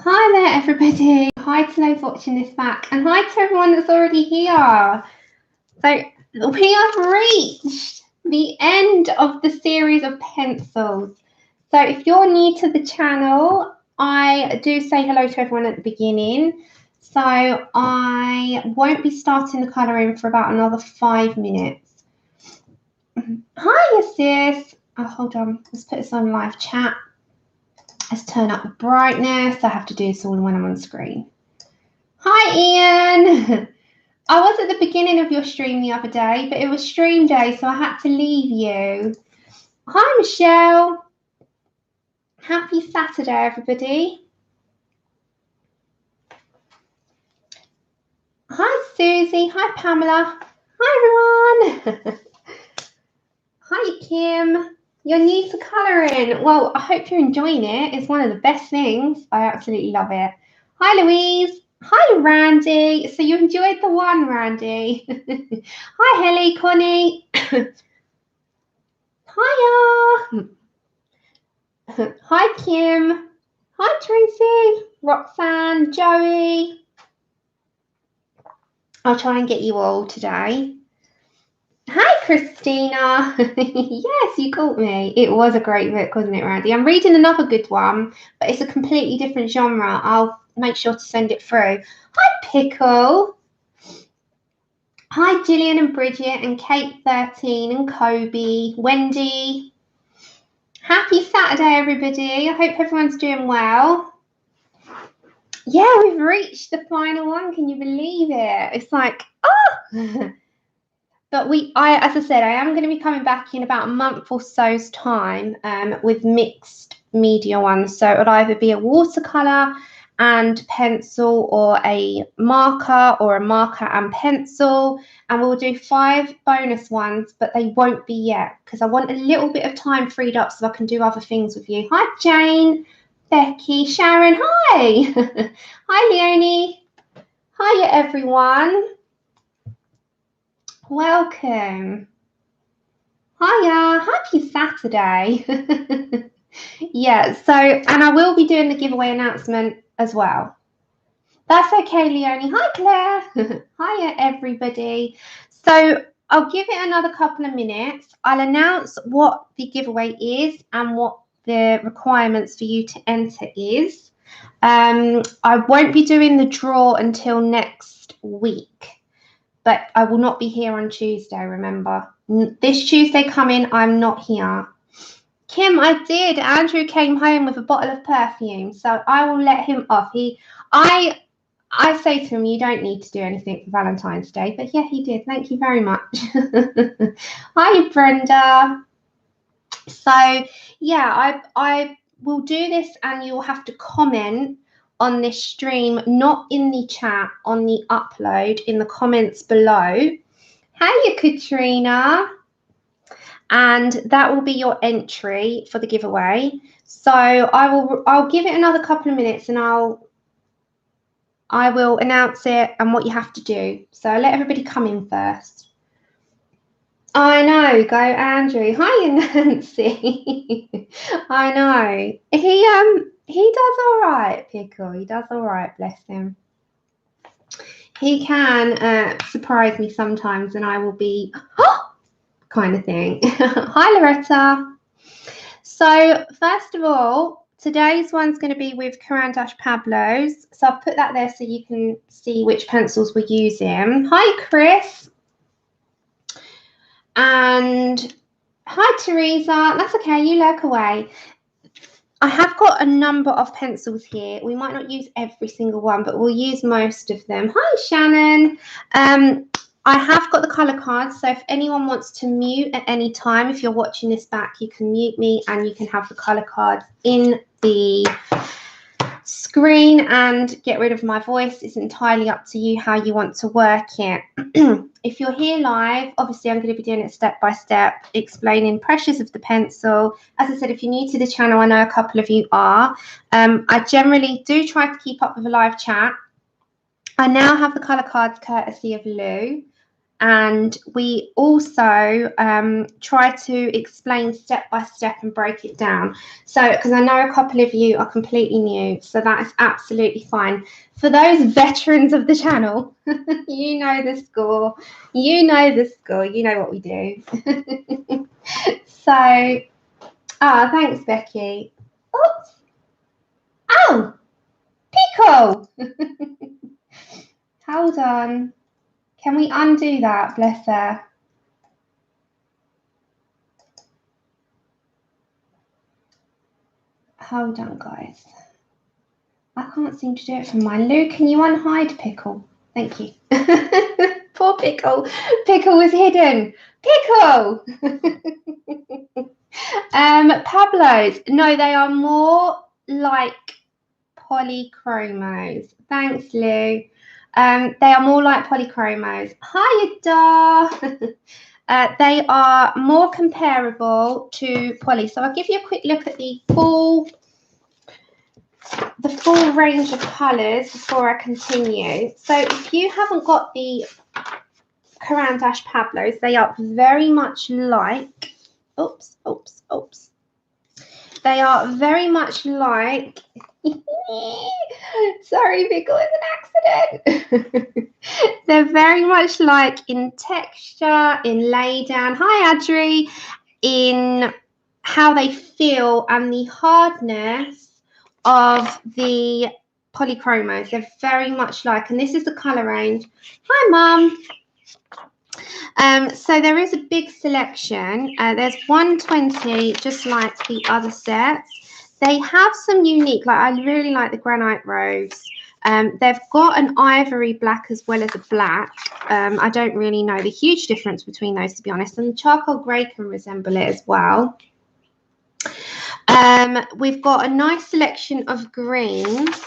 Hi there, everybody. Hi to those watching this back, and hi to everyone that's already here. So we have reached the end of the series of pencils. So if you're new to the channel, I do say hello to everyone at the beginning. So I won't be starting the colouring for about another 5 minutes. Hi, sis. Oh, hold on. Let's put this on live chat. Let's turn up the brightness. I have to do this all when I'm on screen. Hi, Ian. I was at the beginning of your stream the other day, but it was stream day, so I had to leave you. Hi, Michelle. Happy Saturday, everybody. Hi, Susie. Hi, Pamela. Hi, everyone. Hi, Kim. You're new to colouring. Well, I hope you're enjoying it. It's one of the best things. I absolutely love it. Hi, Louise. Hi, Randy. So you enjoyed the one, Randy. Hi, Helly, Connie. Hiya. Hi, Kim. Hi, Tracy. Roxanne, Joey. I'll try and get you all today. Hi, Christina. Yes, you caught me. It was a great book, wasn't it, Randy? I'm reading another good one, but it's a completely different genre. I'll make sure to send it through. Hi, Pickle. Hi, Gillian and Bridget and Kate 13 and Kobe, Wendy. Happy Saturday, everybody. I hope everyone's doing well. Yeah, we've reached the final one. Can you believe it? It's like, oh! But as I said, I am going to be coming back in about a month or so's time with mixed media ones. So it'll either be a watercolour and pencil, or a marker and pencil. And we'll do 5 bonus ones, but they won't be yet because I want a little bit of time freed up so I can do other things with you. Hi, Jane, Becky, Sharon. Hi. Hi, Leonie. Hiya, everyone. Welcome. Hiya, happy Saturday. Yeah, so, and I will be doing the giveaway announcement as well. That's okay, Leonie. Hi, Claire. Hiya, everybody. So I'll give it another couple of minutes. I'll announce what the giveaway is and what the requirements for you to enter is. I won't be doing the draw until next week. But I will not be here on Tuesday, remember. This Tuesday coming, I'm not here. Kim, I did. Andrew came home with a bottle of perfume, so I will let him off. I say to him, you don't need to do anything for Valentine's Day, but yeah, he did. Thank you very much. Hi, Brenda. So yeah, I will do this, and you'll have to comment on this stream, not in the chat, on the upload, in the comments below. Hiya, Katrina. And that will be your entry for the giveaway. So I'll give it another couple of minutes, and I will announce it and what you have to do. So I'll let everybody come in first. I know, go Andrew. Hiya, Nancy. I know. He does all right, Pickle. He does all right, bless him. He can surprise me sometimes, and I will be kind of thing. Hi, Loretta. So first of all, today's one's going to be with Caran Pablos. So I've put that there so you can see which pencils we're using. Hi, Chris. And hi, Teresa. That's okay, you lurk away. I have got a number of pencils here. We might not use every single one, but we'll use most of them. Hi, Shannon. I have got the colour cards, so if anyone wants to mute at any time, if you're watching this back, you can mute me and you can have the colour cards in the screen and get rid of my voice. It's entirely up to you how you want to work it. If you're here live, obviously I'm going to be doing it step by step, explaining pressures of the pencil. As I said, if you're new to the channel, I know a couple of you are. I generally do try to keep up with a live chat. I now have the colour cards courtesy of Lou. And we also try to explain step by step and break it down. So, because I know a couple of you are completely new, so that is absolutely fine. For those veterans of the channel, you know the score. You know the score. You know what we do. So, thanks, Becky. Oops. Oh, Pickle. Hold on. Can we undo that? Bless her. Hold on, guys. I can't seem to do it from mine. Lou, can you unhide Pickle? Thank you. Poor Pickle. Pickle was hidden. Pickle! Pablos. No, they are more like polychromos. Thanks, Lou. They are more like polychromos. Hiya, Da. They are more comparable to poly. So I'll give you a quick look at the full range of colours before I continue. So if you haven't got the Caran Dache Pablos, they are very much like, oops. They are very much like, sorry, Pickle, it's an accident. They're very much like in texture, in lay down, hi Adri, in how they feel and the hardness of the polychromos. They're very much like, and this is the colour range. Hi Mum. So there is a big selection. There's 120, just like the other sets. They have some unique, like I really like the granite rose. They've got an ivory black as well as a black. I don't really know the huge difference between those, to be honest. And the charcoal grey can resemble it as well. We've got a nice selection of greens.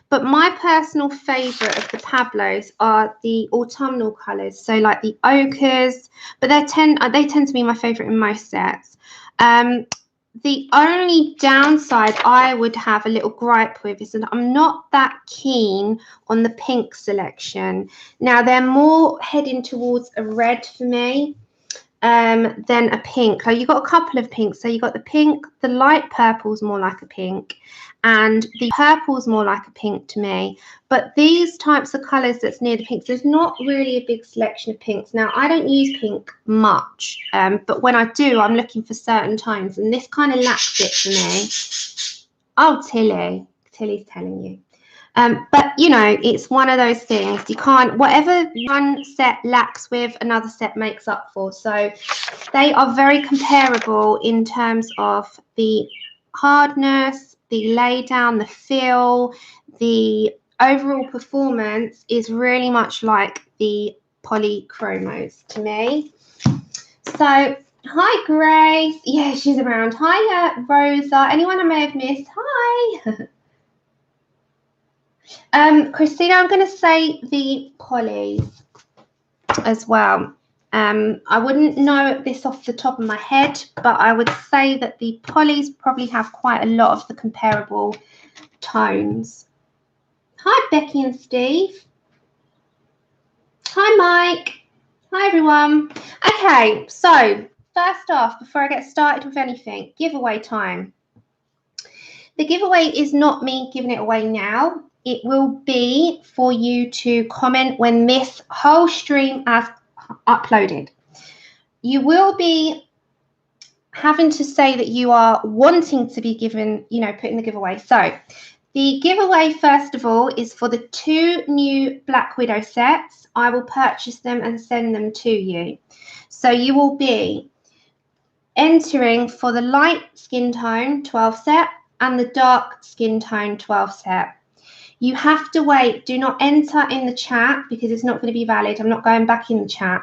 But my personal favourite of the Pablos are the autumnal colours, so like the ochres, but they tend to be my favourite in most sets. The only downside I would have a little gripe with is that I'm not that keen on the pink selection. Now, they're more heading towards a red for me than a pink. Like, you've got a couple of pinks. So you've got the pink, the light purple's more like a pink, and the purple's more like a pink to me. But these types of colours that's near the pinks, there's not really a big selection of pinks. Now, I don't use pink much, but when I do, I'm looking for certain tones, and this kind of lacks it for me. Oh, Tilly's telling you. But, you know, it's one of those things. You can't, whatever one set lacks with, another set makes up for. So they are very comparable in terms of the hardness, the lay down, the feel, the overall performance is really much like the polychromos to me. So, hi, Grace. Yeah, she's around. Hiya, Rosa. Anyone I may have missed? Hi. Christina, I'm going to say the polys as well. I wouldn't know this off the top of my head, but I would say that the polys probably have quite a lot of the comparable tones. Hi, Becky and Steve. Hi, Mike. Hi, everyone. Okay, so first off, before I get started with anything, giveaway time. The giveaway is not me giving it away now. It will be for you to comment when this whole stream has uploaded. You will be having to say that you are wanting to be given, you know, put in the giveaway. So the giveaway, first of all, is for the 2 new Black Widow sets. I will purchase them and send them to you. So you will be entering for the light skin tone 12 set and the dark skin tone 12 set. You have to wait. Do not enter in the chat because it's not going to be valid. I'm not going back in the chat.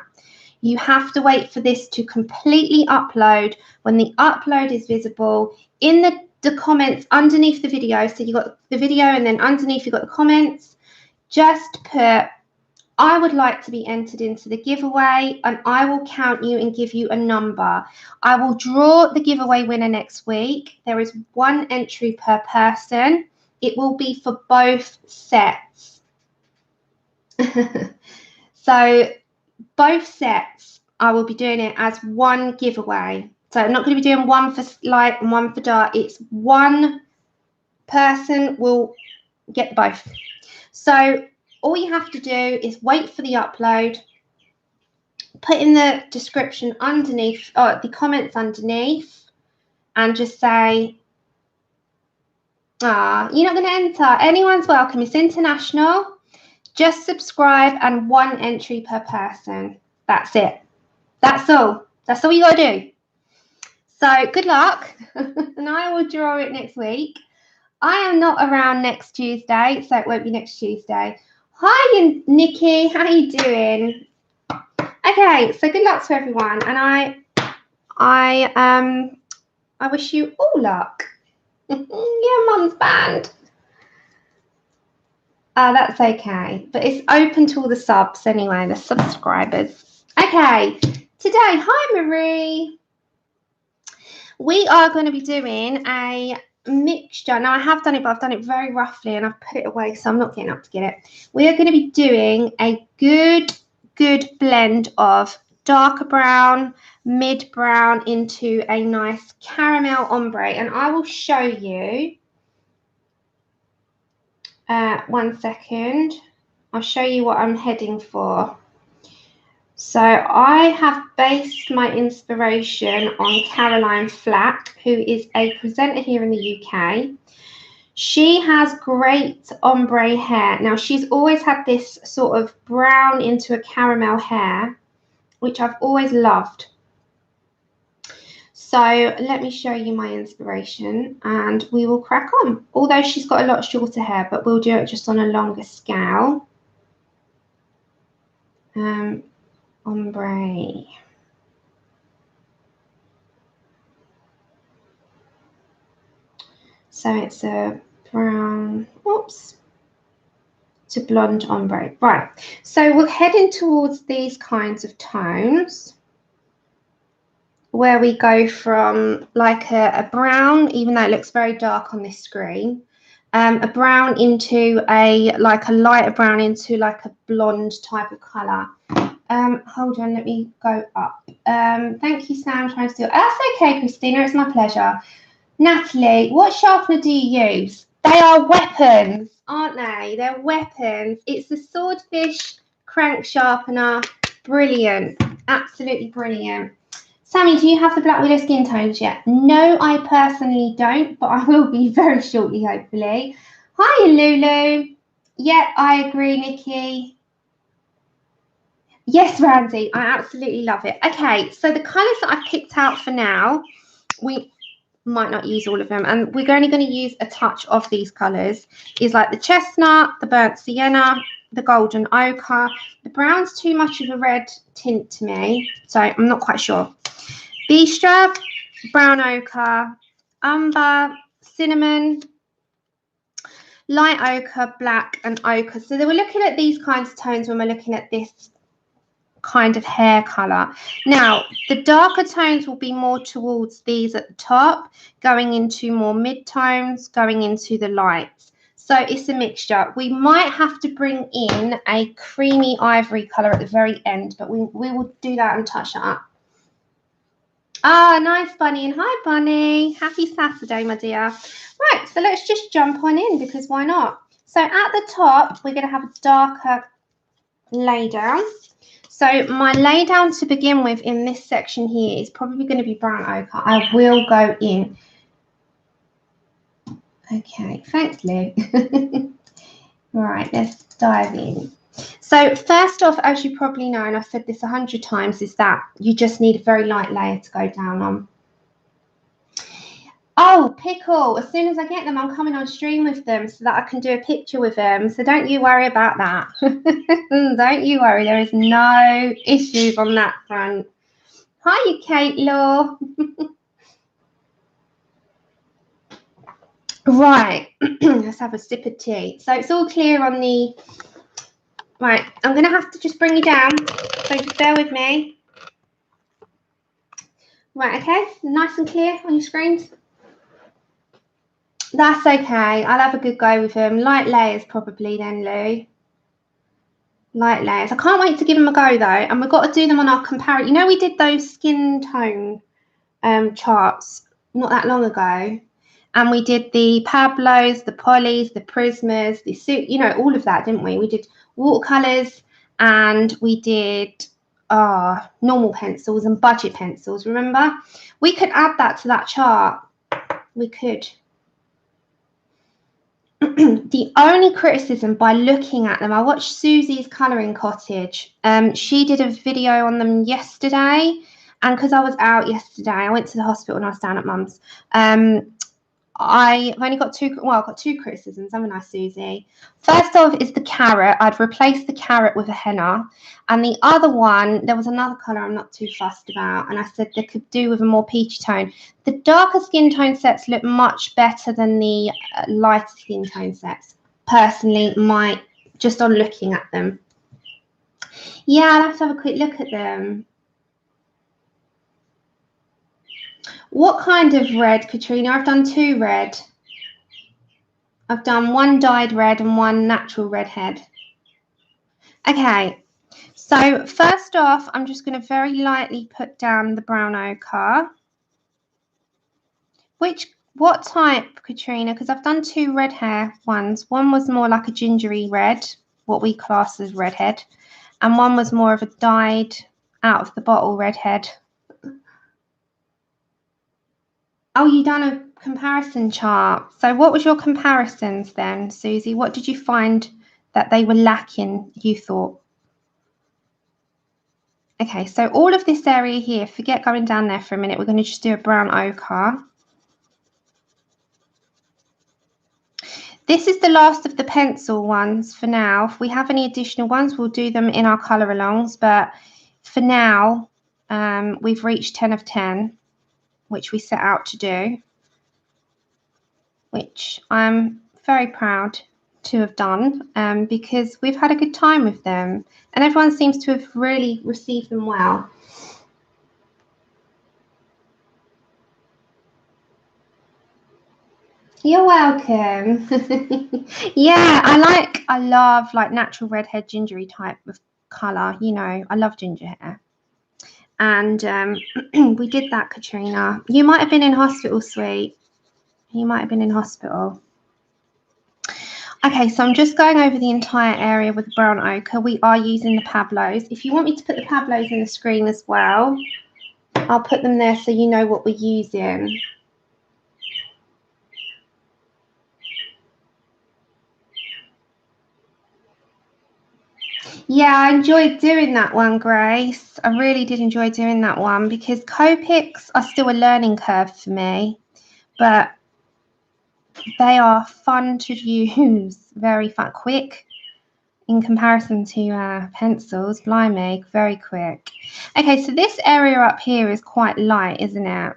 You have to wait for this to completely upload. When the upload is visible in the comments underneath the video, so you've got the video and then underneath you've got the comments, just put, I would like to be entered into the giveaway, and I will count you and give you a number. I will draw the giveaway winner next week. There is 1 entry per person. It will be for both sets. So both sets, I will be doing it as one giveaway. So I'm not going to be doing one for light and one for dark. It's one person will get both. So all you have to do is wait for the upload, put in the description underneath, or the comments underneath, and just say, you're not going to enter. Anyone's welcome. It's international. Just subscribe and one entry per person. That's it. That's all. That's all you got to do. So good luck. And I will draw it next week. I am not around next Tuesday, so it won't be next Tuesday. Hi, Nikki. How are you doing? Okay, so good luck to everyone, and I wish you all luck. Yeah, Mum's band. That's okay, but it's open to all the subs anyway, the subscribers. Okay, today, hi Marie. We are going to be doing a mixture. Now I have done it, but I've done it very roughly and I've put it away, so I'm not getting up to get it. We are going to be doing a good blend of darker brown, mid brown into a nice caramel ombre, and I will show you. 1 second. I'll show you what I'm heading for. So I have based my inspiration on Caroline Flack, who is a presenter here in the UK. She has great ombre hair. Now, she's always had this sort of brown into a caramel hair, which I've always loved. So let me show you my inspiration and we will crack on. Although she's got a lot shorter hair, but we'll do it just on a longer scale. Ombre. So it's a brown, oops, it's a blonde ombre. Right, so we're heading towards these kinds of tones where we go from like a brown, even though it looks very dark on this screen, a brown into a lighter brown into like a blonde type of colour. Hold on, let me go up. Thank you, Sam. I'm trying to do it. That's okay, Christina. It's my pleasure. Natalie, what sharpener do you use? They are weapons, aren't they? They're weapons. It's the Swordfish crank sharpener. Brilliant. Absolutely brilliant. Sammy, do you have the Black Widow skin tones yet? No, I personally don't, but I will be very shortly, hopefully. Hi, Lulu. Yeah, I agree, Nikki. Yes, Randy, I absolutely love it. Okay, so the colours that I've picked out for now, we might not use all of them, and we're only going to use a touch of these colours, is like the chestnut, the burnt sienna, the golden ochre. The brown's too much of a red tint to me, so I'm not quite sure. Bistra, brown ochre, umber, cinnamon, light ochre, black, and ochre. So we're looking at these kinds of tones when we're looking at this kind of hair color. Now, the darker tones will be more towards these at the top, going into more mid-tones, going into the lights. So it's a mixture. We might have to bring in a creamy ivory color at the very end, but we will do that and touch it up. Ah, nice, Bunny. And hi, Bunny. Happy Saturday, my dear. Right, so let's just jump on in, because why not? So at the top, we're going to have a darker lay down. So my lay down to begin with in this section here is probably going to be brown ochre. I will go in. Okay, thanks, Lou. Right, let's dive in. So first off, as you probably know, and I've said this 100 times, is that you just need a very light layer to go down on. Oh, Pickle, as soon as I get them, I'm coming on stream with them so that I can do a picture with them. So don't you worry about that. Don't you worry. There is no issues on that front. Hi, Kate Law. Right. Let's have a sip of tea. So it's all clear on the... Right. I'm going to have to just bring you down. So just bear with me. Right. Okay. Nice and clear on your screens. That's okay. I'll have a good go with them. Light layers probably then, Lou. Light layers. I can't wait to give them a go though, and we've got to do them on our comparative. You know, we did those skin tone charts not that long ago, and we did the Pablos, the Polys, the Prismas, the suit. You know, all of that, didn't we? We did watercolors, and we did normal pencils and budget pencils. Remember, we could add that to that chart. We could. The only criticism by looking at them, I watched Susie's Colouring Cottage. She did a video on them yesterday, and because I was out yesterday, I went to the hospital and I was down at Mum's. I've only got I've got two criticisms, haven't I, Susie? First off is the carrot. I'd replace the carrot with a henna. And the other one, there was another colour I'm not too fussed about, and I said they could do with a more peachy tone. The darker skin tone sets look much better than the lighter skin tone sets, personally, just on looking at them. Yeah, I'll have to have a quick look at them. What kind of red, Katrina? I've done 2 red. I've done 1 dyed red and 1 natural redhead. Okay, so first off, I'm just going to very lightly put down the brown ochre. What type, Katrina? Because I've done 2 red hair ones. One was more like a gingery red, what we class as redhead, and one was more of a dyed out of the bottle redhead. Oh, you done a comparison chart. So what was your comparisons then, Susie? What did you find that they were lacking, you thought? Okay, so all of this area here, forget going down there for a minute. We're going to just do a brown ochre. This is the last of the pencil ones for now. If we have any additional ones, we'll do them in our colour alongs. But for now, we've reached 10 of 10, which we set out to do, which I'm very proud to have done because we've had a good time with them and everyone seems to have really received them well. You're welcome. Yeah, I love like natural redhead gingery type of colour. You know, I love ginger hair. And we did that, Katrina. You might have been in hospital, sweet. You might have been in hospital. Okay, so I'm just going over the entire area with the brown ochre. We are using the Pablos. If you want me to put the Pablos in the screen as well, I'll put them there so you know what we're using. Yeah, I enjoyed doing that one, Grace. I really did enjoy doing that one because Copics are still a learning curve for me, but they are fun to use, very fun, quick in comparison to pencils. Blimey, very quick. Okay, so this area up here is quite light, isn't it?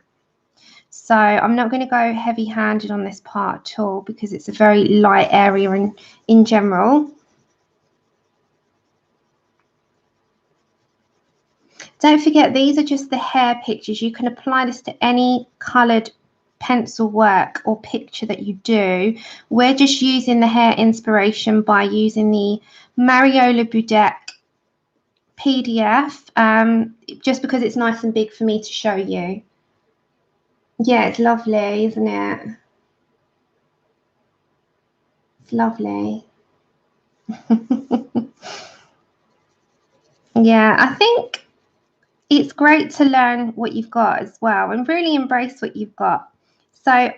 So I'm not going to go heavy-handed on this part at all because it's a very light area in general. Don't forget, these are just the hair pictures. You can apply this to any coloured pencil work or picture that you do. We're just using the hair inspiration by using the Mariola Budek PDF, just because it's nice and big for me to show you. Yeah, it's lovely, isn't it? It's lovely. Yeah, I think it's great to learn what you've got as well and really embrace what you've got. So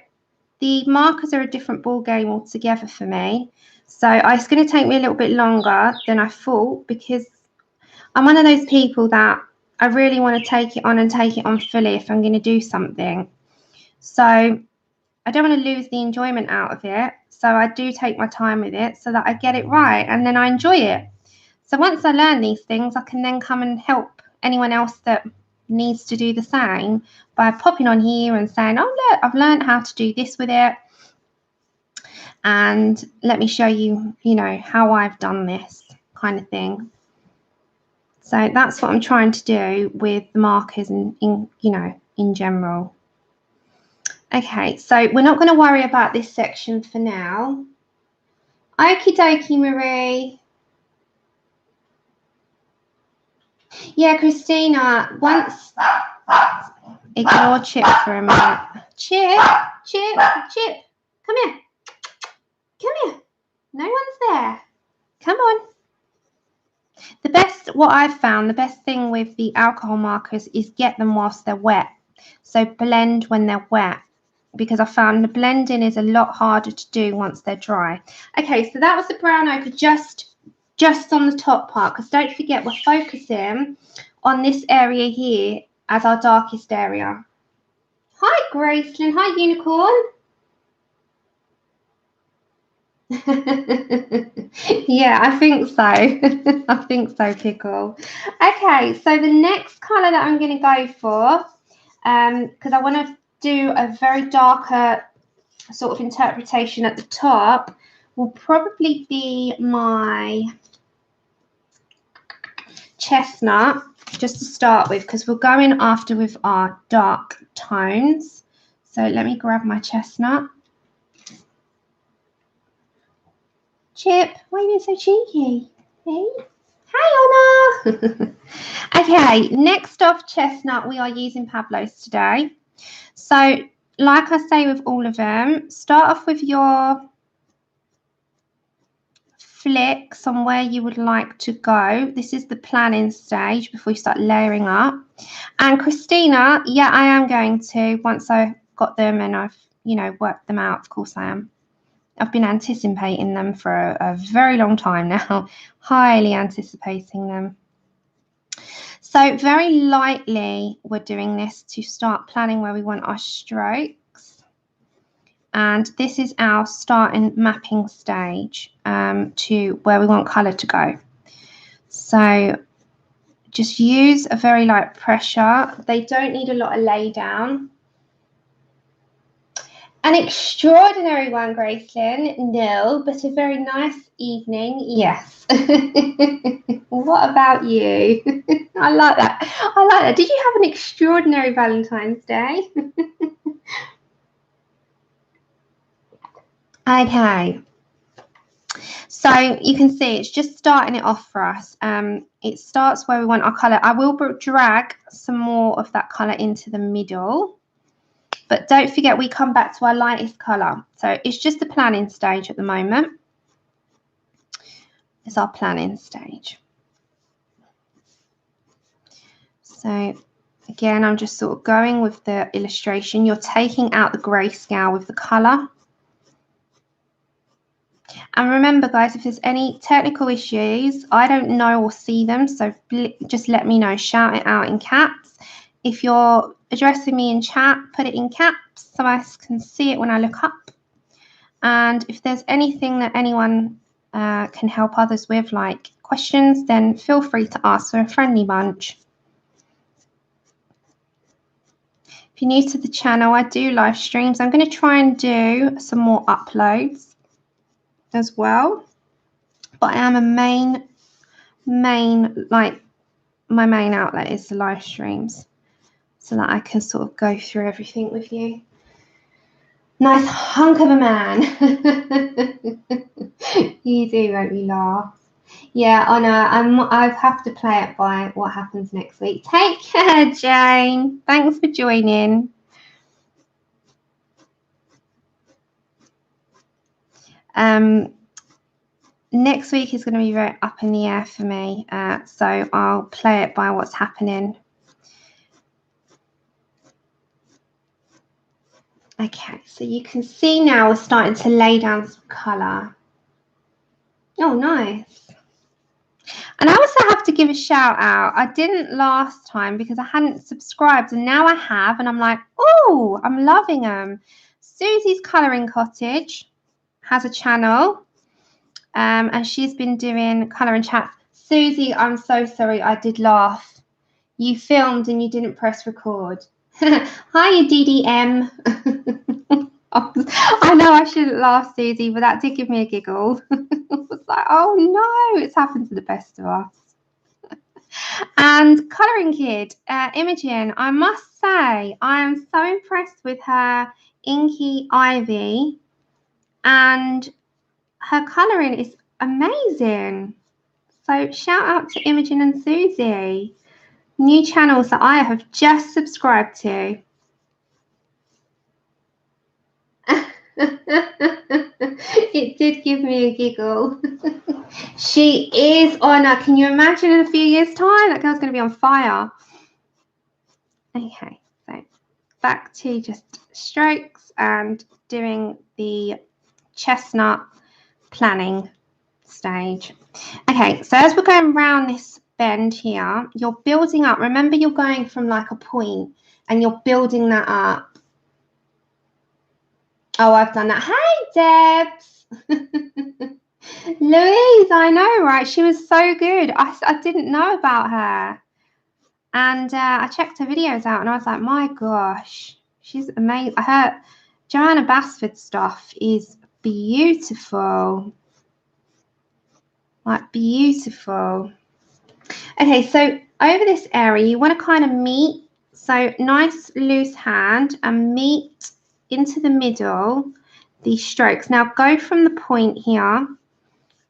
the markers are a different ball game altogether for me. So it's going to take me a little bit longer than I thought because I'm one of those people that I really want to take it on fully if I'm going to do something. So I don't want to lose the enjoyment out of it. So I do take my time with it so that I get it right and then I enjoy it. So once I learn these things, I can then come and help anyone else that needs to do the same by popping on here and saying, oh, look, I've learned how to do this with it. And let me show you, you know, how I've done this kind of thing. So that's what I'm trying to do with the markers and in general. Okay, so we're not going to worry about this section for now. Okie dokie, Marie. Yeah, Christina, once... Ignore Chip for a minute. Chip, Chip, Chip, come here. Come here. No one's there. Come on. What I've found, the best thing with the alcohol markers is get them whilst they're wet. So blend when they're wet, because I found the blending is a lot harder to do once they're dry. Okay, so that was the brown ochre just on the top part, because don't forget we're focusing on this area here as our darkest area. Hi, Gracelyn. Hi, Unicorn. Yeah, I think so. I think so, Pickle. Okay, so the next colour that I'm going to go for, because I want to do a very darker sort of interpretation at the top, will probably be my chestnut, just to start with, because we're going after with our dark tones. So let me grab my chestnut. Chip, why are you being so cheeky? Hey? Hi, Anna. Okay, next off chestnut, we are using Pablos today. So, like I say with all of them, start off with your flicks on where you would like to go. This is the planning stage before you start layering up. And Christina, yeah, I am going to, once I've got them and I've, worked them out, of course I am. I've been anticipating them for a very long time now, highly anticipating them. So very lightly we're doing this to start planning where we want our strokes. And this is our starting mapping stage to where we want colour to go. So just use a very light pressure. They don't need a lot of lay down. An extraordinary one, Gracelyn. No, but a very nice evening. Yes. What about you? I like that. I like that. Did you have an extraordinary Valentine's Day? Okay. So you can see it's just starting it off for us. It starts where we want our colour. I will drag some more of that colour into the middle. But don't forget, we come back to our lightest colour. So it's just the planning stage at the moment. It's our planning stage. So again, I'm just sort of going with the illustration. You're taking out the grayscale with the colour. And remember, guys, if there's any technical issues, I don't know or see them. So just let me know. Shout it out in caps. If you're addressing me in chat, put it in caps so I can see it when I look up. And if there's anything that anyone can help others with, like questions, then feel free to ask. We're a friendly bunch. If you're new to the channel, I do live streams. I'm going to try and do some more uploads as well. But I am a like my main outlet is the live streams, so that I can sort of go through everything with you. Nice hunk of a man. You do make me laugh. Yeah, I know. I have to play it by what happens next week. Take care, Jane. Thanks for joining. Next week is going to be very up in the air for me, so I'll play it by what's happening. Okay, so you can see now we're starting to lay down some colour. Oh, nice. And I also have to give a shout out. I didn't last time because I hadn't subscribed, and now I have, and I'm like, oh, I'm loving them. Susie's Colouring Cottage has a channel, and she's been doing colouring chats. Susie, I'm so sorry, I did laugh. You filmed and you didn't press record. Hiya, DDM. I know I shouldn't laugh, Susie, but that did give me a giggle. It's like, oh no, it's happened to the best of us. And Colouring Kid, Imogen, I must say, I am so impressed with her Inky Ivy, and her colouring is amazing. So shout out to Imogen and Susie. New channels that I have just subscribed to. It did give me a giggle. She is on her. Can you imagine in a few years' time? That girl's going to be on fire. Okay, so back to just strokes and doing the chestnut planning stage. Okay, so as we're going around this bend here, you're building up. Remember, you're going from like a point and you're building that up. Oh, I've done that. Hey, Debs. Louise, I know, right? She was so good. I didn't know about her. And I checked her videos out and I was like, my gosh, she's amazing. Her Joanna Basford stuff is beautiful. Like, beautiful. Okay, so over this area, you want to kind of meet. So nice loose hand and meet into the middle these strokes. Now go from the point here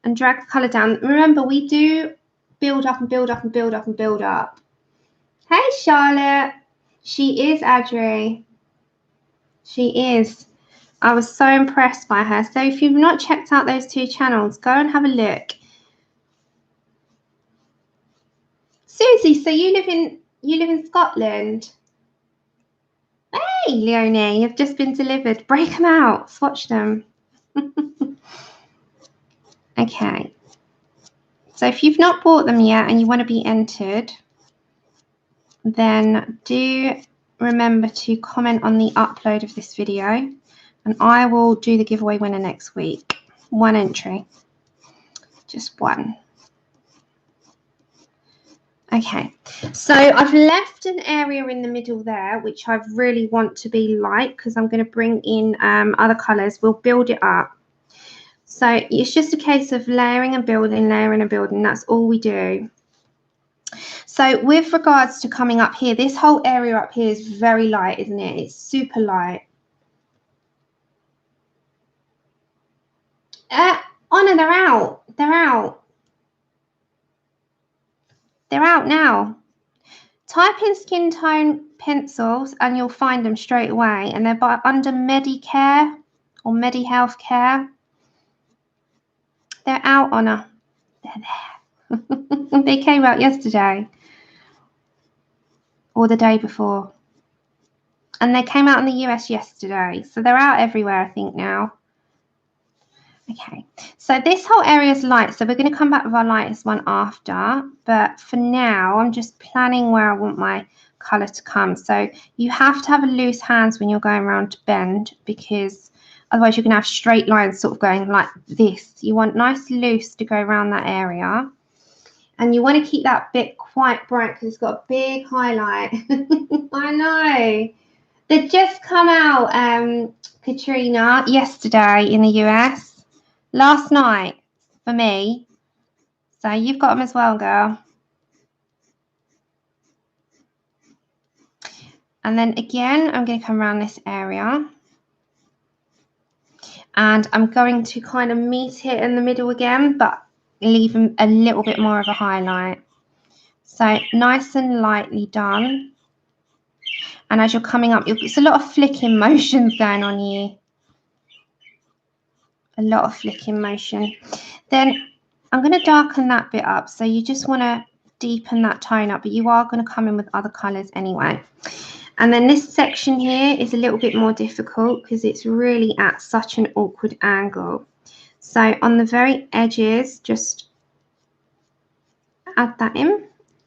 and drag the colour down. Remember, we do build up and build up and build up and build up. Hey, Charlotte. She is, Adri. She is. I was so impressed by her. So if you've not checked out those two channels, go and have a look. Susie, so you live in Scotland? Hey, Leonie, you've just been delivered. Break them out. Swatch them. Okay. So if you've not bought them yet and you want to be entered, then do remember to comment on the upload of this video and I will do the giveaway winner next week. One entry. Just one. Okay, so I've left an area in the middle there, which I really want to be light because I'm going to bring in other colours. We'll build it up. So it's just a case of layering and building, layering and building. That's all we do. So with regards to coming up here, this whole area up here is very light, isn't it? It's super light. Honor, they're out. They're out. They're out now. Type in skin tone pencils and you'll find them straight away. And they're under Medicare or MediHealth Care. They're out, Honor. They're there. They came out yesterday. Or the day before. And they came out in the US yesterday. So they're out everywhere, I think, now. Okay, so this whole area is light, so we're going to come back with our lightest one after, but for now I'm just planning where I want my colour to come. So you have to have a loose hands when you're going around to bend, because otherwise you're going to have straight lines sort of going like this. You want nice loose to go around that area, and you want to keep that bit quite bright because it's got a big highlight. I know. They've just come out, Katrina, yesterday in the US. Last night for me. So you've got them as well, girl. And then again, I'm going to come around this area. And I'm going to kind of meet it in the middle again, but leave a little bit more of a highlight. So nice and lightly done. And as you're coming up, it's a lot of flicking motions going on here. A lot of flicking motion. Then I'm going to darken that bit up. So you just want to deepen that tone up, but you are going to come in with other colours anyway. And then this section here is a little bit more difficult because it's really at such an awkward angle. So on the very edges, just add that in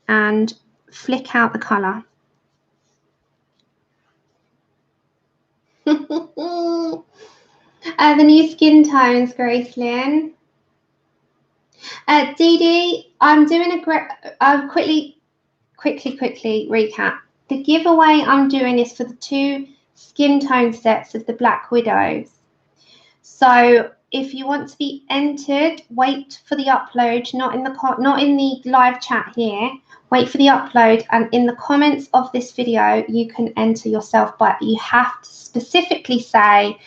and flick out the colour. The new skin tones, Gracelyn. Dee Dee, I'm doing a great. Quickly recap. The giveaway I'm doing is for the 2 skin tone sets of the Black Widows. So if you want to be entered, wait for the upload. Not in the live chat here. Wait for the upload, and in the comments of this video, you can enter yourself. But you have to specifically say,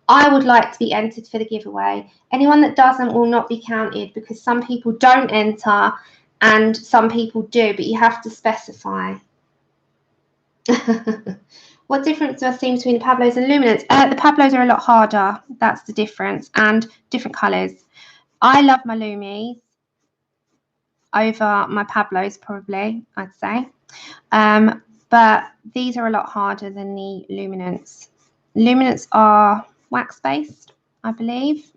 I would like to be entered for the giveaway. Anyone that doesn't will not be counted because some people don't enter And some people do, but you have to specify. What difference do I see between the Pablos and Luminance? The Pablos are a lot harder. That's the difference. And different colours. I love my Lumis over my Pablos, probably, I'd say. But these are a lot harder than the Luminance. Luminance are wax-based, I believe.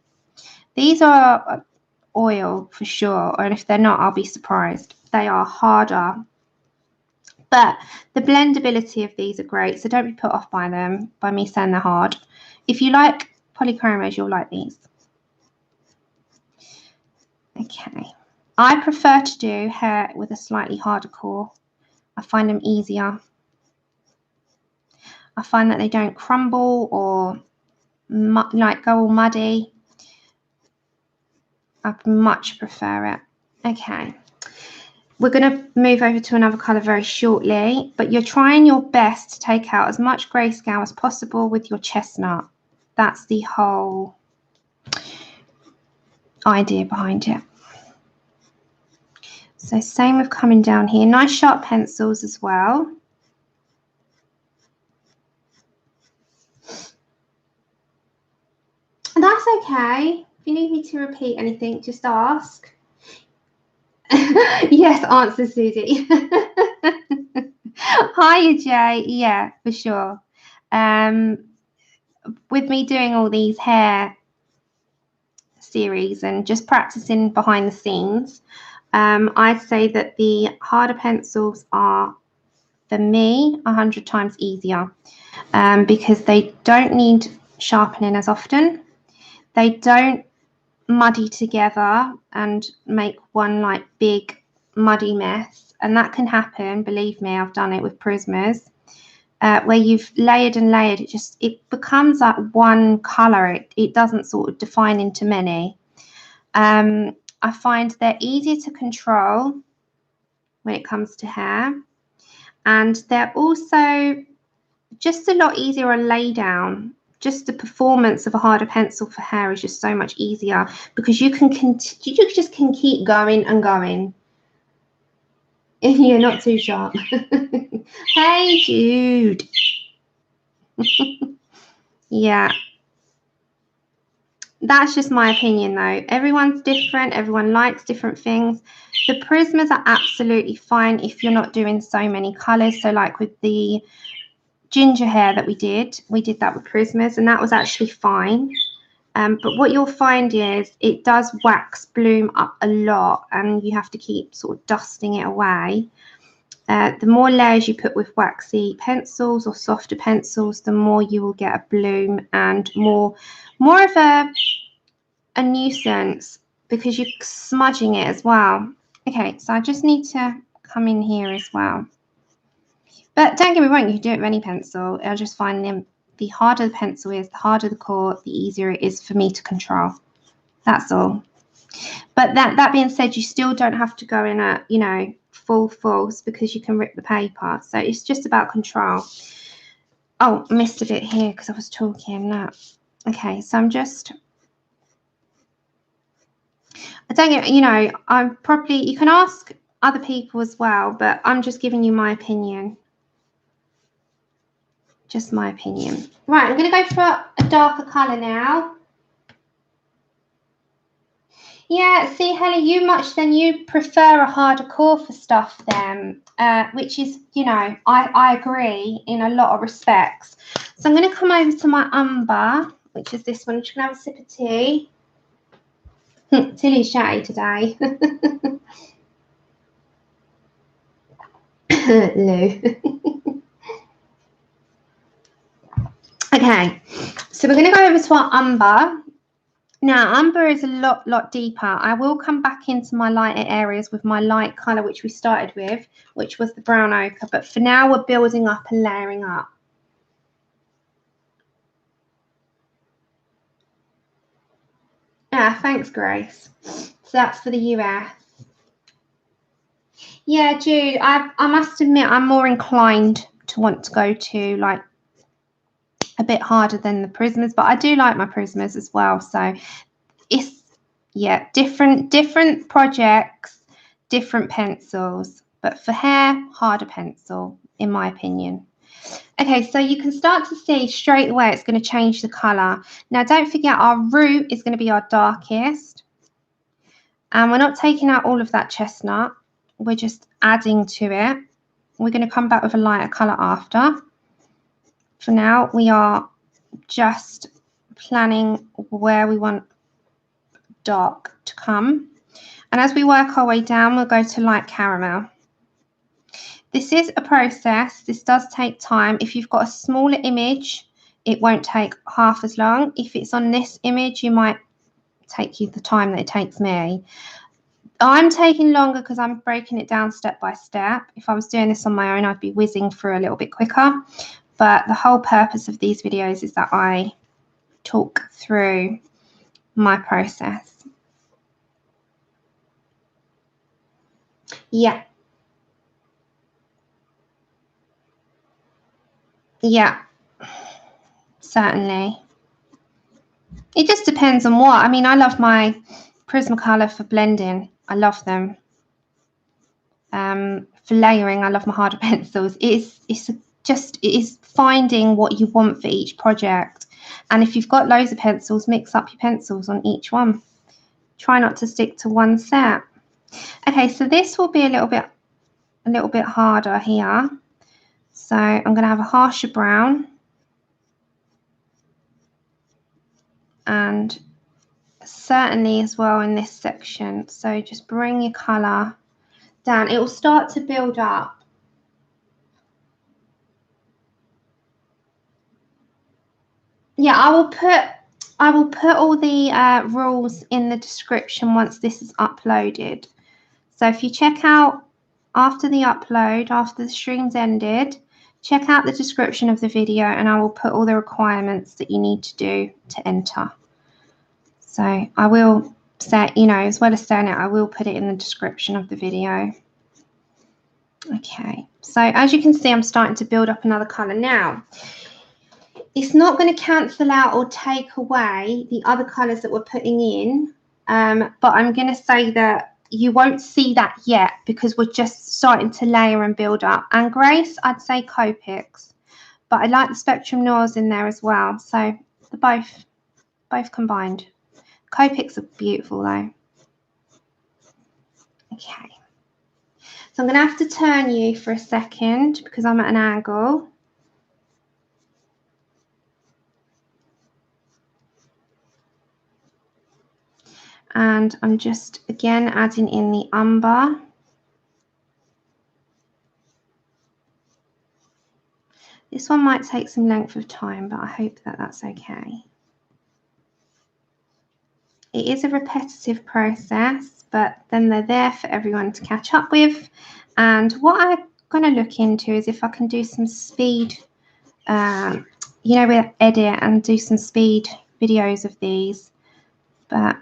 These are oil for sure, and if they're not, I'll be surprised. They are harder. But the blendability of these are great, so don't be put off by them, by me saying they're hard. If you like polychromos, you'll like these. Okay. I prefer to do hair with a slightly harder core. I find them easier. I find that they don't crumble or like go all muddy. I much prefer it. Okay. We're going to move over to another colour very shortly, but you're trying your best to take out as much grayscale as possible with your chestnut. That's the whole idea behind it. So same with coming down here. Nice sharp pencils as well. And that's okay. If you need me to repeat anything, just ask. Yes, answer Susie. Hiya, Jay. Yeah, for sure. With me doing all these hair series and just practicing behind the scenes, I'd say that the harder pencils are, for me, 100 times easier because they don't need sharpening as often. They don't muddy together and make one like big muddy mess, and that can happen, believe me, I've done it with Prismas, where you've layered and layered, it becomes like one color. It doesn't sort of define into many. I find they're easier to control when it comes to hair, and they're also just a lot easier on lay down. Just the performance of a harder pencil for hair is just so much easier because you just can keep going and going. You're not too sharp. Hey, Jude. Yeah. That's just my opinion, though. Everyone's different. Everyone likes different things. The Prismas are absolutely fine if you're not doing so many colours. So like with the ginger hair that we did that with Prismas, and that was actually fine. But what you'll find is it does wax bloom up a lot, and you have to keep sort of dusting it away. The more layers you put with waxy pencils or softer pencils, the more you will get a bloom and more of a nuisance because you're smudging it as well. Okay, so I just need to come in here as well. But don't get me wrong, you can do it with any pencil. I just find them, the harder the pencil is, the harder the core, the easier it is for me to control. That's all. But that being said, you still don't have to go in at, you know, full force because you can rip the paper. So it's just about control. Oh, I missed a bit here because I was talking. No. Okay, so I'm just... I don't get, you know, I'm probably... You can ask other people as well, but I'm just giving you my opinion. Just my opinion. Right, I'm going to go for a darker colour now. Yeah, see, Helly, you prefer a harder core for stuff then, which is, you know, I agree in a lot of respects. So I'm going to come over to my Ombre, which is this one. I'm just going to have a sip of tea. Tilly's chatty today. Lou. Okay, so we're going to go over to our Ombre. Now, Ombre is a lot deeper. I will come back into my lighter areas with my light colour, which we started with, which was the brown ochre. But for now, we're building up and layering up. Yeah, thanks, Grace. So that's for the US. Yeah, Jude, I must admit, I'm more inclined to want to go to, like, a bit harder than the Prismas. But I do like my Prismas as well. So it's, yeah, different projects, different pencils, but for hair, harder pencil, in my opinion. Okay, so you can start to see straight away it's going to change the colour. Now, don't forget our root is going to be our darkest. And we're not taking out all of that chestnut. We're just adding to it. We're going to come back with a lighter colour after. For now, we are just planning where we want dark to come. And as we work our way down, we'll go to light caramel. This is a process. This does take time. If you've got a smaller image, it won't take half as long. If it's on this image, you might take you the time that it takes me. I'm taking longer because I'm breaking it down step by step. If I was doing this on my own, I'd be whizzing through a little bit quicker. But the whole purpose of these videos is that I talk through my process. Yeah. Yeah, certainly. It just depends on what. I mean, I love my Prismacolor for blending. I love them. For layering, I love my harder pencils. It is finding what you want for each project. And if you've got loads of pencils, mix up your pencils on each one. Try not to stick to one set. Okay, so this will be a little bit harder here. So I'm going to have a harsher brown. And certainly as well in this section. So just bring your colour down. It will start to build up. Yeah, I will put all the rules in the description once this is uploaded. So if you check out after the upload, after the stream's ended, check out the description of the video and I will put all the requirements that you need to do to enter. So I will say, you know, as well as saying it, I will put it in the description of the video. Okay, so as you can see, I'm starting to build up another colour now. It's not going to cancel out or take away the other colours that we're putting in, but I'm going to say that you won't see that yet because we're just starting to layer and build up. And Grace, I'd say Copics, but I like the Spectrum Noirs in there as well. So the both combined. Copics are beautiful though. Okay. So I'm going to have to turn you for a second because I'm at an angle. And I'm just, again, adding in the umber. This one might take some length of time, but I hope that that's okay. It is a repetitive process, but then they're there for everyone to catch up with. And what I'm going to look into is if I can do some speed, you know, with edit and do some speed videos of these. But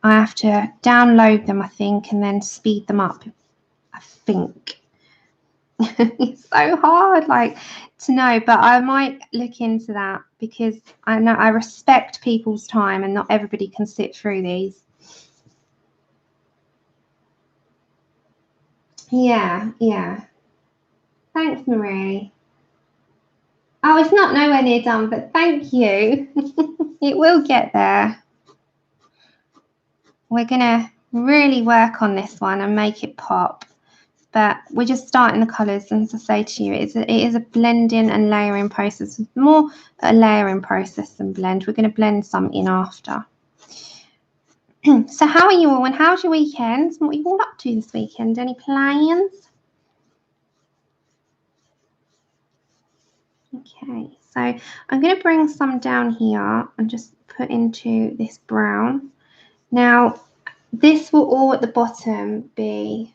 I have to download them, I think, and then speed them up, I think. It's so hard, like, to know, but I might look into that because I know I respect people's time and not everybody can sit through these. Yeah. Thanks, Marie. Oh, it's not nowhere near done, but thank you. It will get there. We're going to really work on this one and make it pop. But we're just starting the colours, and as I say to you, it is a blending and layering process. It's more a layering process than blend. We're going to blend some in after. So how are you all, and how's your weekend? What are you all up to this weekend? Any plans? Okay, so I'm going to bring some down here and just put into this brown. Now, this will all at the bottom be...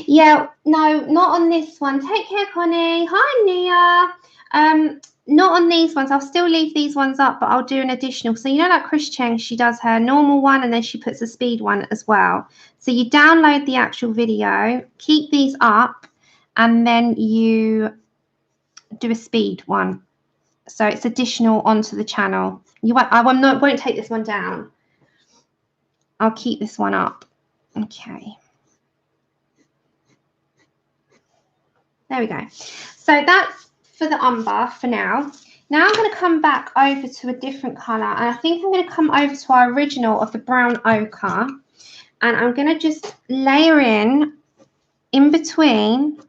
Yeah, no, not on this one. Take care, Connie. Hi, Nia. Not on these ones. I'll still leave these ones up, but I'll do an additional. So you know, like Chris Cheng, she does her normal one and then she puts a speed one as well. So you download the actual video, keep these up, and then you do a speed one. So it's additional onto the channel. I won't take this one down. I'll keep this one up. Okay. There we go. So that's for the umber for now. Now I'm going to come back over to a different colour, and I think I'm going to come over to our original of the brown ochre, and I'm going to just layer in between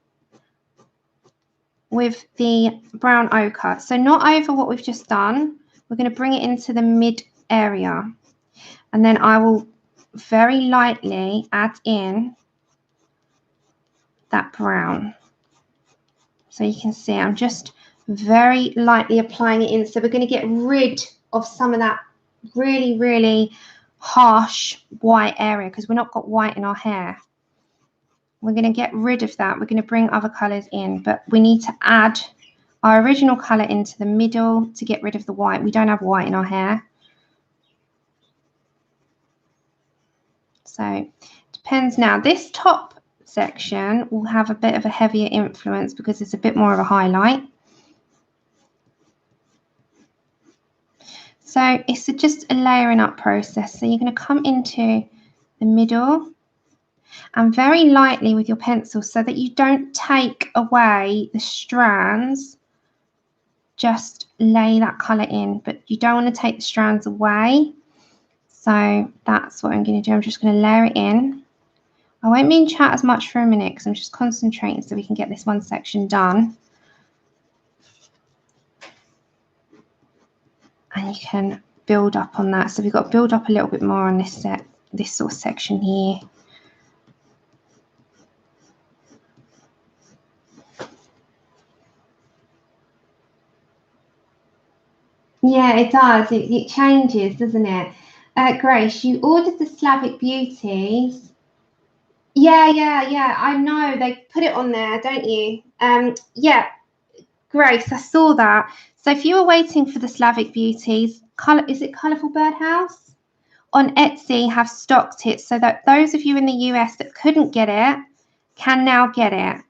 with the brown ochre. So not over what we've just done. We're going to bring it into the mid area, and then I will very lightly add in that brown. So you can see I'm just very lightly applying it in. So we're going to get rid of some of that really, really harsh white area, because we've not got white in our hair. We're going to get rid of that. We're going to bring other colours in, but we need to add our original colour into the middle to get rid of the white. We don't have white in our hair. So it depends. Now this top section will have a bit of a heavier influence because it's a bit more of a highlight. So it's just a layering up process. So you're going to come into the middle and very lightly with your pencil, so that you don't take away the strands, just lay that colour in, but you don't want to take the strands away. So that's what I'm going to do. I'm just going to layer it in. I won't be in chat as much for a minute because I'm just concentrating so we can get this one section done. And you can build up on that. So we've got to build up a little bit more on this sort of section here. Yeah, it does. It changes, doesn't it? Grace, you ordered the Slavic Beauties. Yeah. I know. They put it on there, don't you? Yeah, Grace, I saw that. So if you were waiting for the Slavic Beauties, is it Colourful Birdhouse? On Etsy have stocked it so that those of you in the US that couldn't get it can now get it.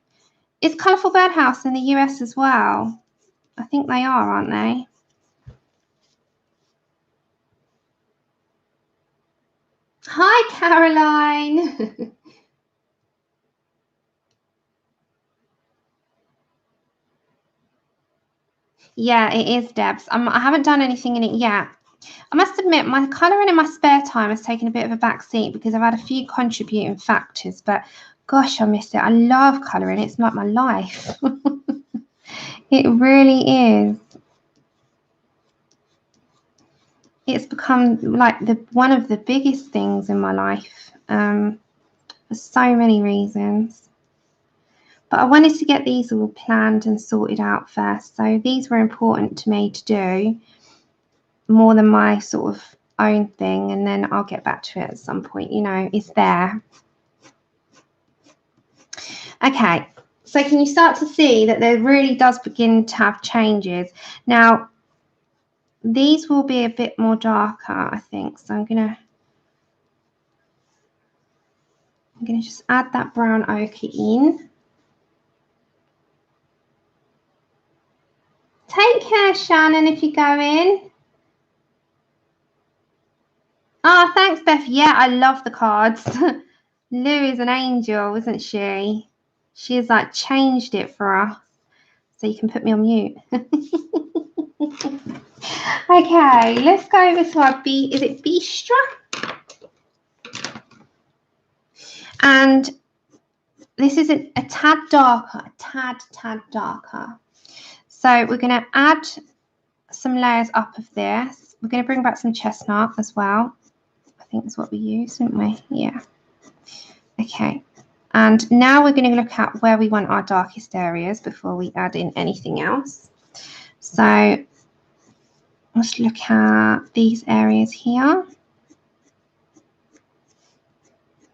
Is Colourful Birdhouse in the US as well? I think they are, aren't they? Hi, Caroline. Yeah, it is, Debs. I haven't done anything in it yet. I must admit, my colouring in my spare time has taken a bit of a back seat because I've had a few contributing factors, but gosh, I miss it. I love colouring. It's like my life. It really is. It's become like one of the biggest things in my life, for so many reasons. But I wanted to get these all planned and sorted out first. So these were important to me to do more than my sort of own thing. And then I'll get back to it at some point. You know, it's there. Okay. So can you start to see that there really does begin to have changes? Now, these will be a bit more darker, I think. So I'm going to just add that brown ochre in. Take care, Shannon, if you go in. Oh, thanks, Beth. Yeah, I love the cards. Lou is an angel, isn't she? She has like changed it for us. So you can put me on mute. Okay, let's go over to our is it Bistra? And this is a tad darker, a tad darker. So we're going to add some layers up of this. We're going to bring back some chestnut as well. I think that's what we used, didn't we? Yeah. Okay. And now we're going to look at where we want our darkest areas before we add in anything else. So let's look at these areas here.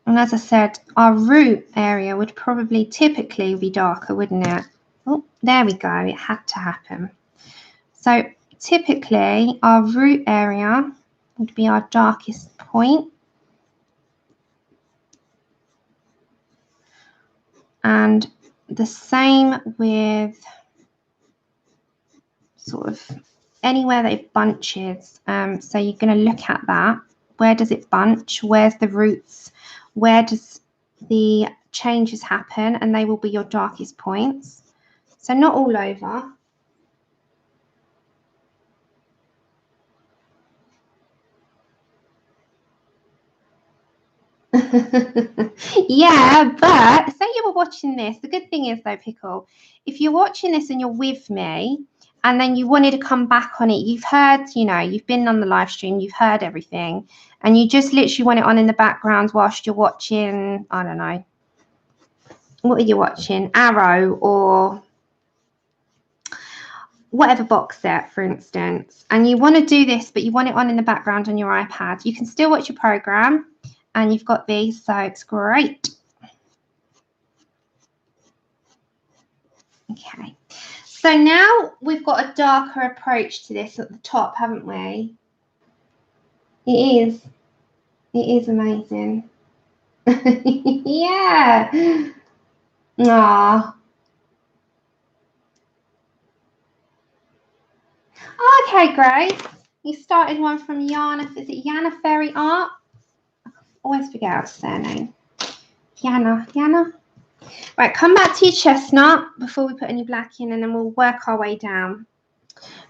And as I said, our root area would probably typically be darker, wouldn't it? Oh, there we go. It had to happen. So typically our root area would be our darkest point. And the same with sort of anywhere that it bunches. So you're going to look at that. Where does it bunch? Where's the roots where does the changes happen, and they will be your darkest points. So not all over. Yeah, but say you were watching this. The good thing is though, Pickle, if you're watching this and you're with me and then you wanted to come back on it, you've heard, you know, you've been on the live stream, you've heard everything, and you just literally want it on in the background whilst you're watching, I don't know, what are you watching? Arrow or whatever box set, for instance, and you want to do this, but you want it on in the background on your iPad, you can still watch your program and you've got these, so it's great. Okay, so now we've got a darker approach to this at the top, haven't we? It is amazing. Yeah. Aww. Okay, great. You started one from Yana. Is it Yana Fairy Art? I always forget how to say her name. Yana. Right, come back to your chestnut before we put any black in, and then we'll work our way down.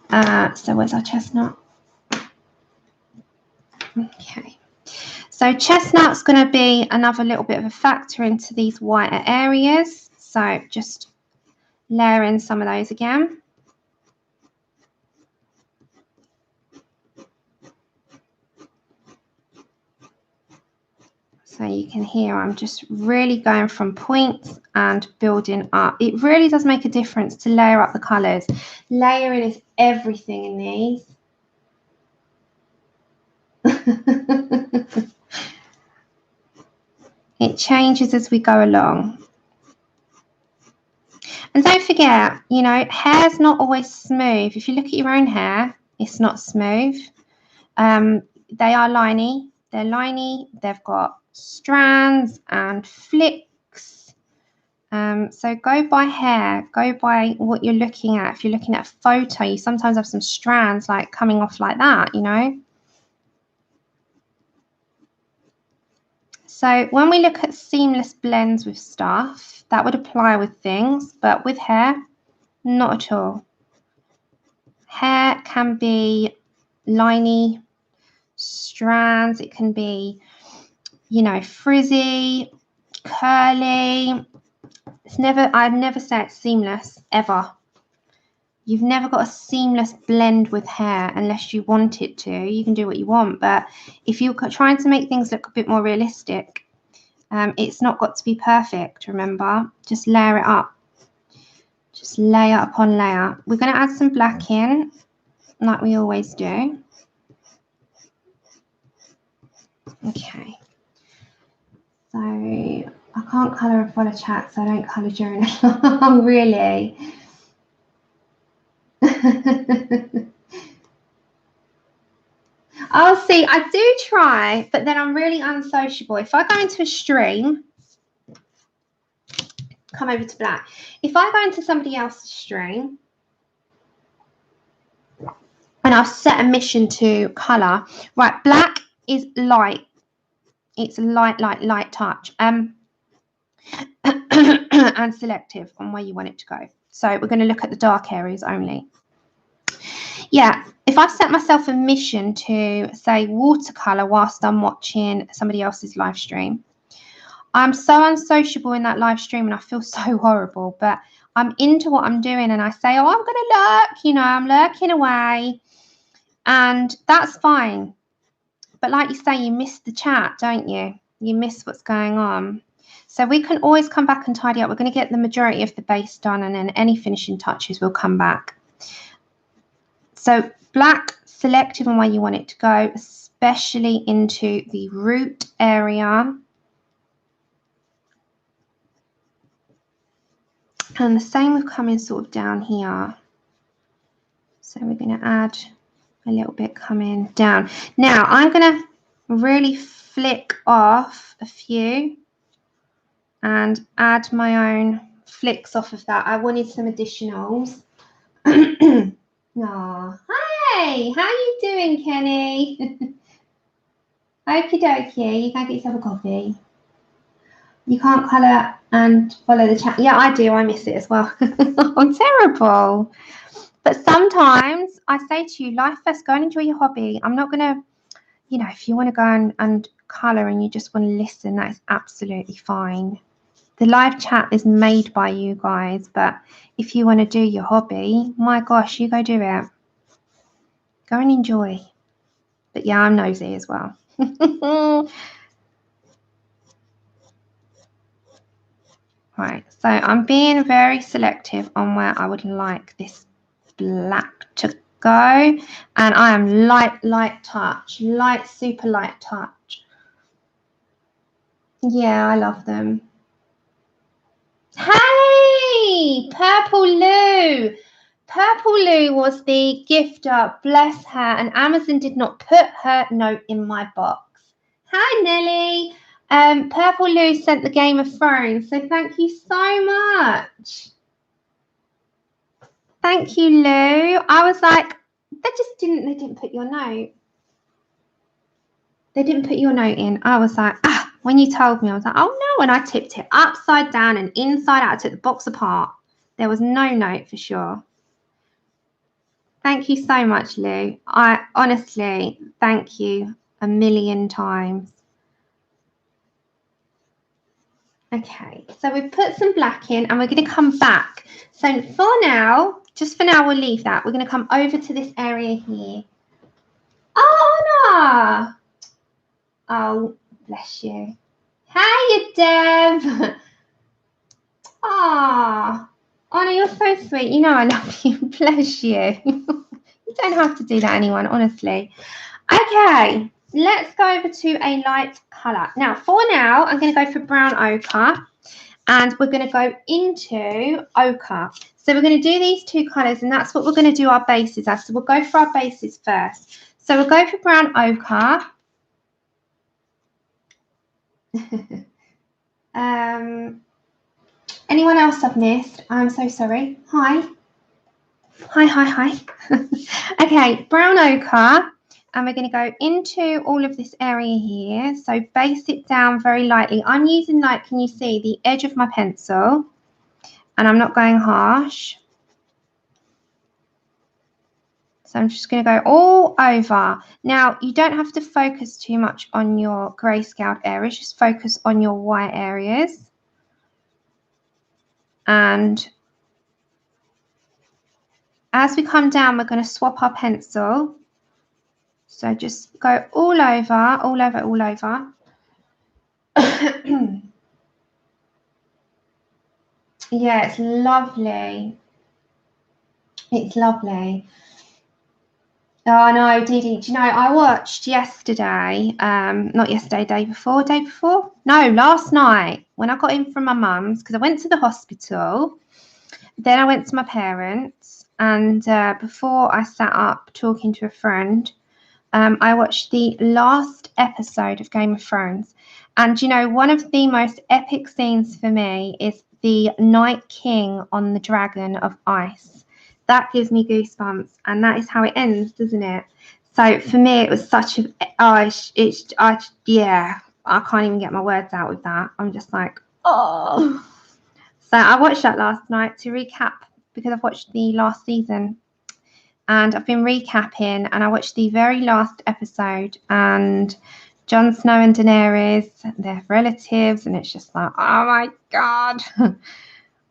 So where's our chestnut? Okay. So chestnut's going to be another little bit of a factor into these whiter areas. So just layer in some of those again. So you can hear I'm just really going from points and building up. It really does make a difference to layer up the colours. Layering is everything in these. It changes as we go along. And don't forget, you know, hair's not always smooth. If you look at your own hair, it's not smooth. They are liney. They're liney. They've got strands and flicks. So go by hair. Go by what you're looking at. If you're looking at a photo, you sometimes have some strands like coming off like that, you know. So when we look at seamless blends with stuff, that would apply with things, but with hair, not at all. Hair can be liney, strands, it can be, you know, frizzy, curly. It's never, I'd never say it's seamless, ever. You've never got a seamless blend with hair unless you want it to. You can do what you want, but if you're trying to make things look a bit more realistic, it's not got to be perfect, remember? Just layer it up. Just layer upon layer. We're going to add some black in, like we always do. Okay. So I can't colour a follow chat, so I don't colour during the long, really. Oh, see, I do try, but then I'm really unsociable. If I go into a stream, come over to black. If I go into somebody else's stream and I've set a mission to colour, right, black is light. It's light touch. And selective on where you want it to go. So we're going to look at the dark areas only. Yeah, if I've set myself a mission to, say, watercolour whilst I'm watching somebody else's live stream, I'm so unsociable in that live stream and I feel so horrible, but I'm into what I'm doing and I say, oh, I'm going to lurk, you know, I'm lurking away, and that's fine. But like you say, you miss the chat, don't you? You miss what's going on. So we can always come back and tidy up. We're going to get the majority of the base done, and then any finishing touches will come back. So black, selective on where you want it to go, especially into the root area. And the same with coming sort of down here. So we're going to add a little bit coming down. Now I'm going to really flick off a few and add my own flicks off of that. I wanted some additionals. Aw, hey, how you doing, Kenny? Okie dokie, you can get yourself a coffee. You can't colour and follow the chat. Yeah, I do. I miss it as well. I'm terrible. But sometimes I say to you, life first, go and enjoy your hobby. I'm not going to, you know, if you want to go and colour and you just want to listen, that is absolutely fine. The live chat is made by you guys, but if you want to do your hobby, my gosh, you go do it. Go and enjoy. But yeah, I'm nosy as well. Right, so I'm being very selective on where I would like this black to go. And I am light touch, super light touch. Yeah, I love them. Hey, Purple Lou. Purple Lou was the gifter, bless her, and Amazon did not put her note in my box. Hi, Nelly. Purple Lou sent the Game of Thrones, so thank you so much. Thank you, Lou. I was like, they didn't put your note. They didn't put your note in. I was like, when you told me, I was like, oh no. And I tipped it upside down and inside out. I took the box apart. There was no note for sure. Thank you so much, Lou. I honestly thank you a million times. Okay, so we've put some black in and we're going to come back. So for now, just for now, we'll leave that. We're going to come over to this area here. Oh, Anna! Oh, bless you. Hiya, Deb. Ah, Anna, you're so sweet. You know I love you. Bless you. You don't have to do that, anyone, honestly. Okay, let's go over to a light colour. Now, for now, I'm going to go for brown ochre. And we're going to go into ochre. So we're going to do these two colours, and that's what we're going to do our bases as. So we'll go for our bases first. So we'll go for brown ochre. Anyone else I've missed? I'm so sorry. Hi. Hi. Okay, brown ochre. And we're going to go into all of this area here. So base it down very lightly. I'm using, like, can you see the edge of my pencil? And I'm not going harsh. So I'm just going to go all over. Now, you don't have to focus too much on your grayscale areas. Just focus on your white areas. And as we come down, we're going to swap our pencil. So just go all over, all over, all over. Yeah, it's lovely. It's lovely. Oh no, Didi. Do you know, I watched yesterday, not yesterday, day before? No, last night when I got in from my mum's, because I went to the hospital, then I went to my parents, and before I sat up talking to a friend, I watched the last episode of Game of Thrones. And you know, one of the most epic scenes for me is the Night King on the dragon of ice. That gives me goosebumps, and that is how it ends, doesn't it? So for me, it was such a, yeah, I can't even get my words out with that. I'm just like, oh. So I watched that last night to recap, because I've watched the last season. And I've been recapping, and I watched the very last episode, and Jon Snow and Daenerys, they're relatives, and it's just like, oh my God.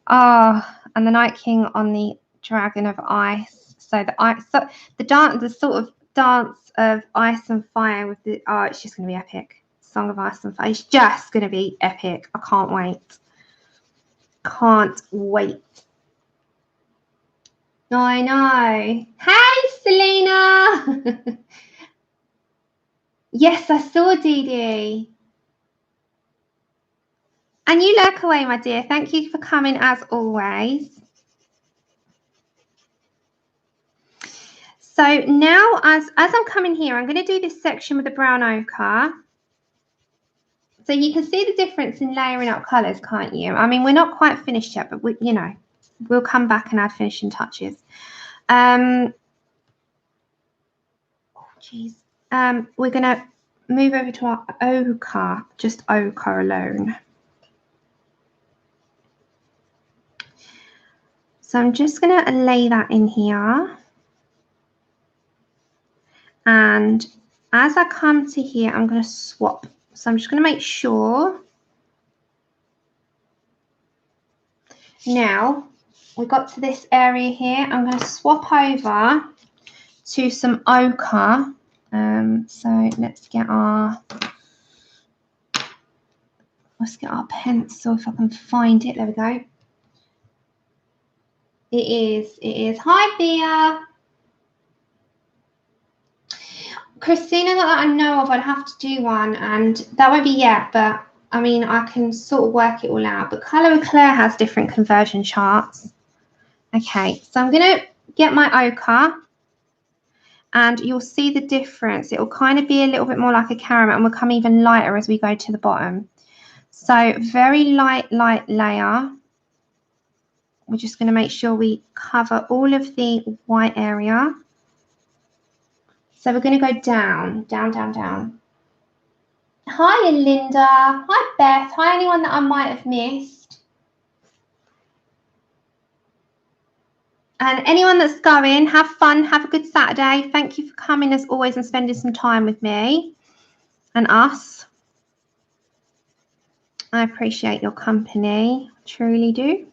Oh, and the Night King on the dragon of ice. So the sort of dance of ice and fire with the, oh, it's just going to be epic. Song of Ice and Fire. It's just going to be epic. I can't wait. Can't wait. I know. Hey, Selena. Yes, I saw Dee. And you lurk away, my dear. Thank you for coming as always. So now as I'm coming here, I'm going to do this section with the brown ochre. So you can see the difference in layering up colours, can't you? I mean, we're not quite finished yet, but we'll come back and add finishing touches. Oh, geez. We're going to move over to our ochre, just ochre alone. So I'm just going to lay that in here. And as I come to here, I'm going to swap. So I'm just going to make sure. Now, we got to this area here. I'm going to swap over to some ochre. So let's get our pencil if I can find it. There we go. It is. Hi, Bea. Christina, that I know of, I'd have to do one, and that won't be yet, but I mean, I can sort of work it all out. But Colour with Claire has different conversion charts. Okay, so I'm going to get my ochre, and you'll see the difference. It will kind of be a little bit more like a caramel, and will come even lighter as we go to the bottom. So very light layer. We're just going to make sure we cover all of the white area. So we're going to go down, down, down, down. Hi, Linda. Hi, Beth. Hi, anyone that I might have missed. And anyone that's going, have fun. Have a good Saturday. Thank you for coming as always and spending some time with me and us. I appreciate your company. Truly do.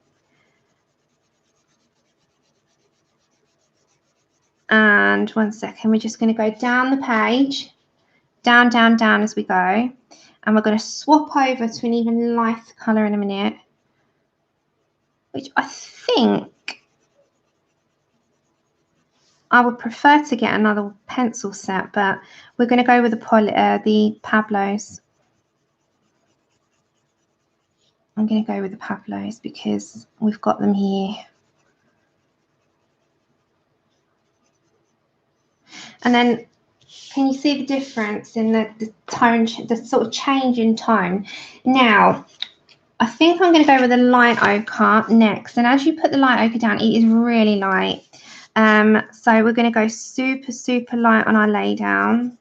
And 1 second, we're just going to go down the page, down, down, down as we go. And we're going to swap over to an even lighter colour in a minute, which I think I would prefer to get another pencil set, but we're going to go with the Pablos. I'm going to go with the Pablos because we've got them here. And then, can you see the difference in the tone, the sort of change in tone? Now, I think I'm going to go with the light ochre next. And as you put the light ochre down, it is really light. So we're going to go super, super light on our lay down,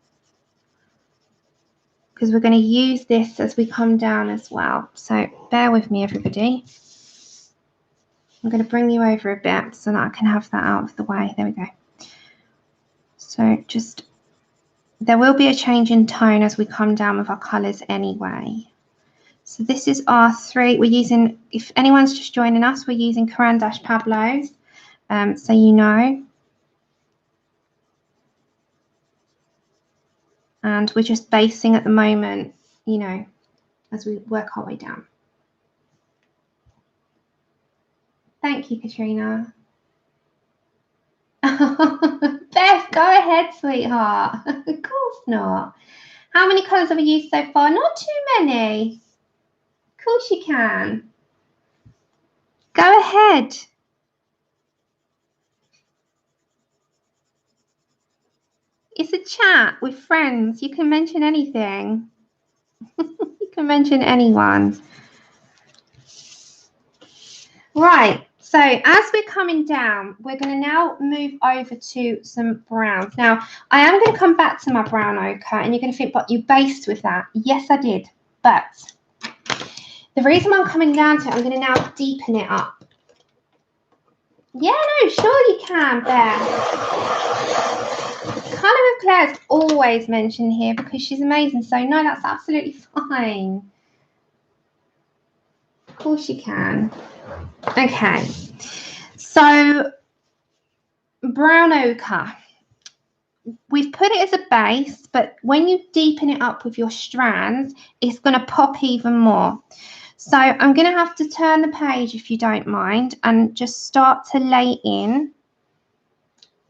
because we're going to use this as we come down as well. So bear with me, everybody. I'm going to bring you over a bit so that I can have that out of the way. There we go. So just, there will be a change in tone as we come down with our colours anyway. So this is our 3. We're using, if anyone's just joining us, we're using Caran Pablos, so you know. And we're just basing at the moment, you know, as we work our way down. Thank you, Katrina. Beth, go ahead, sweetheart. Of course not. How many colours have we used so far? Not too many. Of course you can. Go ahead. It's a chat with friends. You can mention anything. You can mention anyone. Right. So as we're coming down, we're going to now move over to some browns. Now, I am going to come back to my brown ochre, and you're going to think, but you based with that. Yes, I did. But the reason I'm coming down to it, I'm going to now deepen it up. Yeah, no, sure you can, Beth. Colour with Claire's always mentioned here because she's amazing. So, no, that's absolutely fine. Of course you can. Okay, so brown ochre. We've put it as a base, but when you deepen it up with your strands, it's going to pop even more. So I'm going to have to turn the page, if you don't mind, and just start to lay in.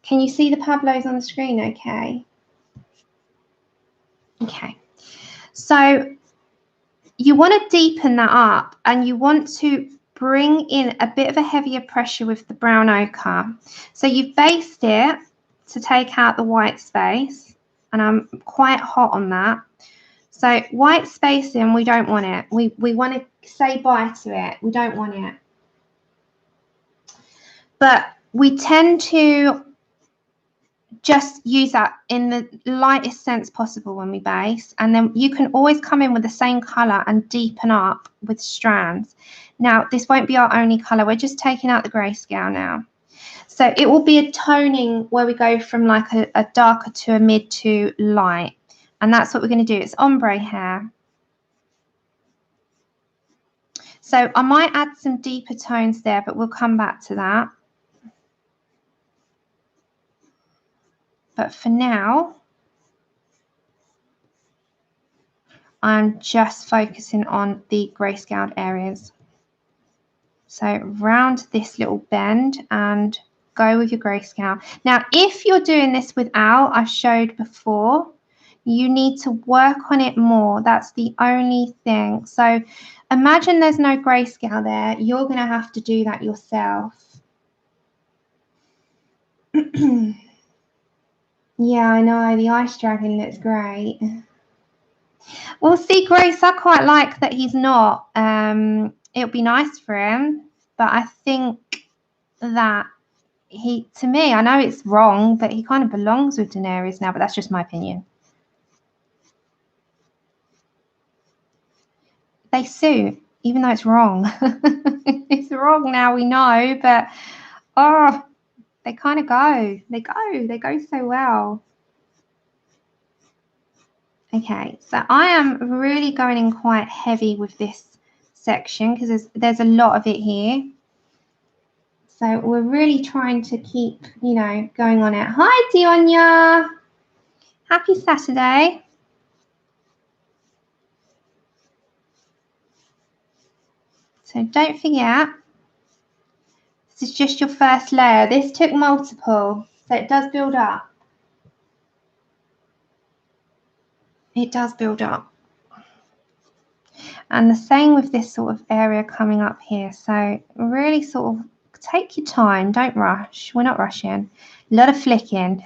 Can you see the Pablos on the screen okay? Okay. So you want to deepen that up, and you want to bring in a bit of a heavier pressure with the brown ochre. So you've based it to take out the white space, and I'm quite hot on that. So white spacing, we don't want it. We want to say bye to it. We don't want it. But we tend to just use that in the lightest sense possible when we base, and then you can always come in with the same color and deepen up with strands. Now this won't be our only color, we're just taking out the grayscale now. So it will be a toning where we go from like a darker to a mid to light, and that's what we're going to do. It's ombre hair. So I might add some deeper tones there, but we'll come back to that. But for now, I'm just focusing on the grayscaled areas. So round this little bend and go with your grayscale. Now, if you're doing this without, I showed before, you need to work on it more. That's the only thing. So imagine there's no grayscale there. You're going to have to do that yourself. Yeah, I know. The ice dragon looks great. Well, see, Grace, I quite like that he's not. It would be nice for him, but I think that to me, I know it's wrong, but he kind of belongs with Daenerys now, but that's just my opinion. They suit, even though it's wrong. It's wrong now, we know, but oh, they kind of go. They go so well. Okay, so I am really going in quite heavy with this section because there's a lot of it here. So we're really trying to keep, you know, going on it. Hi, Dionia. Happy Saturday. So don't forget, this is just your first layer. This took multiple, so it does build up. It does build up. And the same with this sort of area coming up here. So really sort of take your time. Don't rush. We're not rushing. A lot of flicking.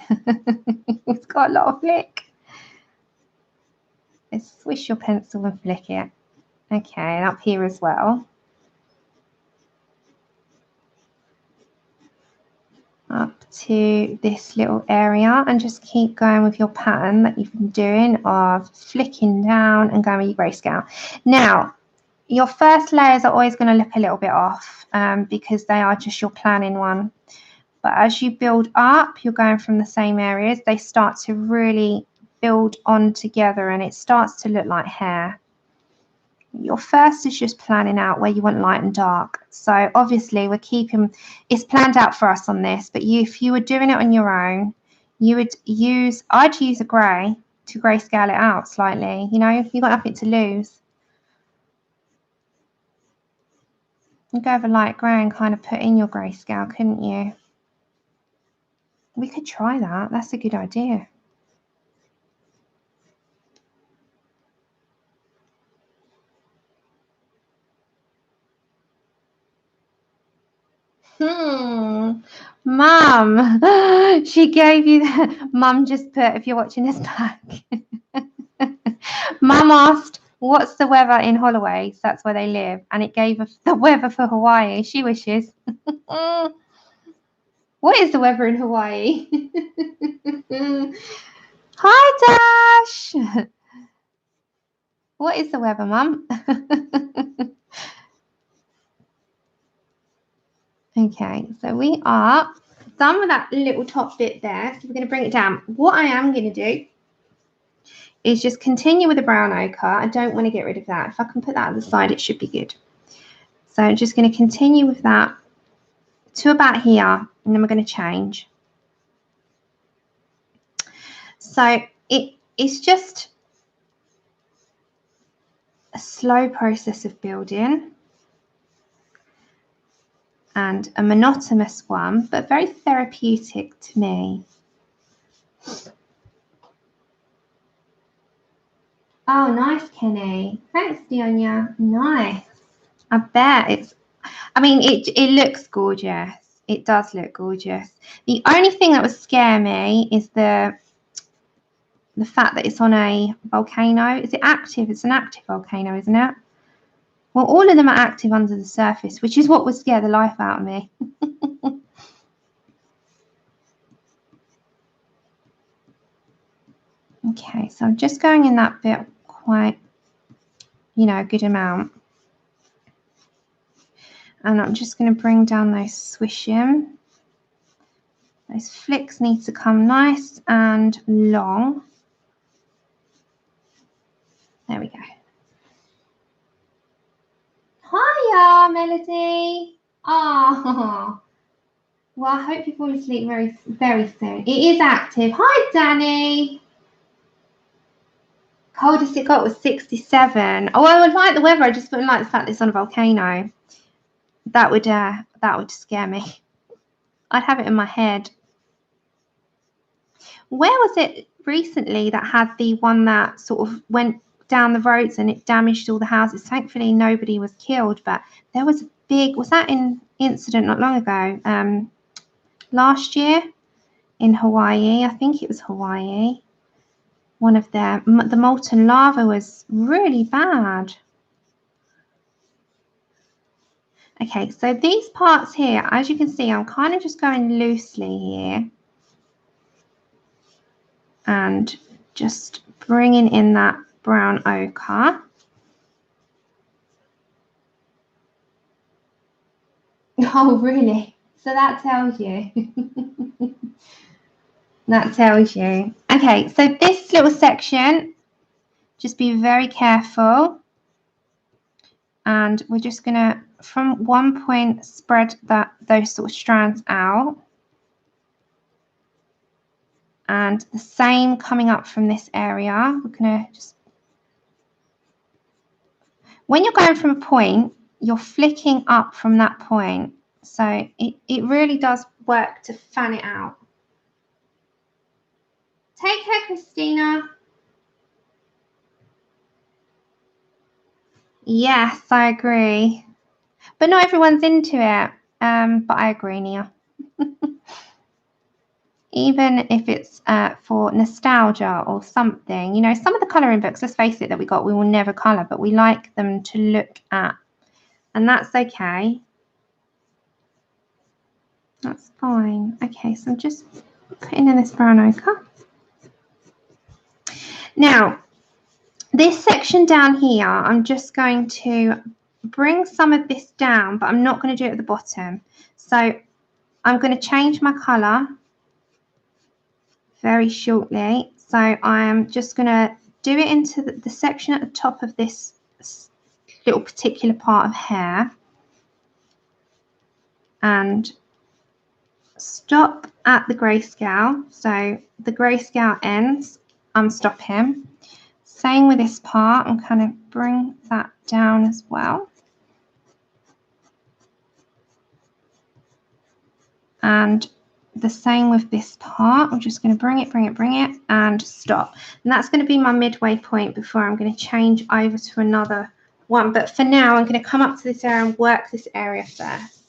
It's got a lot of flick. Let's swish your pencil and flick it. Okay, and up here as well. Up to this little area, and just keep going with your pattern that you've been doing of flicking down and going with your grayscale. Now, your first layers are always going to look a little bit off because they are just your planning one. But as you build up, you're going from the same areas. They start to really build on together and it starts to look like hair. Your first is just planning out where you want light and dark. So obviously we're keeping, it's planned out for us on this, but if you were doing it on your own, I'd use a grey to grayscale it out slightly. You know, you've got nothing to lose. You go over light grey and kind of put in your grayscale, couldn't you? We could try that. That's a good idea. Mum, she gave you that. Mum just put, if you're watching this back, Mum asked, what's the weather in Holloway? So that's where they live. And it gave us the weather for Hawaii. She wishes. What is the weather in Hawaii? Hi, Dache. What is the weather, Mum? Okay, so we are done with that little top bit there. So we're going to bring it down. What I am going to do is just continue with the brown ochre. I don't want to get rid of that. If I can put that on the side, it should be good. So I'm just going to continue with that to about here, and then we're going to change. So it's just a slow process of building and a monotonous one, but very therapeutic to me. Oh, nice, Kenny. Thanks, Dionia. Nice. I bet it's, I mean, it looks gorgeous. It does look gorgeous. The only thing that would scare me is the fact that it's on a volcano. Is it active? It's an active volcano, isn't it? Well, all of them are active under the surface, which is what would scare the life out of me. Okay, so I'm just going in that bit quite, you know, a good amount. And I'm just going to bring down those swishing. Those flicks need to come nice and long. There we go. Hiya, Melody. Oh, well, I hope you fall asleep very, very soon. It is active. Hi, Danny. Coldest it got was 67. Oh, I would like the weather. I just wouldn't like the fact that it's on a volcano. That would scare me. I'd have it in my head. Where was it recently that had the one that sort of went down the roads and it damaged all the houses? Thankfully, nobody was killed, but there was a big, was that an incident not long ago? Last year in Hawaii, I think it was Hawaii. One of the molten lava was really bad. Okay, so these parts here, as you can see, I'm kind of just going loosely here and just bringing in that brown ochre. Oh, really? So that tells you. That tells you. Okay, so this little section, just be very careful. And we're just going to, from one point, spread those sort of strands out. And the same coming up from this area. We're going to just, when you're going from a point, you're flicking up from that point. So it really does work to fan it out. Take care, Christina. Yes, I agree. But not everyone's into it. But I agree, Nia. Even if it's for nostalgia or something, you know, some of the colouring books, let's face it, that we got, we will never colour, but we like them to look at. And that's okay. That's fine. Okay, so I'm just putting in this brown ochre. Now, this section down here, I'm just going to bring some of this down, but I'm not going to do it at the bottom. So I'm going to change my colour very shortly. So I am just going to do it into the section at the top of this little particular part of hair and stop at the grayscale. So the grayscale ends, I'm stopping. Same with this part, and kind of bring that down as well. And the same with this part. I'm just going to bring it, and stop. And that's going to be my midway point before I'm going to change over to another one. But for now, I'm going to come up to this area and work this area first.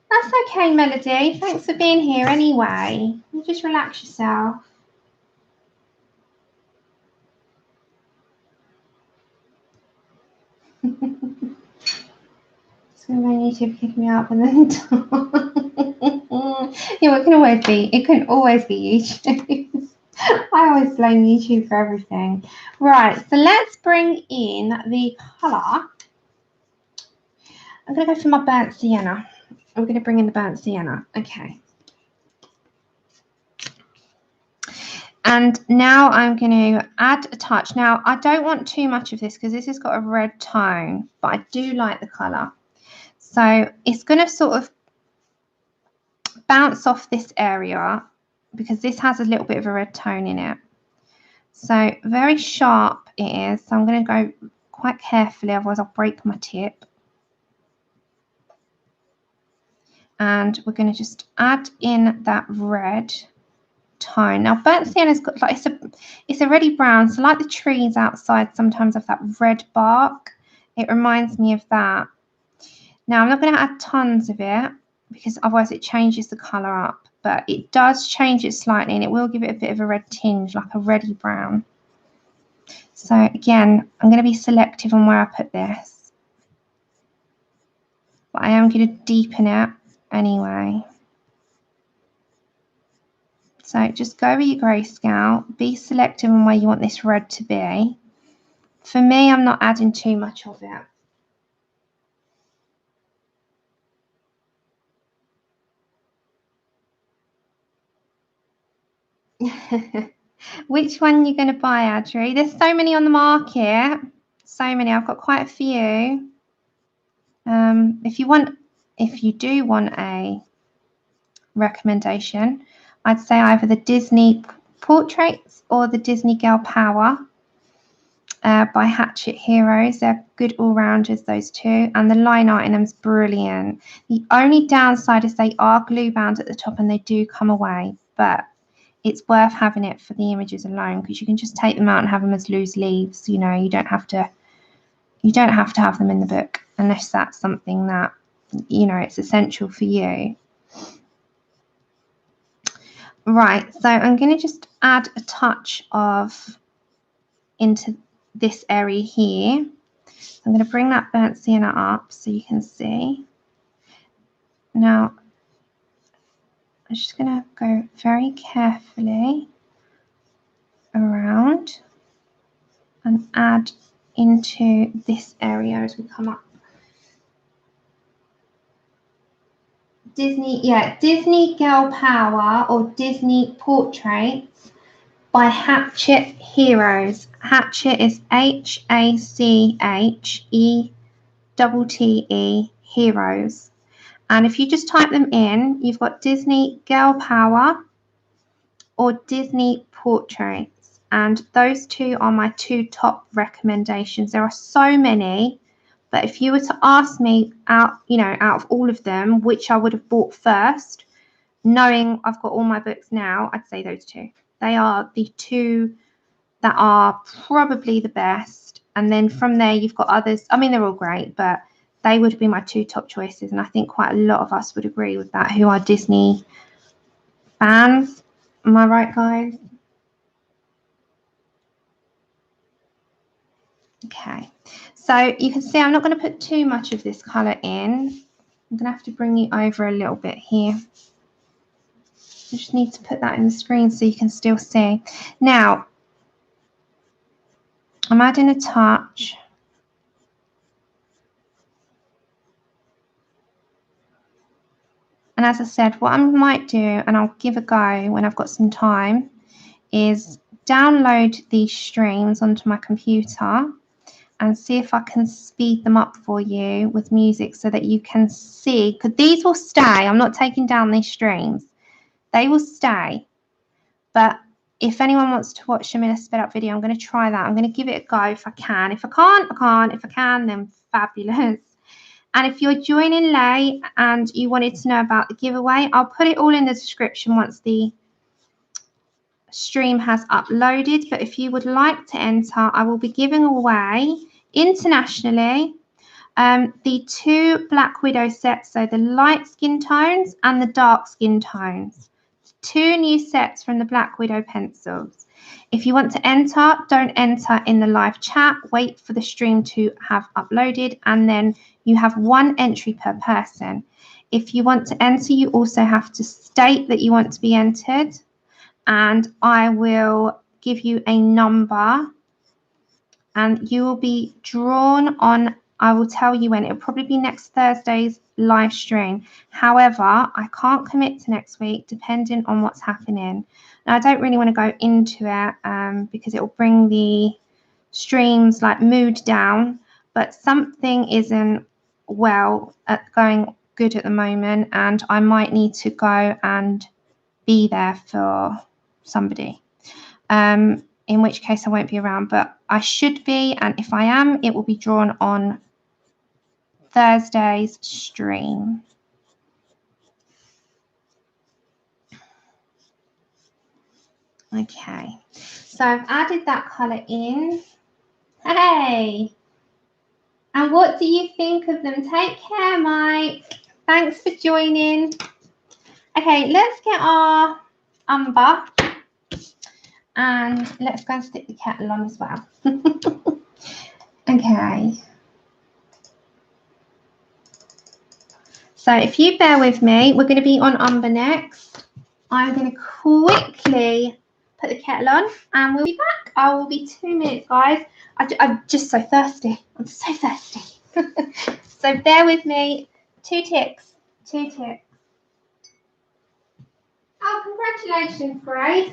That's okay, Melody. Thanks for being here anyway. You just relax yourself. So when YouTube kick me up and then yeah, it can always be YouTube. I always blame YouTube for everything. Right, so let's bring in the colour. I'm going to go for my burnt sienna. I'm going to bring in the burnt sienna. Okay. And now I'm going to add a touch. Now, I don't want too much of this because this has got a red tone, but I do like the colour. So it's going to sort of bounce off this area because this has a little bit of a red tone in it. So very sharp it is. So I'm going to go quite carefully, otherwise I'll break my tip. And we're going to just add in that red tone. Now burnt sienna's got like it's a reddy brown, so like the trees outside sometimes have that red bark. It reminds me of that. Now I'm not going to add tons of it because otherwise it changes the colour up, but it does change it slightly and it will give it a bit of a red tinge, like a reddy brown. So again, I'm going to be selective on where I put this, but I am going to deepen it anyway. So just go with your grayscale, be selective on where you want this red to be. For me, I'm not adding too much of it. Which one are you going to buy, Adri? There's so many on the market. So many. I've got quite a few. If you do want a recommendation, I'd say either the Disney Portraits or the Disney Girl Power by Hatchet Heroes. They're good all-rounders, those two, and the line art in them's brilliant. The only downside is they are glue bound at the top and they do come away, but it's worth having it for the images alone, because you can just take them out and have them as loose leaves. You know, you don't have to have them in the book unless that's something that, you know, it's essential for you. Right, so I'm going to just add a touch of into this area here. I'm going to bring that burnt sienna up so you can see. Now, I'm just going to go very carefully around and add into this area as we come up. Disney Girl Power or Disney Portraits by Hatchet Heroes. Hatchet is HACHETTE Heroes. And if you just type them in, you've got Disney Girl Power or Disney Portraits. And those two are my two top recommendations. There are so many, but if you were to ask me out of all of them, which I would have bought first, knowing I've got all my books now, I'd say those two. They are the two that are probably the best. And then from there, you've got others. I mean, they're all great, but they would be my two top choices. And I think quite a lot of us would agree with that, who are Disney fans. Am I right, guys? Okay. So you can see I'm not going to put too much of this colour in. I'm going to have to bring you over a little bit here. I just need to put that in the screen so you can still see. Now, I'm adding a touch. And as I said, what I might do, and I'll give a go when I've got some time, is download these streams onto my computer and see if I can speed them up for you with music so that you can see, because these will stay. I'm not taking down these streams. They will stay. But if anyone wants to watch them in a sped up video, I'm going to try that. I'm going to give it a go if I can. If I can't, I can't. If I can, then fabulous. And if you're joining late and you wanted to know about the giveaway, I'll put it all in the description once the stream has uploaded. But if you would like to enter, I will be giving away internationally the two Black Widow sets, so the light skin tones and the dark skin tones. Two new sets from the Black Widow pencils. If you want to enter, don't enter in the live chat. Wait for the stream to have uploaded, and then you have one entry per person. If you want to enter, you also have to state that you want to be entered, and I will give you a number, and you will be drawn on. I will tell you when. It'll probably be next Thursday's live stream. However, I can't commit to next week depending on what's happening. Now, I don't really want to go into it because it will bring the streams like mood down, but something isn't going good at the moment, and I might need to go and be there for somebody. In which case I won't be around, but I should be, and if I am, it will be drawn on Thursday's stream. Okay, so I've added that colour in. Hey, and what do you think of them? Take care, Mike. Thanks for joining. Okay, let's get our umber. And let's go and stick the kettle on as well. Okay. So if you bear with me, we're going to be on umber next. I'm going to quickly put the kettle on and we'll be back. I will be 2 minutes, guys. I'm just so thirsty. I'm so thirsty. So bear with me. 2 ticks. 2 ticks. Oh, congratulations, Grace.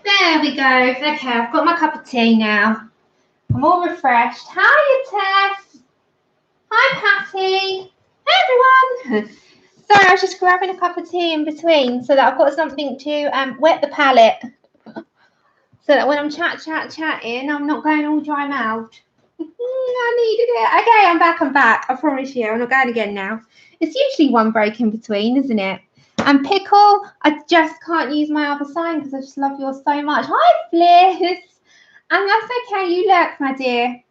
There we go. Okay, I've got my cup of tea now. I'm all refreshed. Hiya, Tess. Hi, Patty. Hey, everyone. Sorry, I was just grabbing a cup of tea in between so that I've got something to wet the palate. So that when I'm chatting, I'm not going all dry mouthed. I needed it. Okay, I'm back. I promise you, I'm not going again now. It's usually one break in between, isn't it? And Pickle, I just can't use my other sign because I just love yours so much. Hi, Bliss. And that's okay. You lurk, my dear.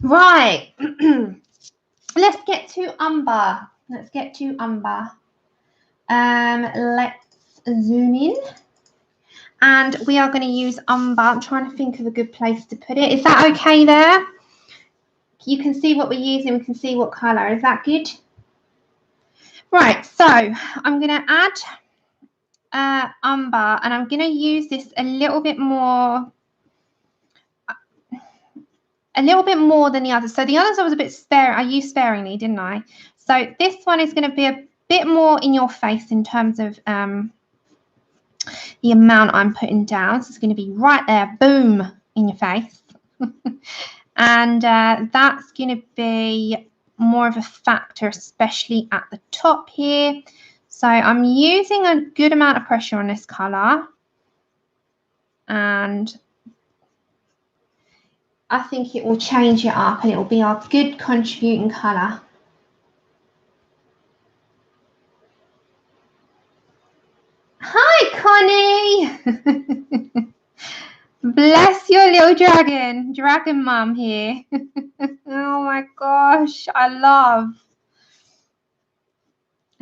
Right. Let's get to Umber. Let's zoom in. And we are going to use Umber. I'm trying to think of a good place to put it. Is that okay there? You can see what we're using. We can see what colour. Is that good? Right. So I'm going to add Umber, and I'm going to use this a little bit more than the others. So the others I was a bit I used sparingly, didn't I? So this one is going to be a bit more in your face in terms of the amount I'm putting down. So it's going to be right there, boom, in your face. And that's going to be more of a factor, especially at the top here. So I'm using a good amount of pressure on this colour. And I think it will change it up and it will be our good contributing colour. Hi, Connie. Bless your little dragon mum here. Oh my gosh, I love.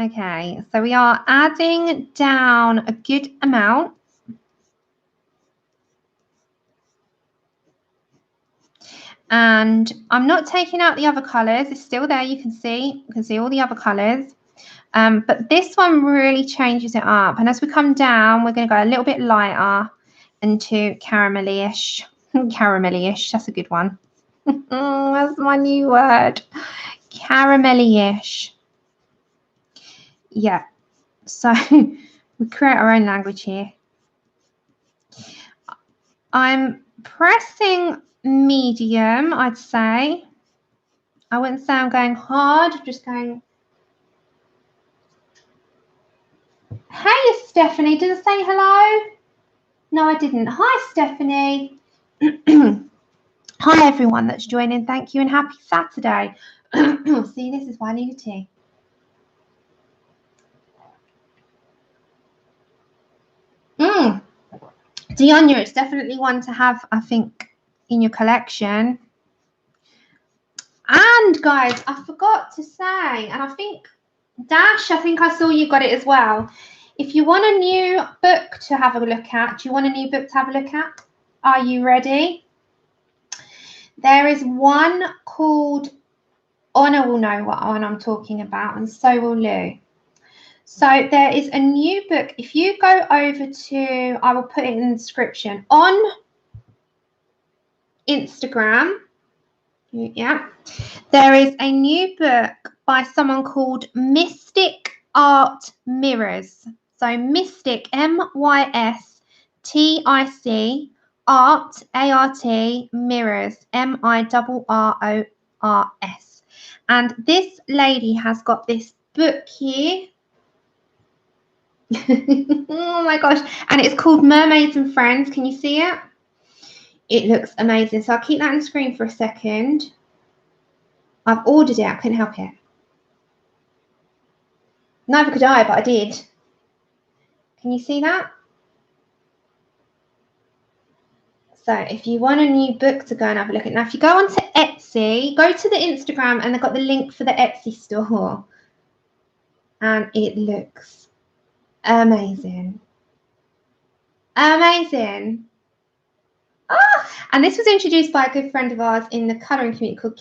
Okay, so we are adding down a good amount. And I'm not taking out the other colours. It's still there. You can see all the other colours. But this one really changes it up. And as we come down, we're going to go a little bit lighter into caramelly-ish. Caramelly-ish, that's a good one. That's my new word. Caramelly-ish. Yeah. So we create our own language here. I'm pressing medium, I'd say. I wouldn't say I'm going hard, just going. Hey, Stephanie, did I say hello? No, I didn't. Hi, Stephanie. Hi, everyone that's joining. Thank you and happy Saturday. See, this is why I need a tea. Dionia, it's definitely one to have, I think, in your collection. And, guys, I forgot to say, and I think, Dache, I think I saw you got it as well. If you want a new book to have a look at, do you want a new book to have a look at? Are you ready? There is one called, Honor will know what one I'm talking about, and so will Lou. So there is a new book. If you go over to, I will put it in the description, on Instagram, yeah, there is a new book by someone called Mystic Art Mirrors. So Mystic, M-Y-S-T-I-C, Art, A-R-T, Mirrors, M-I-R-R-O-R-S. And this lady has got this book here. Oh my gosh. And it's called Mermaids and Friends. Can you see it? It looks amazing. So I'll keep that on the screen for a second. I've ordered it. I couldn't help it. Neither could I, but I did. Can you see that? So if you want a new book to go and have a look at, now if you go onto Etsy, go to the Instagram and they've got the link for the Etsy store. And it looks amazing. Amazing. Oh, and this was introduced by a good friend of ours in the colouring community called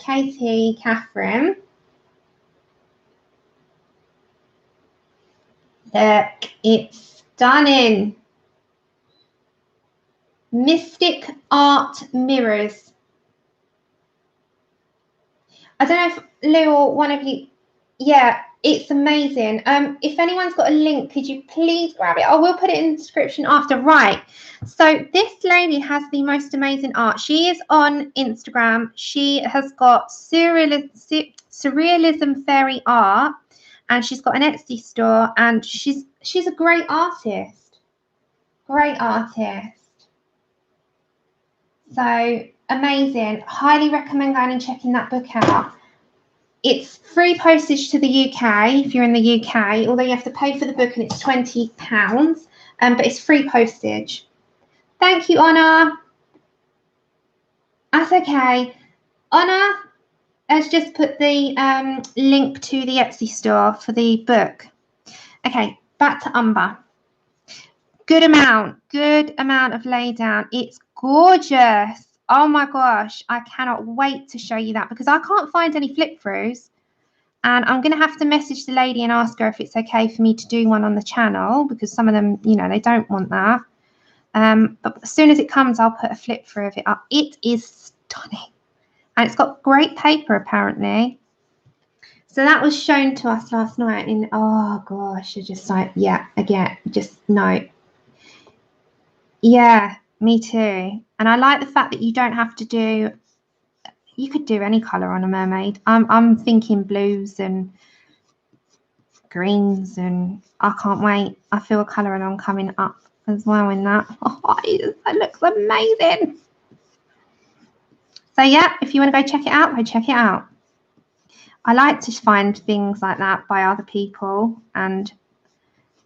Katie Catherine. It's stunning. Mystic Art Mirrors. I don't know if Lou or one of you, yeah, it's amazing. If anyone's got a link, could you please grab it? I will put it in the description after. Right. So this lady has the most amazing art. She is on Instagram. She has got surrealism fairy art, and she's got an Etsy store, and she's a great artist. Great artist. So amazing. Highly recommend going and checking that book out. It's free postage to the UK if you're in the UK, although you have to pay for the book and it's £20, but it's free postage. Thank you, Honor. That's okay. Honor has just put the link to the Etsy store for the book. Okay, back to Umber. Good amount of lay down. It's gorgeous. Oh my gosh, I cannot wait to show you that because I can't find any flip throughs. And I'm going to have to message the lady and ask her if it's okay for me to do one on the channel because some of them, you know, they don't want that. But as soon as it comes, I'll put a flip through of it up. It is stunning. And it's got great paper, apparently. So that was shown to us last night. And oh gosh, I just like, yeah, again, just no. Yeah, me too. And I like the fact that you don't have to do, you could do any colour on a mermaid. I'm thinking blues and greens, and I can't wait. I feel a colour along coming up as well in that. Oh, that looks amazing. So yeah, if you want to go check it out, go check it out. I like to find things like that by other people and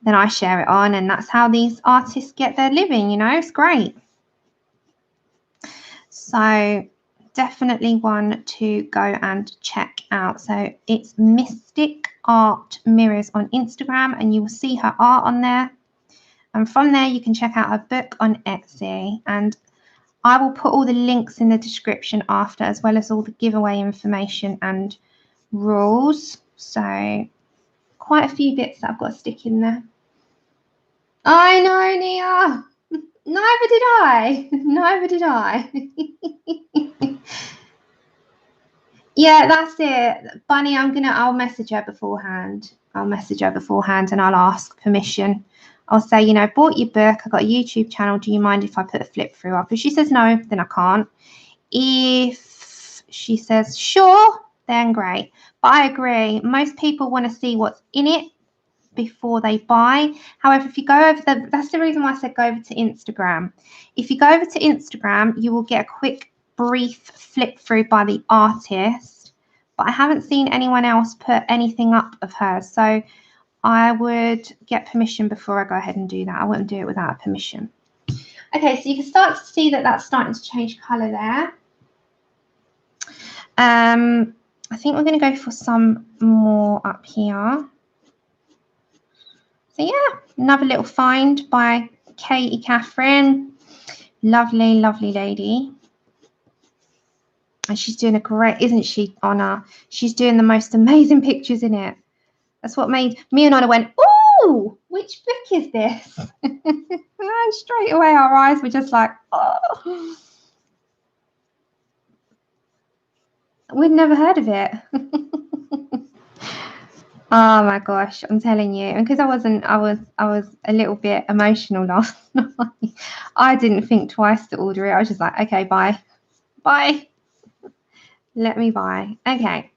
then I share it on, and that's how these artists get their living, you know. It's great. So definitely one to go and check out. So it's Mystic Art Mirrors on Instagram, and you will see her art on there. And from there, you can check out her book on Etsy. And I will put all the links in the description after, as well as all the giveaway information and rules. So quite a few bits that I've got to stick in there. I know, Nia. Neither did I. Neither did I. Yeah, that's it. Bunny, I'll message her beforehand. I'll message her beforehand and I'll ask permission. I'll say, you know, bought your book, I got a YouTube channel, do you mind if I put a flip through up? If she says no, then I can't. If she says sure, then great. But I agree, most people want to see what's in it before they buy. However, if you go over that's the reason why I said go over to Instagram. If you go over to Instagram, you will get a quick brief flip through by the artist, but I haven't seen anyone else put anything up of hers, so I would get permission before I go ahead and do that. I wouldn't do it without permission. Okay, so you can start to see that that's starting to change colour there. I think we're going to go for some more up here. So yeah, another little find by Katie Catherine. Lovely, lovely lady. And she's doing a great, isn't she, Honor? She's doing the most amazing pictures in it. That's what made me and Honor went, ooh, which book is this? And straight away our eyes were just like, oh. We'd never heard of it. Oh my gosh, I'm telling you. And because I was a little bit emotional last night. I didn't think twice to order it. I was just like, okay, bye. Bye. Let me buy. Okay.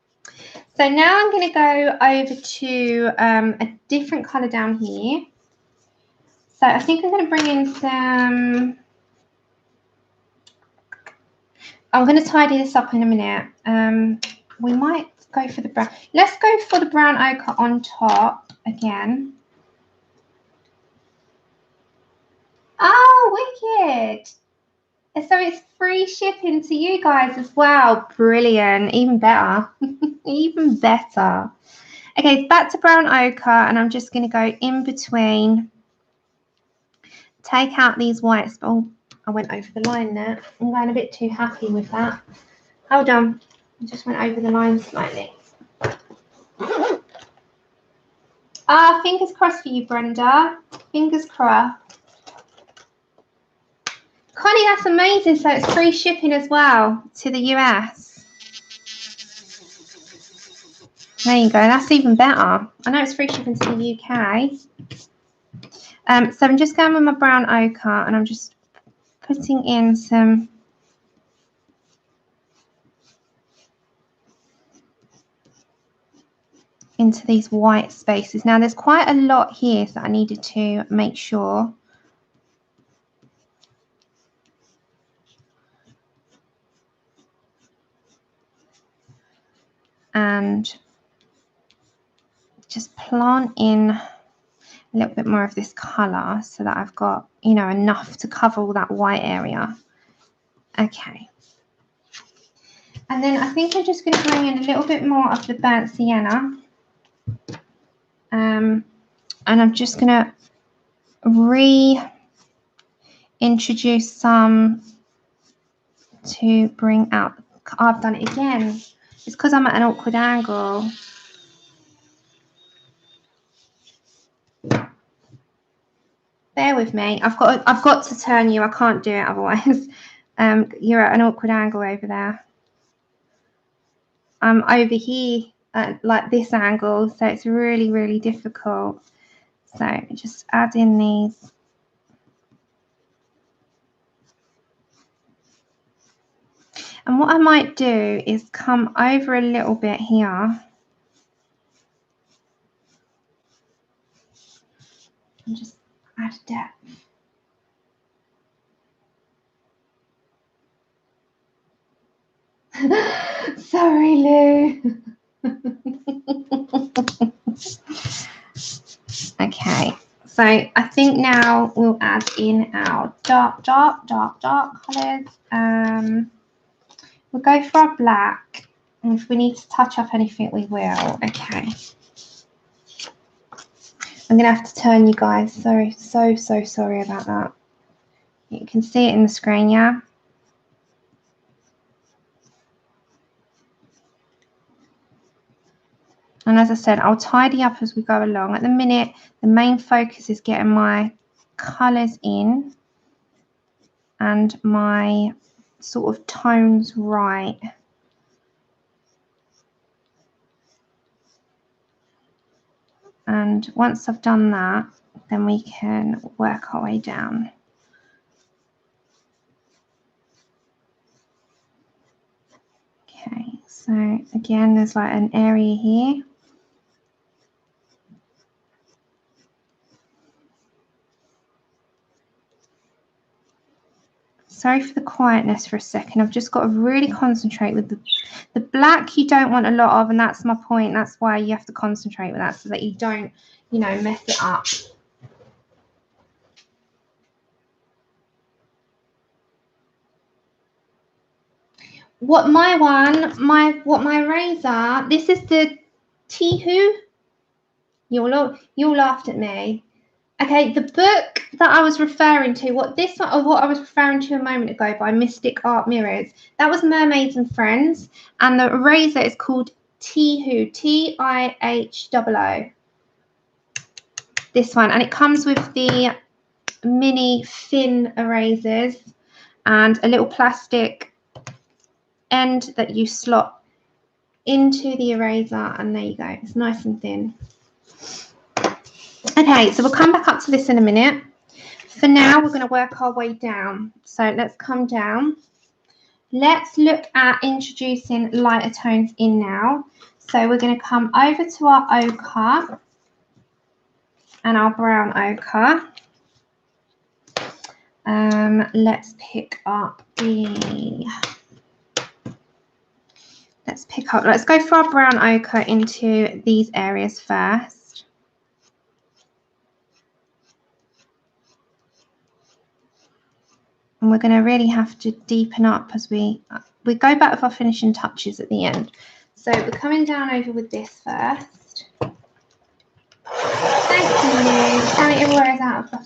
So now I'm going to go over to a different colour down here. So I think I'm going to bring in some... I'm going to tidy this up in a minute. We might go for the brown. Let's go for the brown ochre on top again. Oh, wicked. So it's free shipping to you guys as well. Brilliant. Even better. Even better. Okay, back to brown ochre, and I'm just going to go in between. Take out these whites. Oh, I went over the line there. I'm going a bit too happy with that. Hold on. I just went over the line slightly. Ah, fingers crossed for you, Brenda. Fingers crossed. Connie, that's amazing. So it's free shipping as well to the US. There you go. That's even better. I know it's free shipping to the UK. So I'm just going with my brown ochre, and I'm just putting in some into these white spaces. Now there's quite a lot here that I needed to make sure. And just plant in a little bit more of this colour so that I've got, you know, enough to cover all that white area. Okay. And then I think I'm just going to bring in a little bit more of the burnt sienna. And I'm just going to reintroduce some to bring out. I've done it again. It's because I'm at an awkward angle. Bear with me. I've got to turn you. I can't do it otherwise. You're at an awkward angle over there. I'm over here at like this angle, so it's really, really difficult. So just add in these. And what I might do is come over a little bit here. And just add depth. Sorry, Lou. Okay, so I think now we'll add in our dark colours. We'll go for our black, and if we need to touch up anything, we will. Okay. I'm going to have to turn you guys. Sorry, so sorry about that. You can see it in the screen, yeah? And as I said, I'll tidy up as we go along. At the minute, the main focus is getting my colours in and my sort of tones right. And once I've done that, then we can work our way down. Okay, so again, there's like an area here. Sorry for the quietness for a second. I've just got to really concentrate with the black. You don't want a lot of, and that's my point. That's why you have to concentrate with that so that you don't, you know, mess it up. What my eraser, this is the Tihu. You all laughed at me. Okay, the book that I was referring to, what I was referring to a moment ago by Mystic Art Mirrors, that was Mermaids and Friends, and the eraser is called Tihu, T-I-H-O-O. This one, and it comes with the mini thin erasers and a little plastic end that you slot into the eraser, and there you go. It's nice and thin. Okay, so we'll come back up to this in a minute. For now, we're going to work our way down. So let's come down. Let's look at introducing lighter tones in now. So we're going to come over to our ochre and our brown ochre. Let's pick up let's go for our brown ochre into these areas first. And we're going to really have to deepen up as we go back with our finishing touches at the end. So we're coming down over with this first. Thank you. Sorry, everywhere is out of stuff.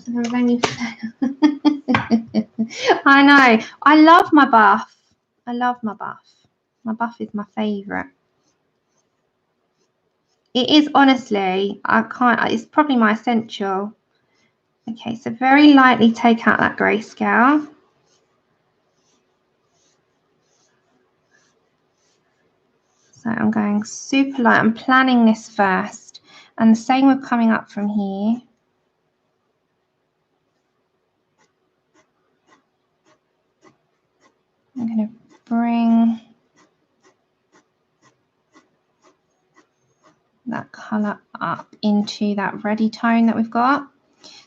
I know. I love my buff. I love my buff. My buff is my favourite. It is, honestly, it's probably my essential. Okay, so very lightly take out that grayscale. So I'm going super light. I'm planning this first. And the same with coming up from here. I'm going to bring that colour up into that ready tone that we've got.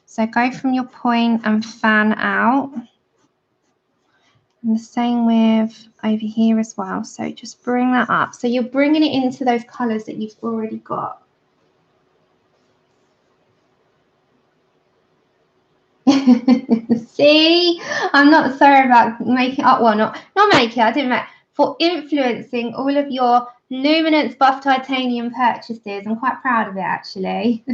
So go from your point and fan out. And the same with over here as well. So just bring that up. So you're bringing it into those colours that you've already got. See, I'm not sorry about making up. Well, not making. I didn't make for influencing all of your Luminance Buff Titanium purchases. I'm quite proud of it, actually.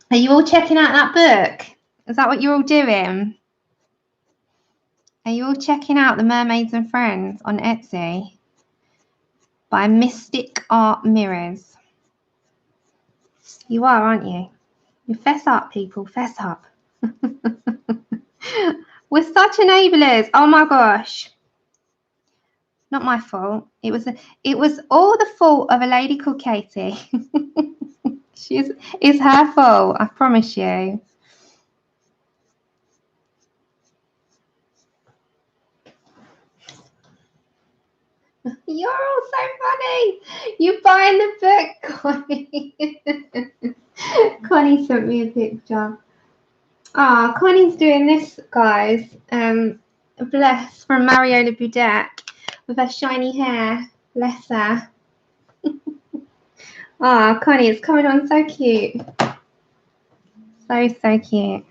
Are you all checking out that book? Is that what you're all doing? Are you all checking out the Mermaids and Friends on Etsy by Mystic Art Mirrors? You are, aren't you? You fess up, people. Fess up. We're such enablers. Oh my gosh. Not my fault. It was all the fault of a lady called Katie. It's her fault, I promise you. You're all so funny. You buying the book, Connie. Connie sent me a picture. Ah, Connie's doing this, guys. Bless, from Mariola Budek with her shiny hair. Bless her. Ah, Connie, it's coming on so cute. So cute.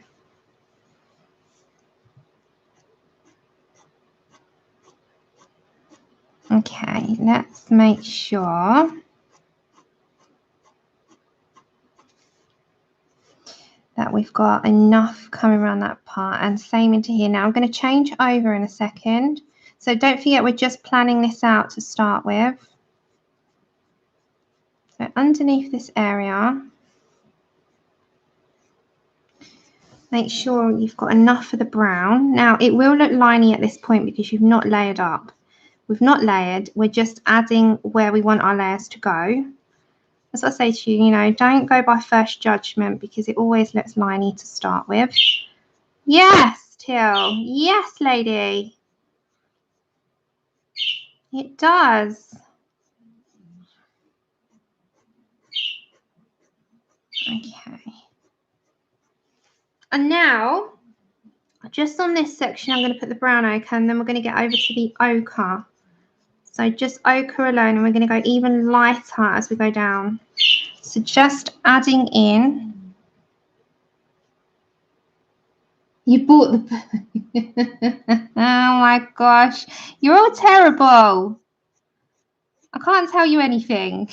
Okay, let's make sure that we've got enough coming around that part, and same into here. Now I'm going to change over in a second. So don't forget, we're just planning this out to start with. So underneath this area, make sure you've got enough of the brown. Now it will look liney at this point because you've not layered up, We've not layered. We're just adding where we want our layers to go. As I say to you, you know, don't go by first judgment because it always looks liney to start with. Yes, Till. Yes, lady. It does. Okay. And now, just on this section, I'm going to put the brown ochre, and then we're going to get over to the ochre. So just ochre alone, and we're going to go even lighter as we go down. So just adding in. You bought the... Oh my gosh. You're all terrible. I can't tell you anything.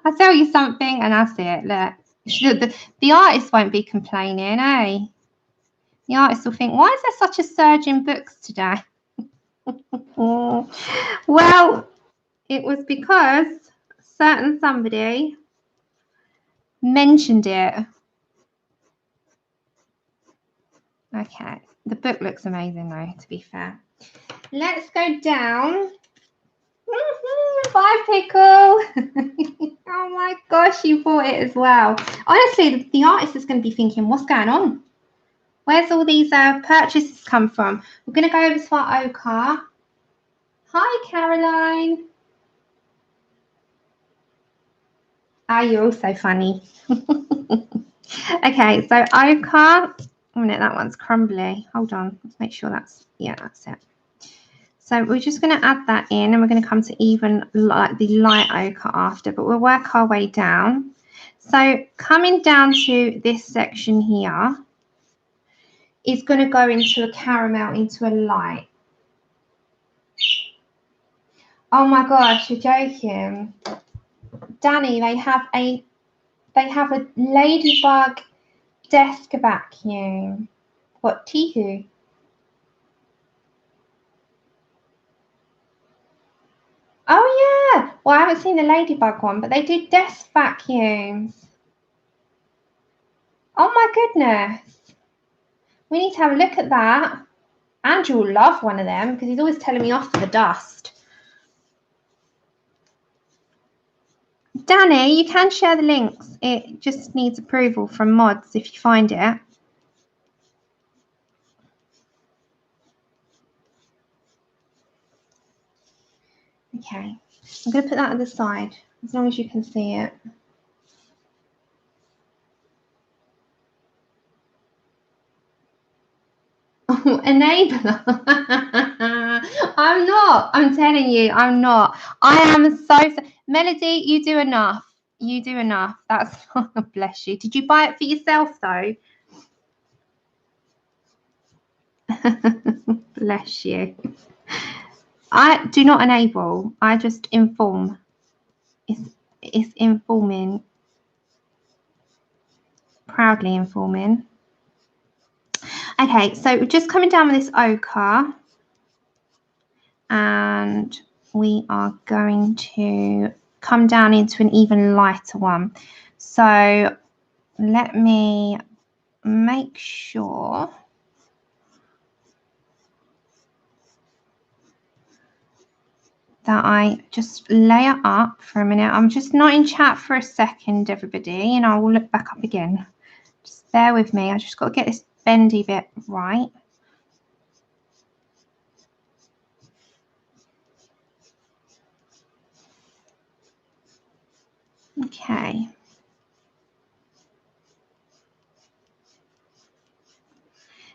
I'll tell you something and that's it. Look, the artist won't be complaining, eh? The artist will think, why is there such a surge in books today? Well, it was because certain somebody mentioned it. Okay, the book looks amazing though, to be fair. Let's go down. Bye, Pickle. Oh my gosh, you bought it as well. Honestly, the artist is going to be thinking, what's going on? Where's all these purchases come from? We're going to go over to our ochre. Hi, Caroline. Ah, you're also funny. Okay, so ochre. A minute, that one's crumbly. Hold on, let's make sure that's, yeah, that's it. So we're just going to add that in, and we're going to come to even like the light ochre after, but we'll work our way down. So coming down to this section here is going to go into a caramel, into a light. Oh my gosh, you're joking. Danny, they have a ladybug desk vacuum. What, Tihu? Oh yeah. Well, I haven't seen the ladybug one, but they do desk vacuums. Oh my goodness. We need to have a look at that. Andrew will love one of them because he's always telling me off for the dust. Danny, you can share the links. It just needs approval from mods if you find it. Okay, I'm going to put that on the side as long as you can see it. Oh, enabler. I'm not. I'm telling you, I'm not. I am so... Melody, you do enough. You do enough. That's... Bless you. Did you buy it for yourself, though? Bless you. I do not enable. I just inform. It's informing. Proudly informing. Okay, so we're just coming down with this ochre. And we are going to come down into an even lighter one. So let me make sure that I just layer up for a minute. I'm just not in chat for a second, everybody, and I will look back up again. Just bear with me. I just got to get this bendy bit right. Okay.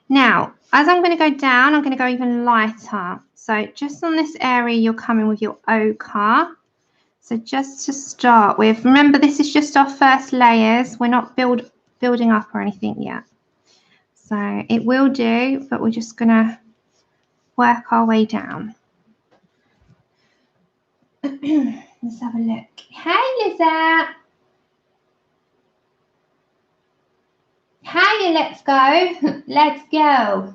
Now, as I'm going to go down, I'm going to go even lighter. So just on this area, you're coming with your ochre. So just to start with, remember this is just our first layers. We're not building up or anything yet. So it will do, but we're just going to work our way down. Let's have a look. Hey, Lizette. Hey, let's go. Let's go.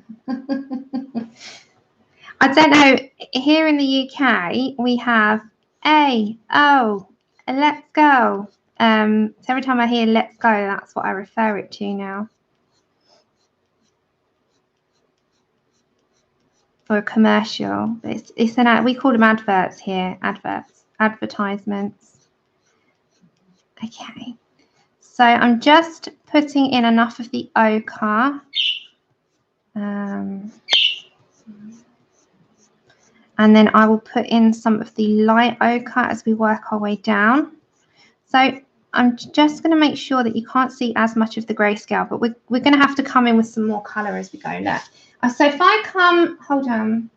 I don't know. Here in the UK, we have let's go. So every time I hear let's go, that's what I refer it to now. for a commercial. But it's an ad. We call them adverts here. Advertisements. Okay. So I'm just putting in enough of the ochre. And then I will put in some of the light ochre as we work our way down. So I'm just going to make sure that you can't see as much of the grayscale, but we're going to have to come in with some more colour as we go. Look. So if I come, hold on.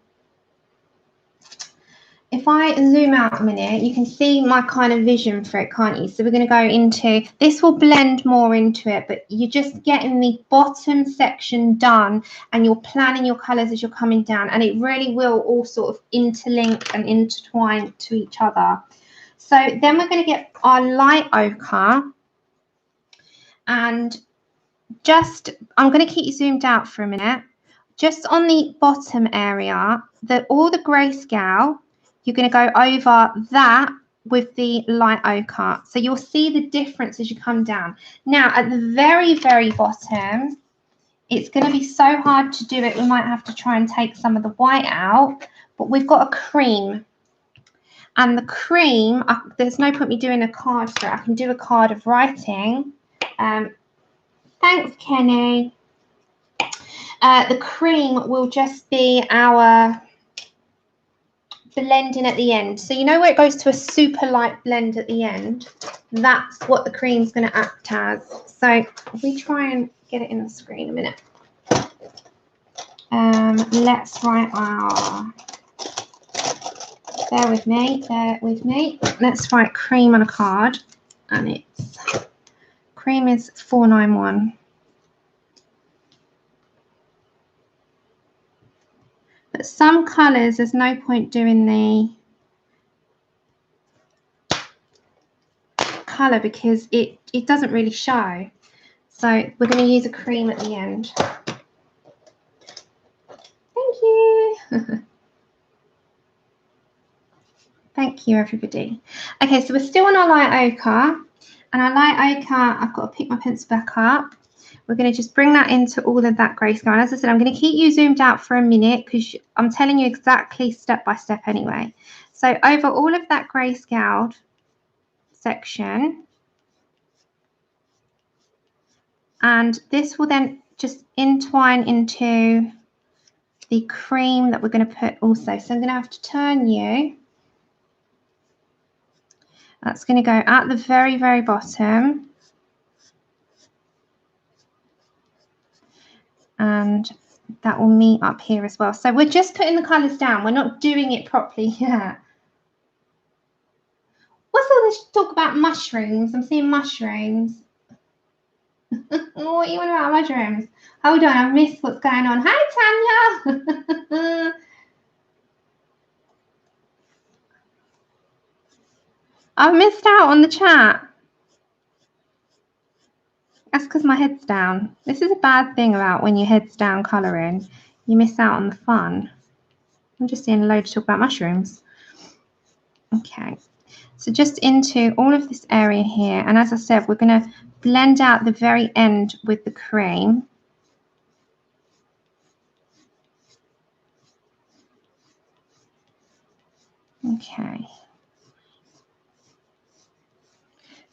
If I zoom out a minute, you can see my kind of vision for it, can't you? So we're going to go into, this will blend more into it, but you're just getting the bottom section done and you're planning your colours as you're coming down, and it really will all sort of interlink and intertwine to each other. So then we're going to get our light ochre, and just, I'm going to keep you zoomed out for a minute. Just on the bottom area, all the grayscale, you're going to go over that with the light ochre. So you'll see the difference as you come down. Now, at the very, very bottom, it's going to be so hard to do it. We might have to try and take some of the white out, but we've got a cream. And the cream, there's no point me doing a card for it. I can do a card of writing. Thanks, Kenny. The cream will just be our blending at the end. So you know where it goes to a super light blend at the end? That's what the cream's going to act as. So if we try and get it in the screen a minute. Let's write our... Bear with me. Let's write cream on a card. And it's... Cream is 491. But some colours, there's no point doing the colour because it doesn't really show. So we're going to use a cream at the end. Thank you. Thank you, everybody. Okay, so we're still on our light ochre. And our light ochre, I've got to pick my pencil back up. We're going to just bring that into all of that grayscale. And as I said, I'm going to keep you zoomed out for a minute because I'm telling you exactly step by step anyway. So over all of that grayscaled section. And this will then just entwine into the cream that we're going to put also. So I'm going to have to turn you. That's going to go at the very, very bottom. And that will meet up here as well. So we're just putting the colours down. We're not doing it properly yet. What's all this talk about mushrooms? I'm seeing mushrooms. What are you on about mushrooms? Hold on, I've missed what's going on. Hi, Tanya. I've missed out on the chat. That's because my head's down. This is a bad thing about when your head's down colouring. You miss out on the fun. I'm just seeing a load to talk about mushrooms. Okay. So just into all of this area here. And as I said, we're going to blend out the very end with the cream. Okay.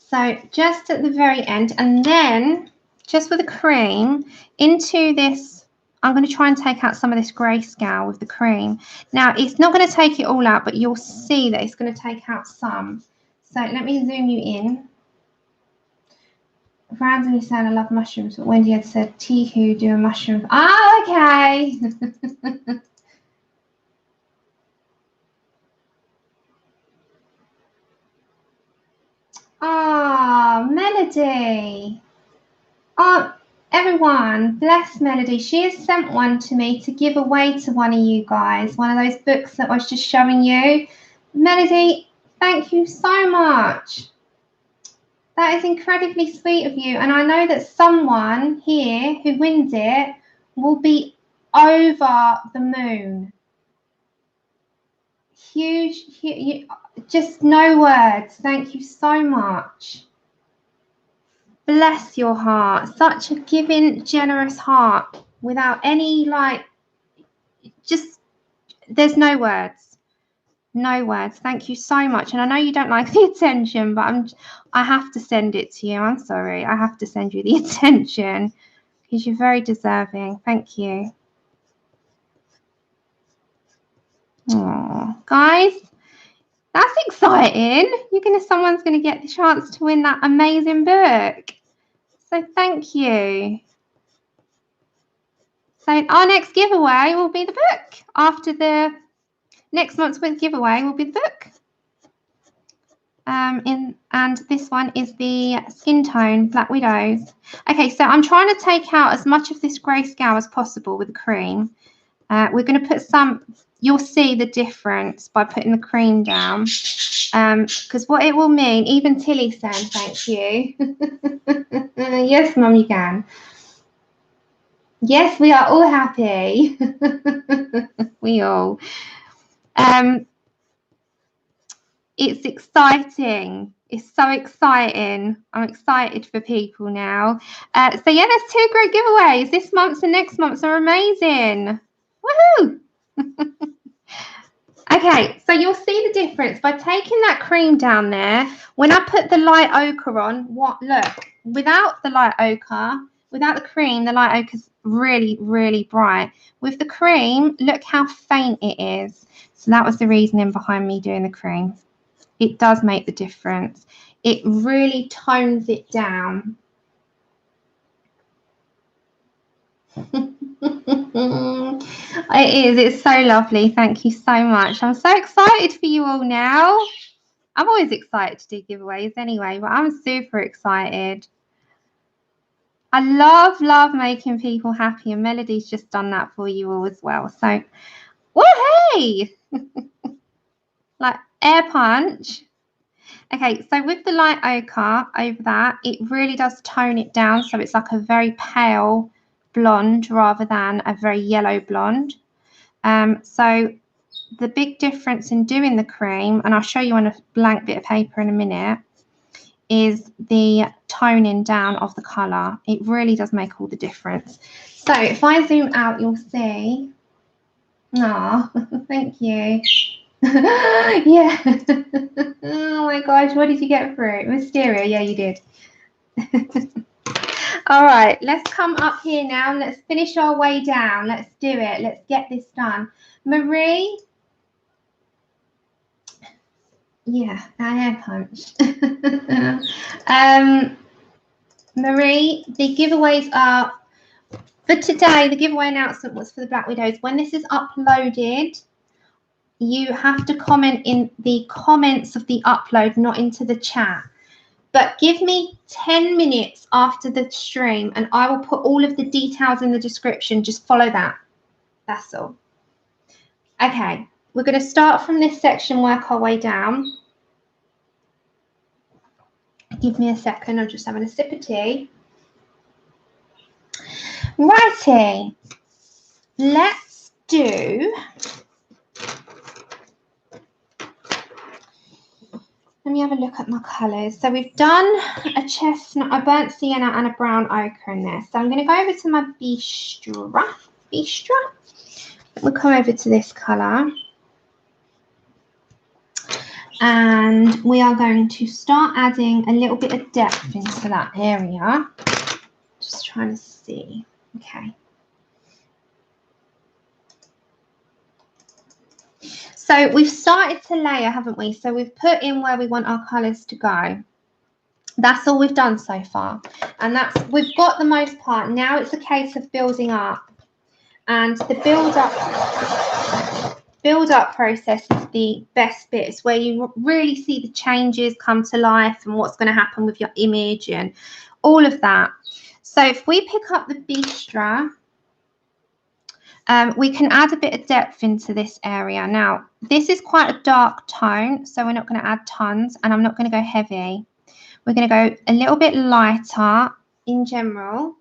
So just at the very end, and then just with the cream into this, I'm going to try and take out some of this grayscale with the cream. Now, it's not going to take it all out, but you'll see that it's going to take out some. So let me zoom you in. Randomly saying I love mushrooms, but Wendy had said Tihu do a mushroom. Oh, okay. Ah, Melody. Oh, everyone, bless Melody. She has sent one to me to give away to one of you guys. One of those books that I was just showing you. Melody, thank you so much. That is incredibly sweet of you. And I know that someone here who wins it will be over the moon. Huge, just no words. Thank you so much. Bless your heart. Such a giving, generous heart without any, like, just There's no words. No words. Thank you so much. And I know you don't like the attention, but I have to send it to you. I'm sorry. I have to send you the attention because you're very deserving. Thank you. Oh, guys, that's exciting. Someone's gonna get the chance to win that amazing book. So thank you. So our next giveaway will be the book. After the next month's giveaway will be the book. And this one is the skin tone Black Widows. Okay, so I'm trying to take out as much of this grayscale as possible with the cream. We're going to put some, you'll see the difference by putting the cream down. Because what it will mean, even Tilly's saying thank you. Yes, Mum, you can. Yes, we are all happy. We all. It's exciting. It's so exciting. I'm excited for people now. So yeah, there's 2 great giveaways. This month's and next month's are amazing. Woohoo! Okay, so you'll see the difference by taking that cream down there. When I put the light ochre on, look, without the light ochre, without the cream, the light ochre is really, really bright. With the cream, look how faint it is. So that was the reasoning behind me doing the cream. It does make the difference. It really tones it down. It is. It's so lovely. Thank you so much. I'm so excited for you all now. I'm always excited to do giveaways anyway, but I'm super excited. I love making people happy, and Melody's just done that for you all as well. So, woohoo! Like air punch. Okay, so with the light ochre over that, it really does tone it down. So it's like a very pale blonde rather than a very yellow blonde. So the big difference in doing the cream, and I'll show you on a blank bit of paper in a minute, is the toning down of the colour. It really does make all the difference. So if I zoom out, you'll see. Oh, thank you. Yeah. Oh my gosh, what did you get for it? Wisteria, yeah, you did. All right, let's come up here now. Let's finish our way down. Let's do it. Let's get this done. Marie. Yeah, that hair punch. Marie, the giveaways are for today. The giveaway announcement was for the Black Widows. When this is uploaded, you have to comment in the comments of the upload, not into the chat. But give me 10 minutes after the stream and I will put all of the details in the description. Just follow that. That's all. Okay, we're going to start from this section, work our way down. Give me a second. I'm just having a sip of tea. Righty. Let's do... Let me have a look at my colours. So we've done a chestnut, a burnt sienna and a brown ochre in there. So I'm going to go over to my Bistra. We'll come over to this colour. And we are going to start adding a little bit of depth into that area. Just trying to see. Okay. So we've started to layer, haven't we? So we've put in where we want our colours to go. That's all we've done so far. And we've got the most part. Now it's a case of building up. And the build-up process is the best bit. It's where you really see the changes come to life and what's going to happen with your image and all of that. So if we pick up the Bistra, we can add a bit of depth into this area. Now, this is quite a dark tone, so we're not going to add tons, and I'm not going to go heavy. We're going to go a little bit lighter in general,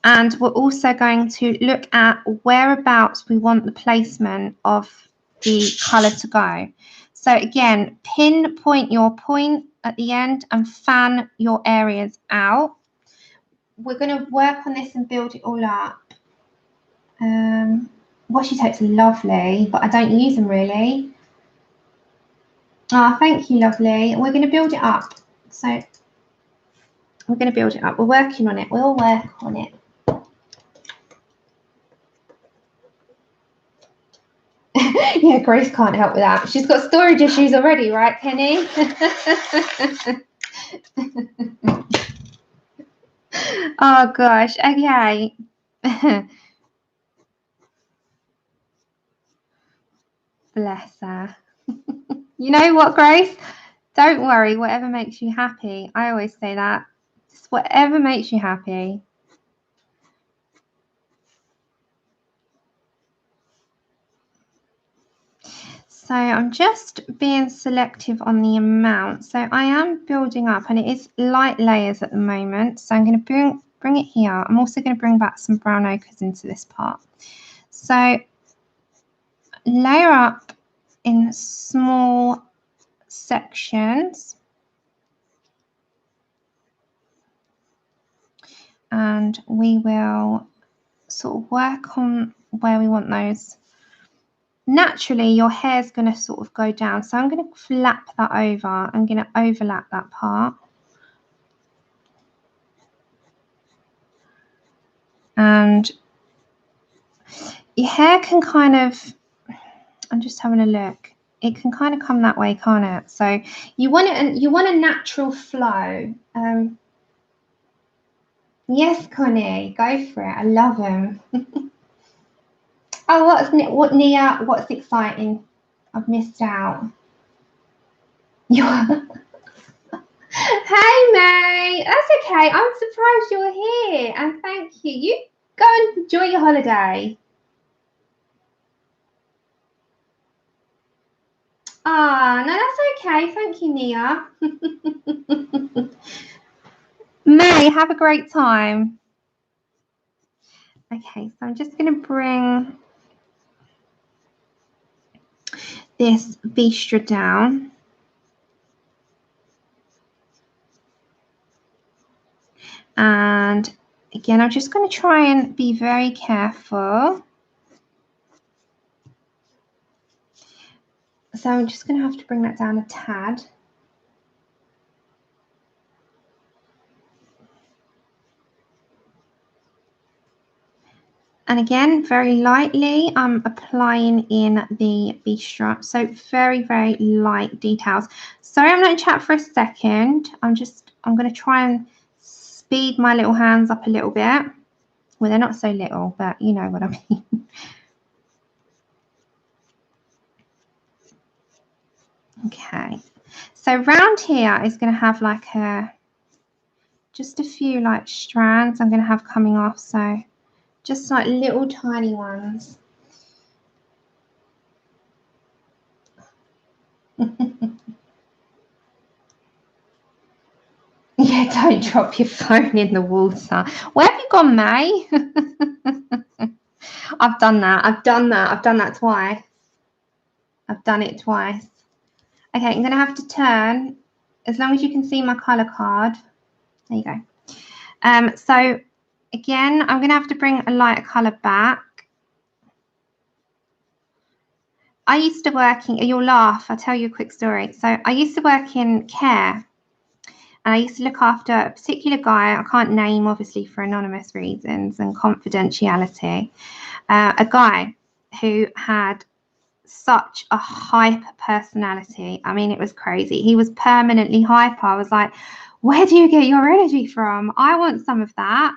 and we're also going to look at whereabouts we want the placement of the colour to go. So again, pinpoint your point at the end and fan your areas out. We're going to work on this and build it all up. washi tapes are lovely, but I don't use them really. Oh, thank you, lovely. We're going to build it up. So we're going to build it up. We're working on it. We'll work on it. Yeah, Grace can't help with that. She's got storage issues already, right, Penny? Oh, gosh. Okay. Bless her. You know what, Grace? Don't worry, whatever makes you happy. I always say that. Just whatever makes you happy. So I'm just being selective on the amount. So I am building up, and it is light layers at the moment. So I'm going to bring it here. I'm also going to bring back some brown ochres into this part. So layer up in small sections. And we will sort of work on where we want those. Naturally, your hair's going to sort of go down. So I'm going to flap that over. I'm going to overlap that part. And your hair can kind of, I'm just having a look. It can kind of come that way, can't it? So you want a natural flow. Yes, Connie, go for it. I love them. Oh, what Nia? What's exciting? I've missed out. Hey, May. That's okay. I'm surprised you're here, and thank you. You go and enjoy your holiday. Ah, no, that's okay. Thank you, Nia. May, have a great time. Okay, so I'm just going to bring this Vistra down. And again, I'm just going to try and be very careful. So I'm just going to have to bring that down a tad. And again, very lightly, I'm applying in the Vistra. So very, very light details. Sorry, I'm not in chat for a second. I'm going to try and speed my little hands up a little bit. Well, they're not so little, but you know what I mean. Okay. So round here is going to have like just a few like strands I'm going to have coming off. So just like little tiny ones. Yeah, don't drop your phone in the water. Where have you gone, May? I've done that. I've done that twice. I've done it twice. Okay, I'm going to have to turn. As long as you can see my colour card. There you go. So again, I'm going to have to bring a lighter colour back. I used to work in, you'll laugh, I'll tell you a quick story. So I used to work in care. And I used to look after a particular guy, I can't name obviously for anonymous reasons and confidentiality, a guy who had such a hyper personality. I mean, it was crazy. He was permanently hyper. I was like, where do you get your energy from? I want some of that.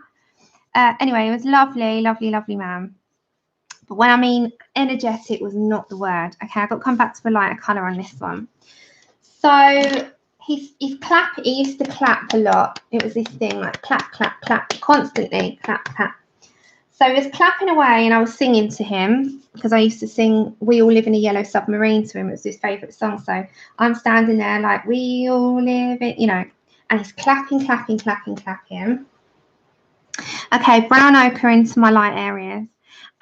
Anyway, it was lovely, lovely, lovely man. But when I mean energetic was not the word. Okay, I've got to come back to a lighter colour on this one. So he's clap. He used to clap a lot. It was this thing like clap, clap, clap, constantly clap, clap. So he was clapping away, and I was singing to him because I used to sing "We All Live in a Yellow Submarine" to him. It was his favourite song. So I'm standing there like "We all live in," you know, and he's clapping, clapping, clapping, clapping. Okay, brown ochre into my light areas.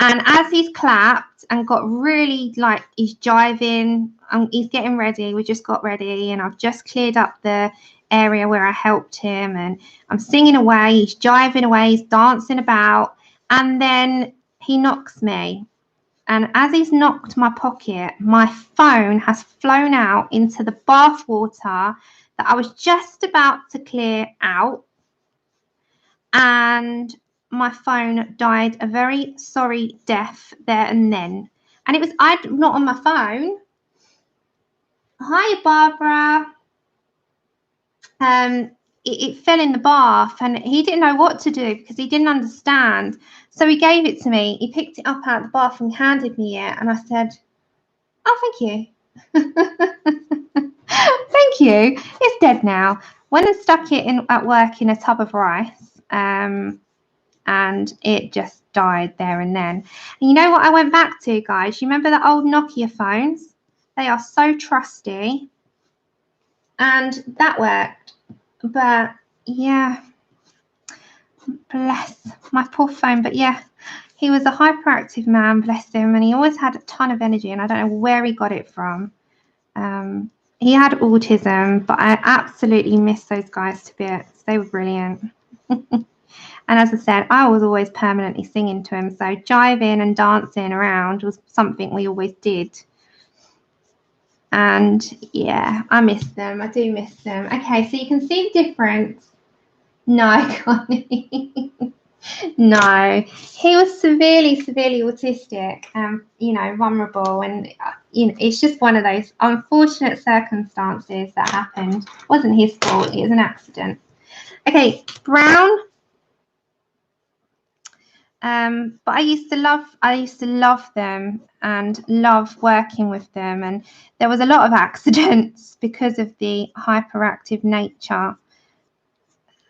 And as he's clapped and got really like he's jiving, he's getting ready. We just got ready, and I've just cleared up the area where I helped him, and I'm singing away. He's jiving away. He's dancing about, and then he knocks me. And as he's knocked my pocket, my phone has flown out into the bath water that I was just about to clear out. And my phone died a very sorry death there and then. And it was, I'm not on my phone. Hi, Barbara. It fell in the bath and he didn't know what to do because he didn't understand. So he gave it to me. He picked it up out of the bath and handed me it. And I said, oh, thank you. Thank you. It's dead now. Went and stuck it in at work in a tub of rice. And it just died there and then. And you know what I went back to, guys? You remember the old Nokia phones? They are so trusty. And that worked. But yeah, bless my poor phone. But yeah, he was a hyperactive man, bless him, and he always had a ton of energy, and I don't know where he got it from. He had autism, but I absolutely miss those guys to bits. They were brilliant. And as I said, I was always permanently singing to him, so jiving and dancing around was something we always did. And yeah, I miss them. I do miss them. Okay, so you can see the difference. No, Connie. No, he was severely autistic, you know, vulnerable, and you know, it's just one of those unfortunate circumstances that happened. It wasn't his fault. It was an accident. Okay, brown. But I used to love them and love working with them, and there was a lot of accidents because of the hyperactive nature.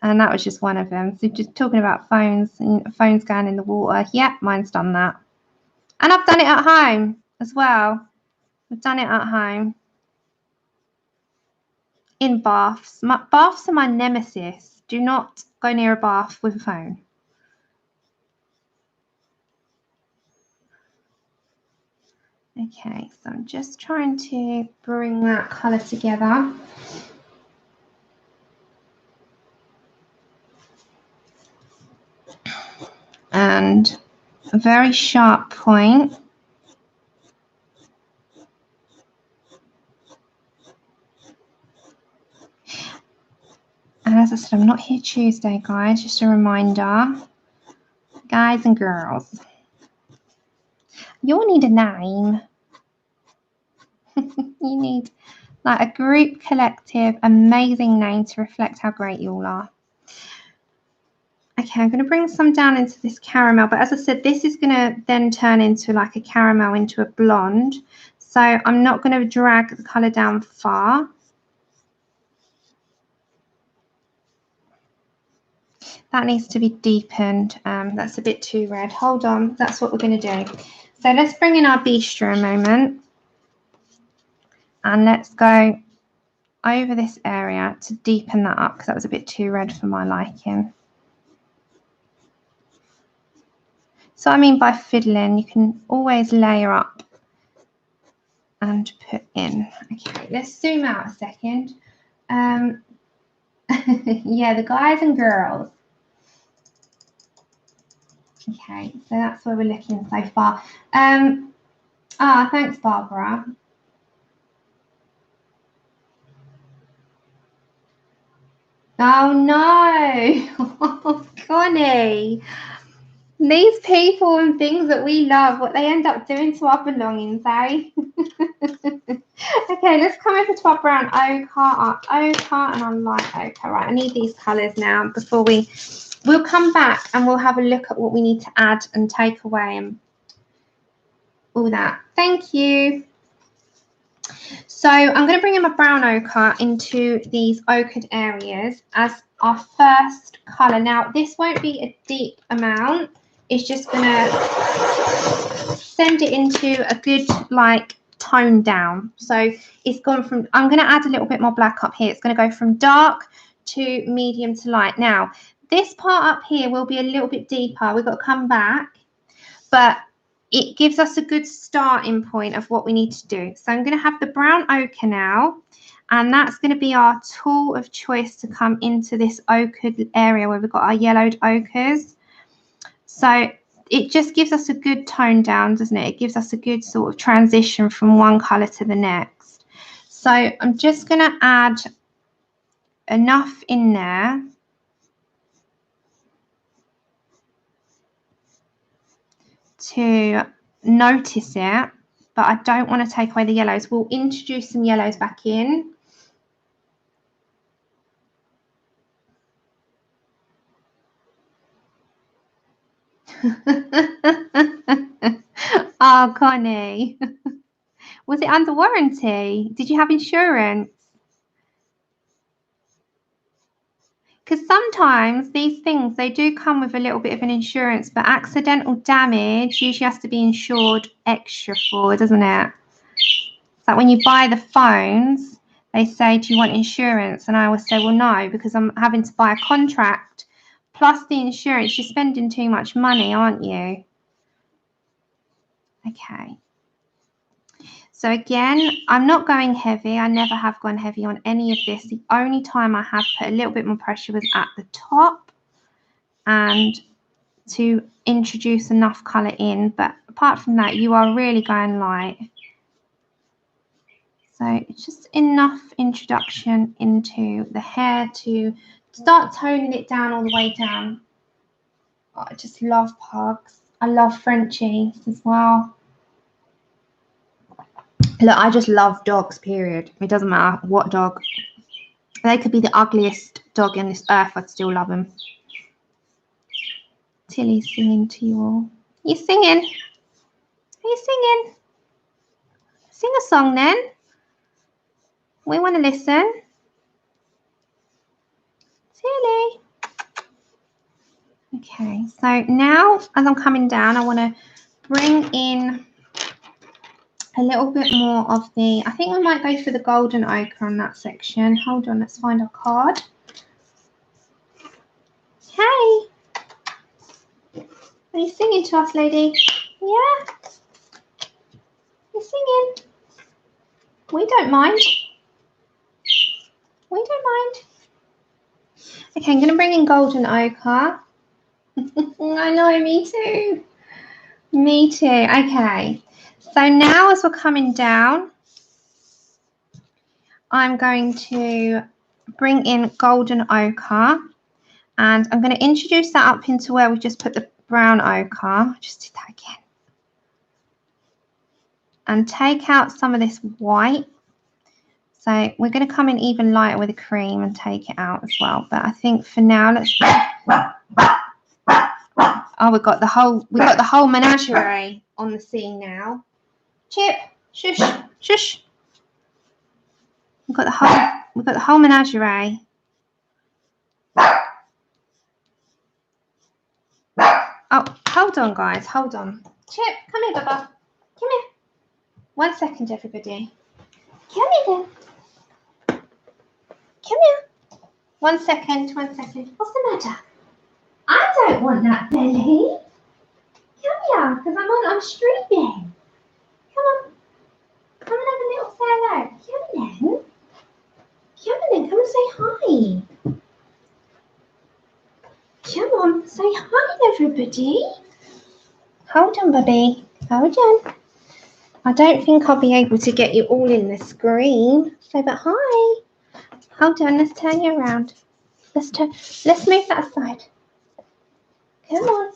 And that was just one of them. So just talking about phones and phones going in the water. Yeah, mine's done that. And I've done it at home as well. I've done it at home. In baths. Baths are my nemesis. Do not go near a bath with a phone. Okay, so I'm just trying to bring that colour together. And a very sharp point. And as I said, I'm not here Tuesday, guys. Just a reminder. Guys and girls. You'll need a name. You need like a group, collective, amazing name to reflect how great you all are. Okay, I'm going to bring some down into this caramel, but as I said, this is going to then turn into like a caramel into a blonde. So I'm not going to drag the colour down far. That needs to be deepened. That's a bit too red. Hold on, that's what we're going to do. So let's bring in our bistro a moment. And let's go over this area to deepen that up because that was a bit too red for my liking. So I mean by fiddling, you can always layer up and put in. Okay, let's zoom out a second. Yeah, the guys and girls. Okay, so that's where we're looking so far. Thanks, Barbara. Oh no, oh, Connie. These people and things that we love, what they end up doing to our belongings, eh? Okay, let's come over to our brown ochre, and our light ochre. Right, I need these colours now before we'll come back and we'll have a look at what we need to add and take away and all that. Thank you. So I'm going to bring in my brown ochre into these ochred areas as our first colour. Now, this won't be a deep amount. It's just going to send it into a good, like, tone down. So it's gone from, I'm going to add a little bit more black up here. It's going to go from dark to medium to light. Now, this part up here will be a little bit deeper. We've got to come back, but it gives us a good starting point of what we need to do. So I'm going to have the brown ochre now, and that's going to be our tool of choice to come into this ochre area where we've got our yellowed ochres. So it just gives us a good tone down, doesn't it? It gives us a good sort of transition from one colour to the next. So I'm just going to add enough in there to notice it, but I don't want to take away the yellows. We'll introduce some yellows back in. Oh, Connie. Was it under warranty? Did you have insurance? Because sometimes these things, they do come with a little bit of an insurance, but accidental damage usually has to be insured extra for, doesn't it? It's like when you buy the phones, they say, do you want insurance? And I always say, well, no, because I'm having to buy a contract plus the insurance. You're spending too much money, aren't you? Okay. So again, I'm not going heavy. I never have gone heavy on any of this. The only time I have put a little bit more pressure was at the top and to introduce enough colour in. But apart from that, you are really going light. So it's just enough introduction into the hair to start toning it down all the way down. Oh, I just love pugs. I love Frenchies as well. Look, I just love dogs, period. It doesn't matter what dog. They could be the ugliest dog in this earth. I'd still love them. Tilly's singing to you all. You singing? Are you singing? Sing a song then. We want to listen. Tilly. Okay, so now as I'm coming down, I want to bring in a little bit more of the, I think we might go for the golden ochre on that section. Hold on, let's find our card. Hey, are you singing to us, lady? Yeah, you're singing. We don't mind. We don't mind. Okay, I'm going to bring in golden ochre. I know, me too. Me too. Okay, so now as we're coming down, I'm going to bring in golden ochre, and I'm going to introduce that up into where we just put the brown ochre. Just do that again. And take out some of this white. So we're going to come in even lighter with the cream and take it out as well. But I think for now, let's. Oh, we've got the whole menagerie on the scene now. Chip, shush, shush. We've got the whole menagerie. Oh, hold on, guys, hold on. Chip, come here, Bubba. Come here. 1 second, everybody. Come here, then. Come here. 1 second, 1 second. What's the matter? I don't want that belly. Come here, because I'm streaming. Come on. Come and have a little say hello. Come on, then. Come on, then. Come and say hi. Come on, say hi, everybody. Hold on, Bubby. Hold on. I don't think I'll be able to get you all in the screen. So, but hi. Hold on, let's turn you around. Let's move that aside. Come on.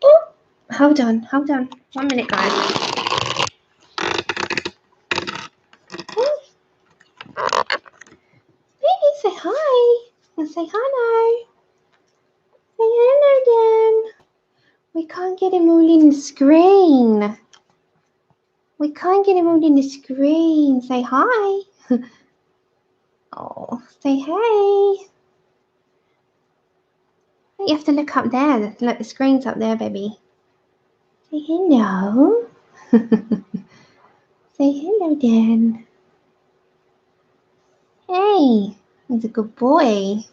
Oh, hold on. 1 minute, guys. Oh. Baby, say hi. And say hello. Say hello, then. We can't get him all in the screen. We can't get him all in the screen. Say hi. Oh, say hey. You have to look up there. Look, the screen's up there, baby. Say hello. Say hello, Dan. Hey, he's a good boy.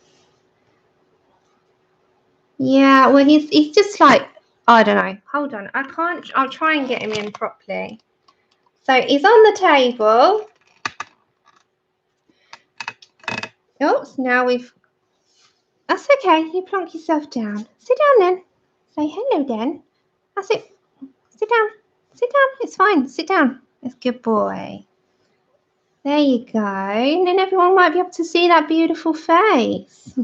Yeah, well, he's just like, I don't know. Hold on. I'll try and get him in properly. So he's on the table. Oops, now that's okay. You plonk yourself down. Sit down then. Say hello then. That's it. Sit down. Sit down. It's fine. Sit down. It's a good boy. There you go. And then everyone might be able to see that beautiful face.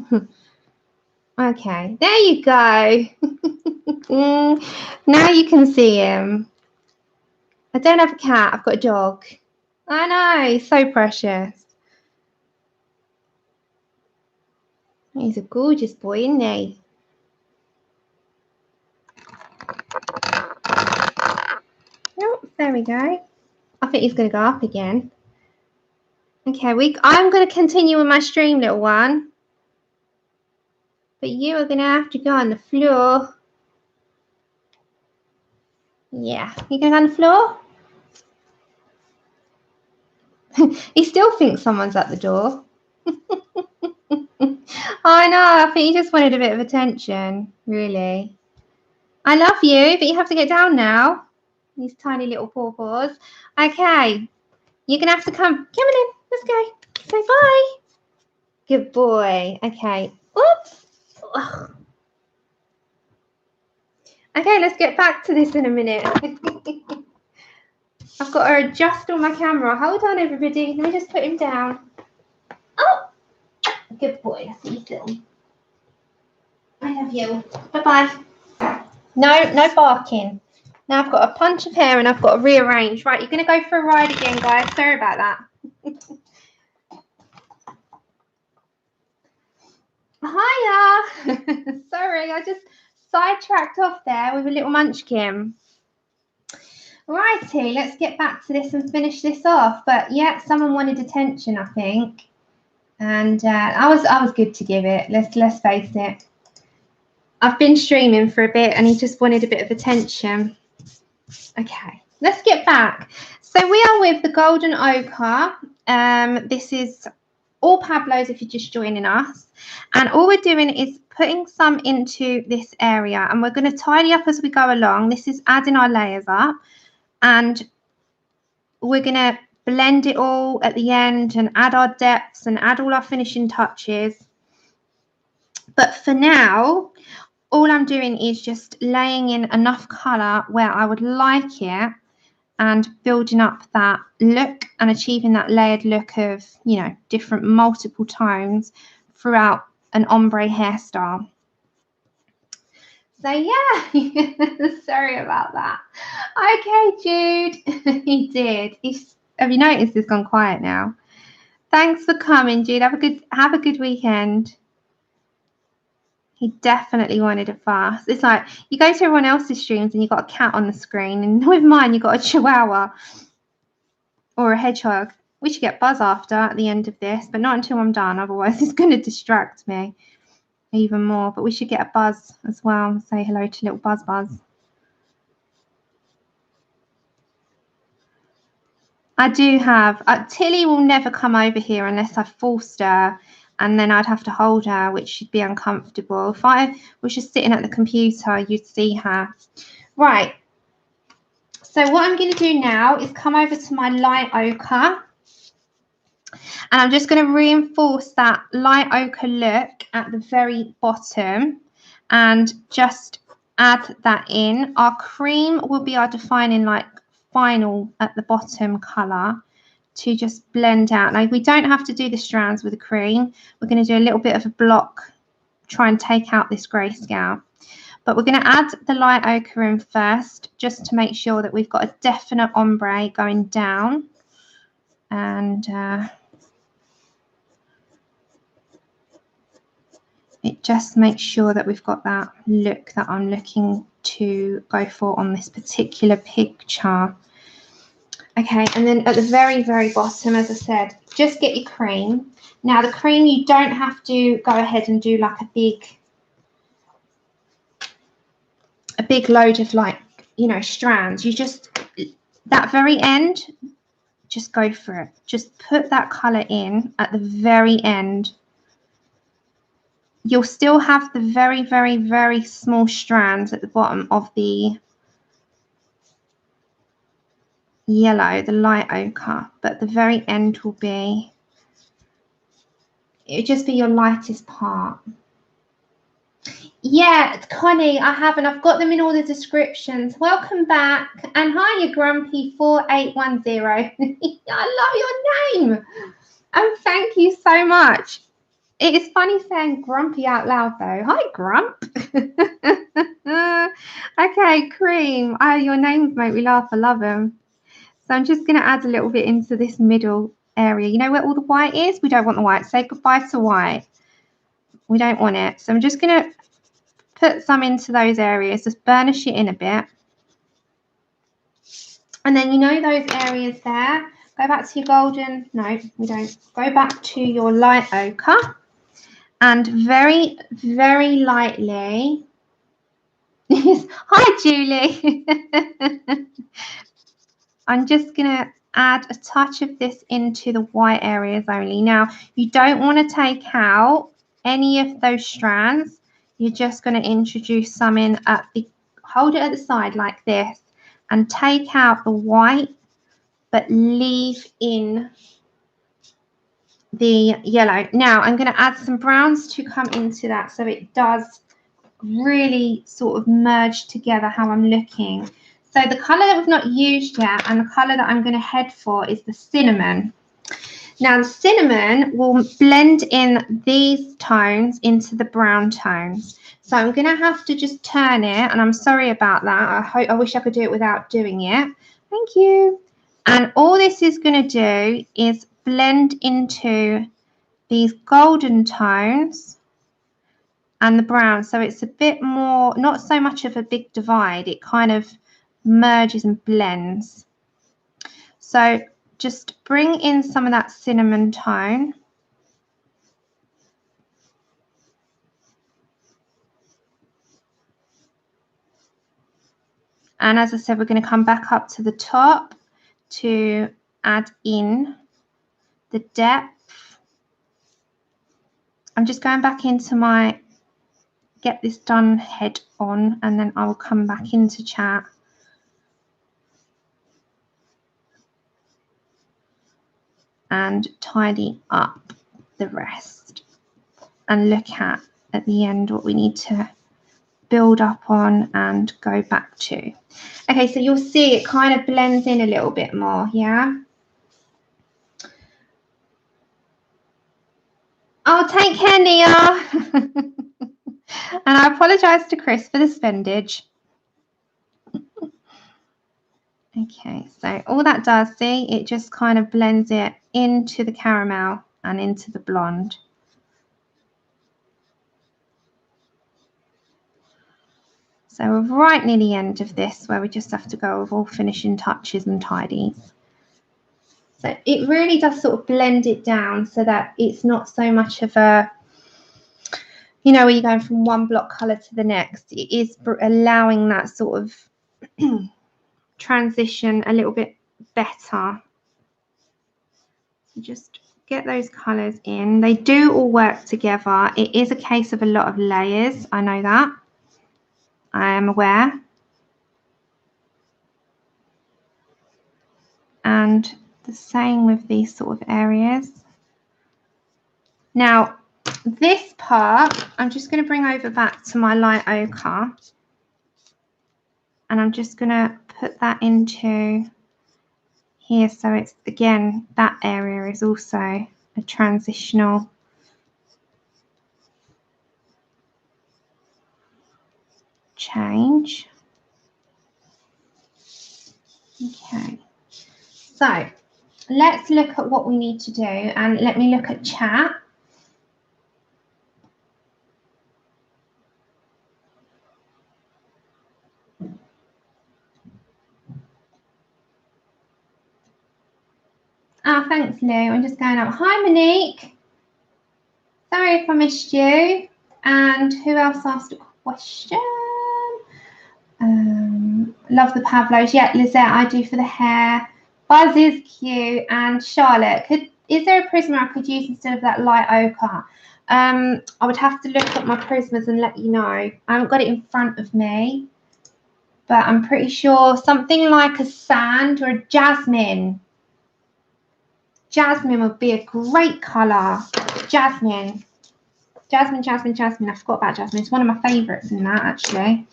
Okay, there you go. Now you can see him. I don't have a cat. I've got a dog. I know. He's so precious. He's a gorgeous boy, isn't he? Oh, there we go. I think he's going to go up again. Okay, I'm going to continue with my stream, little one. But you are going to have to go on the floor. Yeah, you going to go on the floor? He still thinks someone's at the door. I know, I think he just wanted a bit of attention, really. I love you, but you have to get down now. These tiny little paws. Okay, you're going to have to come. Come on in, let's go. Say bye. Good boy. Okay. Oops. Ugh. Okay, let's get back to this in a minute. I've got to adjust all my camera. Hold on, everybody. Let me just put him down. Oh, good boy. That's little. I love you. Bye-bye. No barking. Now I've got a bunch of hair and I've got to rearrange. Right, you're going to go for a ride again, guys. Sorry about that. Hiya. Sorry, I just sidetracked off there with a little munchkin. Righty, let's get back to this and finish this off. But yeah, someone wanted attention, I think, and I was good to give it. Let's face it. I've been streaming for a bit, and he just wanted a bit of attention. Okay, let's get back. So we are with the golden ochre. This is all Pablos if you're just joining us, and all we're doing is putting some into this area, and we're going to tidy up as we go along. This is adding our layers up. And we're going to blend it all at the end and add our depths and add all our finishing touches. But for now, all I'm doing is just laying in enough colour where I would like it and building up that look and achieving that layered look of, you know, different multiple tones throughout an ombre hairstyle. So yeah, sorry about that. Okay, Jude, he did. Have you noticed he's gone quiet now? Thanks for coming, Jude. Have a good weekend. He definitely wanted a fast. It's like you go to everyone else's streams and you've got a cat on the screen, and with mine you've got a chihuahua or a hedgehog. We should get Buzz after at the end of this, but not until I'm done. Otherwise, it's going to distract me even more. But we should get a Buzz as well. Say hello to little Buzz. I do have Tilly will never come over here unless I forced her, and then I'd have to hold her, which should be uncomfortable. If I was just sitting at the computer, you'd see her. Right, so what I'm going to do now is come over to my light ochre, and I'm just going to reinforce that light ochre look at the very bottom and just add that in. Our cream will be our defining like final at the bottom colour to just blend out. Now we don't have to do the strands with the cream. We're going to do a little bit of a block, try and take out this grayscale. But we're going to add the light ochre in first, just to make sure that we've got a definite ombre going down. And it just makes sure that we've got that look that I'm looking to go for on this particular picture. Okay, and then at the very, very bottom, as I said, just get your cream. Now, the cream, you don't have to go ahead and do like a big load of like, you know, strands. You just, that very end, just go for it. Just put that colour in at the very end. You'll still have the very, very, very small strands at the bottom of the yellow, the light ochre, but the very end will be, it'll just be your lightest part. Yeah, Connie, I haven't. I've got them in all the descriptions. Welcome back. And hi, you Grumpy4810. I love your name. And thank you so much. It is funny saying Grumpy out loud, though. Hi, Grump. Okay, Cream. Oh, your names make me laugh. I love them. So I'm just going to add a little bit into this middle area. You know where all the white is? We don't want the white. Say goodbye to white. We don't want it. So I'm just going to put some into those areas. Just burnish it in a bit. And then you know those areas there? Go back to your golden. No, we don't. Go back to your light ochre. And very, very lightly. Hi, Julie. I'm just going to add a touch of this into the white areas only. Now, you don't want to take out any of those strands. You're just going to introduce some in at the, hold it at the side like this and take out the white, but leave in the yellow. Now, I'm going to add some browns to come into that so it does really sort of merge together how I'm looking. So the colour that we've not used yet and the colour that I'm going to head for is the cinnamon. Now the cinnamon will blend in these tones into the brown tones. So I'm going to have to just turn it, and I'm sorry about that. I wish I could do it without doing it. Thank you. And all this is going to do is blend into these golden tones and the brown, so it's a bit more, not so much of a big divide. It kind of merges and blends. So just bring in some of that cinnamon tone. And as I said, we're going to come back up to the top to add in the depth. I'm just going back into my get this done head on, and then I will come back into chat. And tidy up the rest and look at the end what we need to build up on and go back to. Okay, so you'll see it kind of blends in a little bit more, yeah? Oh, take care, Nia. And I apologise to Chris for the spendage. Okay, so all that does, see, it just kind of blends it into the caramel and into the blonde. So we're right near the end of this where we just have to go with all finishing touches and tidies. So it really does sort of blend it down so that it's not so much of a, you know, where you're going from one block colour to the next. It is allowing that sort of transition a little bit better. So just get those colours in. They do all work together. It is a case of a lot of layers. I know that. I am aware. And the same with these sort of areas. Now, this part, I'm just going to bring over back to my light ochre. And I'm just going to put that into here. So it's, again, that area is also a transitional change. Okay. So let's look at what we need to do, and let me look at chat. Oh, thanks, Lou. I'm just going up. Hi, Monique. Sorry if I missed you. And who else asked a question? Love the Pablos. Yeah, Lizette, I do for the hair. Buzz is cute. And Charlotte, is there a prism I could use instead of that light ochre? I would have to look at my prismas and let you know. I haven't got it in front of me, but I'm pretty sure something like a sand or a jasmine. Jasmine would be a great colour. Jasmine. Jasmine. I forgot about jasmine. It's one of my favourites in that, actually.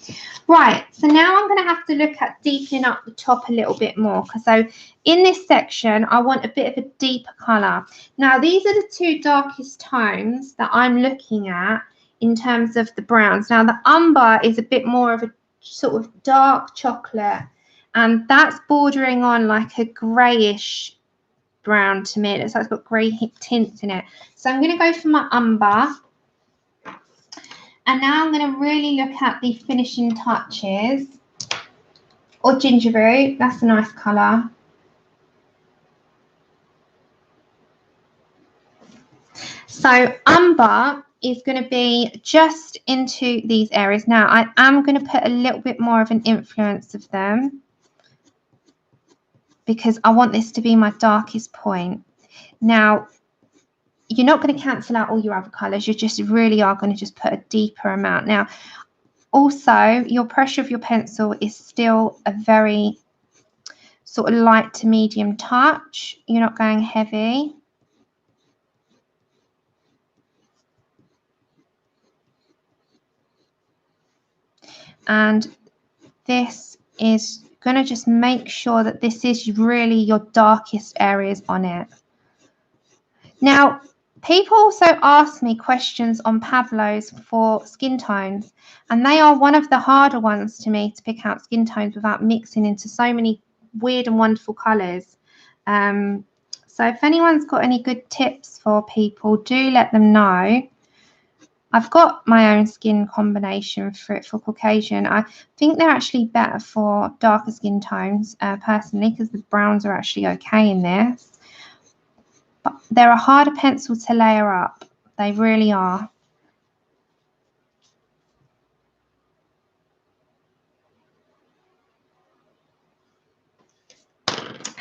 Right, so now I'm going to have to look at deepening up the top a little bit more. So in this section, I want a bit of a deeper colour. Now, these are the two darkest tones that I'm looking at in terms of the browns. Now, the umber is a bit more of a sort of dark chocolate, and that's bordering on like a greyish brown to me. It looks like it's got grey tints in it. So I'm going to go for my umber. And now I'm going to really look at the finishing touches. Or gingerbread. That's a nice colour. So umber is going to be just into these areas. Now I am going to put a little bit more of an influence of them, because I want this to be my darkest point. Now, you're not going to cancel out all your other colours. You just really are going to just put a deeper amount. Now, also, your pressure of your pencil is still a very sort of light to medium touch. You're not going heavy. And this is going to just make sure that this is really your darkest areas on it. Now, people also ask me questions on Pablos for skin tones, and they are one of the harder ones to me to pick out skin tones without mixing into so many weird and wonderful colours. So if anyone's got any good tips for people, do let them know. I've got my own skin combination for it for Caucasian. I think they're actually better for darker skin tones, personally, because the browns are actually okay in this. But they're a harder pencil to layer up. They really are.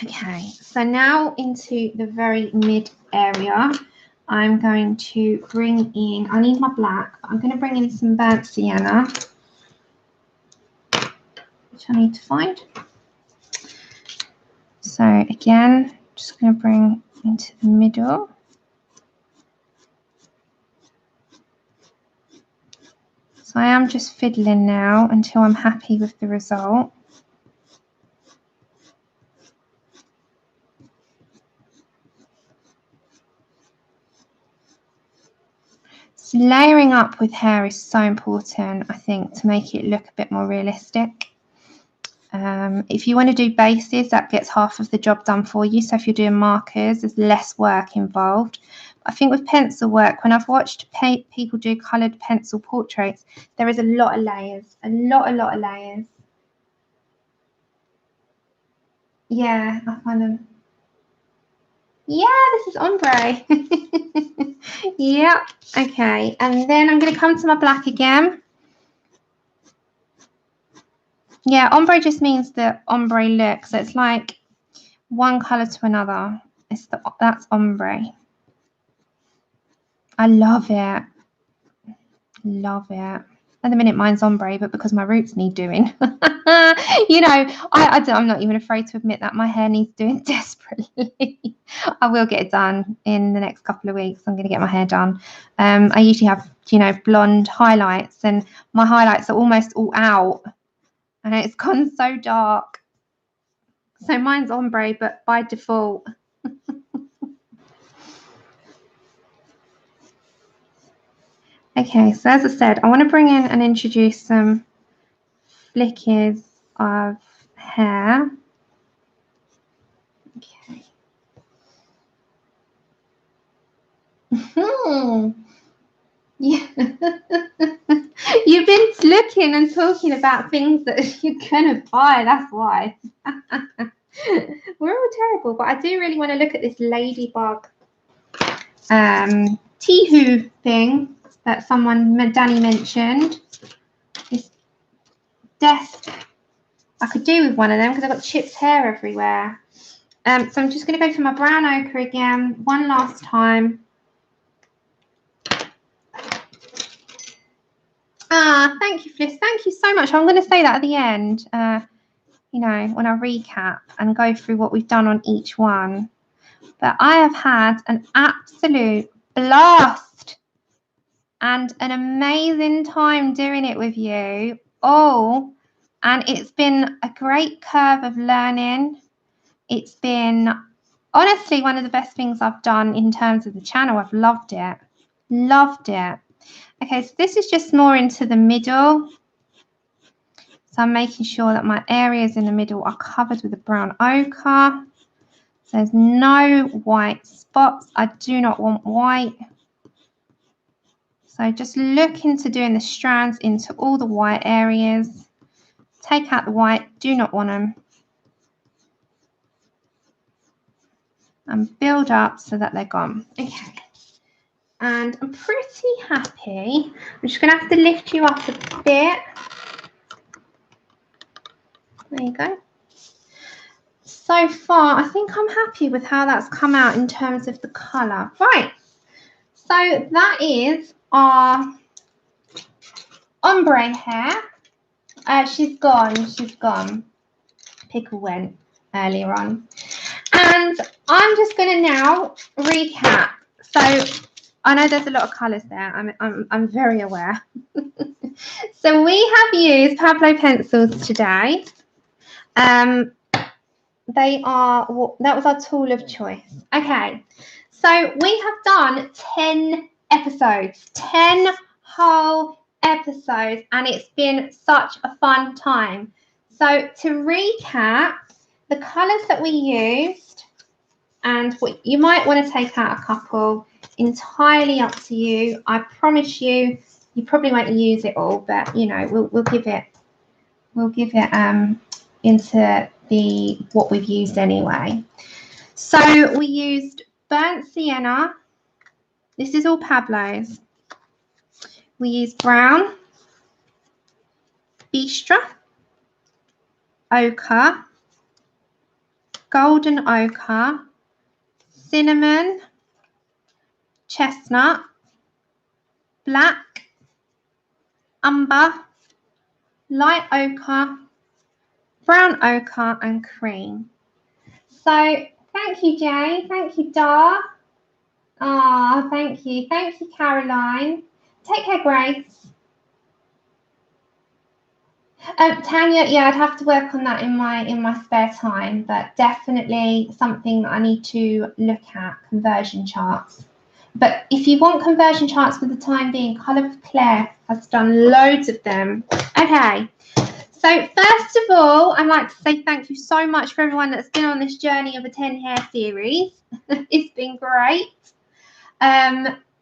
Okay, so now into the very mid area, I'm going to bring in, I need my black, but I'm going to bring in some burnt sienna, which I need to find. So again, just going to bring into the middle. So I am just fiddling now until I'm happy with the result. So layering up with hair is so important, I think, to make it look a bit more realistic. If you want to do bases, that gets half of the job done for you. So if you're doing markers, there's less work involved. I think with pencil work, when I've watched people do coloured pencil portraits, there is a lot of layers, a lot of layers. Yeah, I find them. Yeah, this is ombre. Yeah, okay. And then I'm going to come to my black again. Yeah, ombre just means the ombre look. So it's like one colour to another. That's ombre. I love it. Love it. At the minute, mine's ombre, but because my roots need doing. You know, I'm not even afraid to admit that my hair needs doing desperately. I will get it done in the next couple of weeks. I'm going to get my hair done. I usually have, you know, blonde highlights, and my highlights are almost all out. And it's gone so dark. So mine's ombre, but by default. Okay, so as I said, I want to bring in and introduce some flickers of hair. Okay. Yeah. You've been looking and talking about things that you're going to buy, that's why. We're all terrible, but I do really want to look at this ladybug Tihu thing that Danny mentioned. This desk, I could do with one of them because I've got chipped hair everywhere. So I'm just going to go for my brown ochre again, one last time. Thank you, Fliss. Thank you so much. I'm going to say that at the end, you know, when I recap and go through what we've done on each one. But I have had an absolute blast and an amazing time doing it with you all. And it's been a great curve of learning. It's been honestly one of the best things I've done in terms of the channel. I've loved it. Loved it. Okay, so this is just more into the middle. So I'm making sure that my areas in the middle are covered with a brown ochre. So there's no white spots. I do not want white. So just look into doing the strands into all the white areas. Take out the white, do not want them. And build up so that they're gone. Okay. And I'm pretty happy. I'm just going to have to lift you up a bit. There you go. So far, I think I'm happy with how that's come out in terms of the colour. Right. So that is our ombre hair. She's gone. She's gone. Pickle went earlier on. And I'm just going to now recap. So I know there's a lot of colours there. I'm very aware. So we have used Pablo pencils today. That was our tool of choice. Okay, so we have done 10 episodes, 10 whole episodes, and it's been such a fun time. So to recap, the colours that we used, and what you might want to take out a couple, entirely up to you. I promise you, you probably won't use it all, but you know, we'll give it into what we've used anyway. So we used burnt sienna. This is all Pablos. We used brown, bistre, ochre, golden ochre, cinnamon, chestnut, black, umber, light ochre, brown ochre, and cream. So thank you, Jay. Thank you, Dar. Ah, thank you. Thank you, Caroline. Take care, Grace. Tanya, yeah, I'd have to work on that in my spare time, but definitely something that I need to look at, conversion charts. But if you want conversion charts for the time being, Colour with Claire has done loads of them. Okay, so first of all, I'd like to say thank you so much for everyone that's been on this journey of a 10 hair series. It's been great.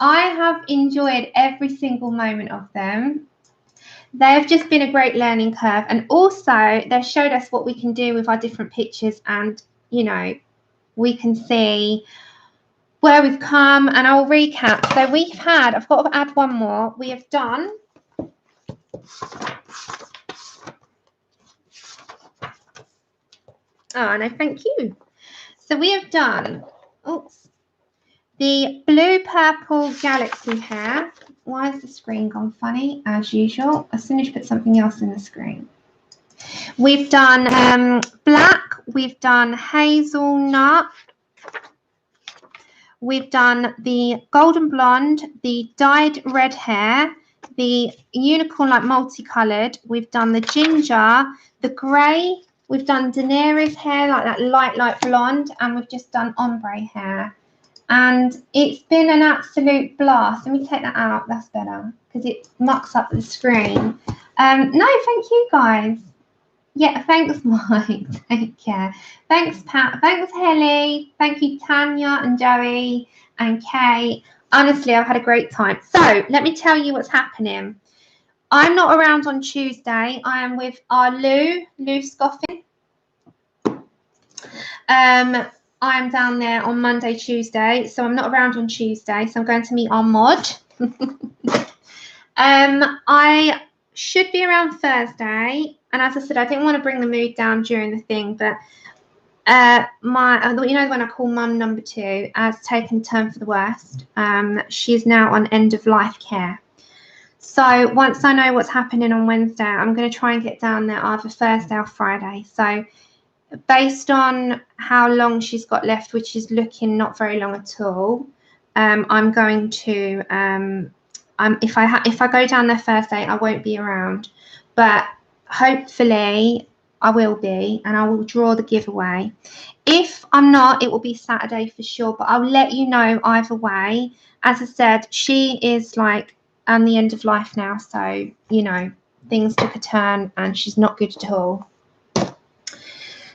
I have enjoyed every single moment of them. They've just been a great learning curve, and also they've showed us what we can do with our different pictures, and you know, we can see where we've come. And I'll recap. So we've had, I've got to add one more. We have done no, thank you. So we have done the blue purple galaxy hair. Why has the screen gone funny? As usual, as soon as you put something else in the screen. We've done black. We've done hazelnut. We've done the golden blonde, the dyed red hair, the unicorn like multicolored. We've done the ginger, the grey. We've done Daenerys hair, like that light blonde, and we've just done ombre hair. And it's been an absolute blast. Let me take that out. That's better because it mucks up the screen. No, thank you guys. Yeah, thanks, Mike. Take care. Thanks, Pat. Thanks, Helly. Thank you, Tanya and Joey and Kate. Honestly, I've had a great time. So let me tell you what's happening. I'm not around on Tuesday. I am with our Lou Scoffin. I'm down there on Monday, Tuesday, so I'm not around on Tuesday, so I'm going to meet our mod. I should be around Thursday, and as I said, I didn't want to bring the mood down during the thing, but you know, when I call mum number 2 has taken a turn for the worst. She's now on end of life care. So once I know what's happening on Wednesday, I'm going to try and get down there either Thursday or Friday. So based on how long she's got left, which is looking not very long at all, I'm going to if I go down there Thursday, I won't be around, but hopefully I will be, and I will draw the giveaway. If I'm not, it will be Saturday for sure, but I'll let you know either way. As I said, she is like on the end of life now, so you know, things took a turn and she's not good at all.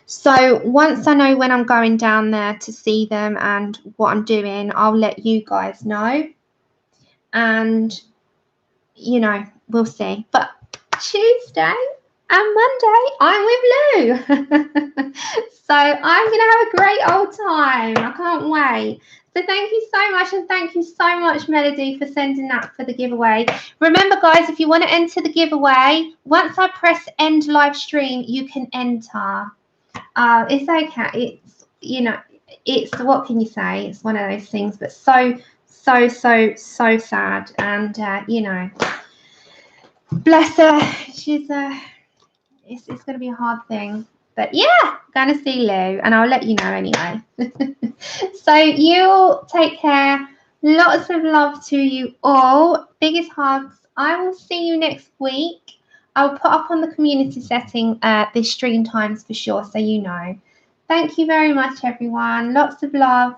So once I know when I'm going down there to see them and what I'm doing, I'll let you guys know. And, you know, we'll see. But Tuesday and Monday, I'm with Lou. So I'm going to have a great old time. I can't wait. So thank you so much, and thank you so much, Melody, for sending that for the giveaway. Remember, guys, if you want to enter the giveaway, once I press end live stream, you can enter. It's okay. It's, you know, it's, what can you say? It's one of those things, but so sad. And, you know, bless her. She's it's going to be a hard thing. But yeah, I'm going to see Lou, and I'll let you know anyway. So you take care. Lots of love to you all. Biggest hugs. I will see you next week. I'll put up on the community setting the stream times for sure, so you know. Thank you very much, everyone. Lots of love.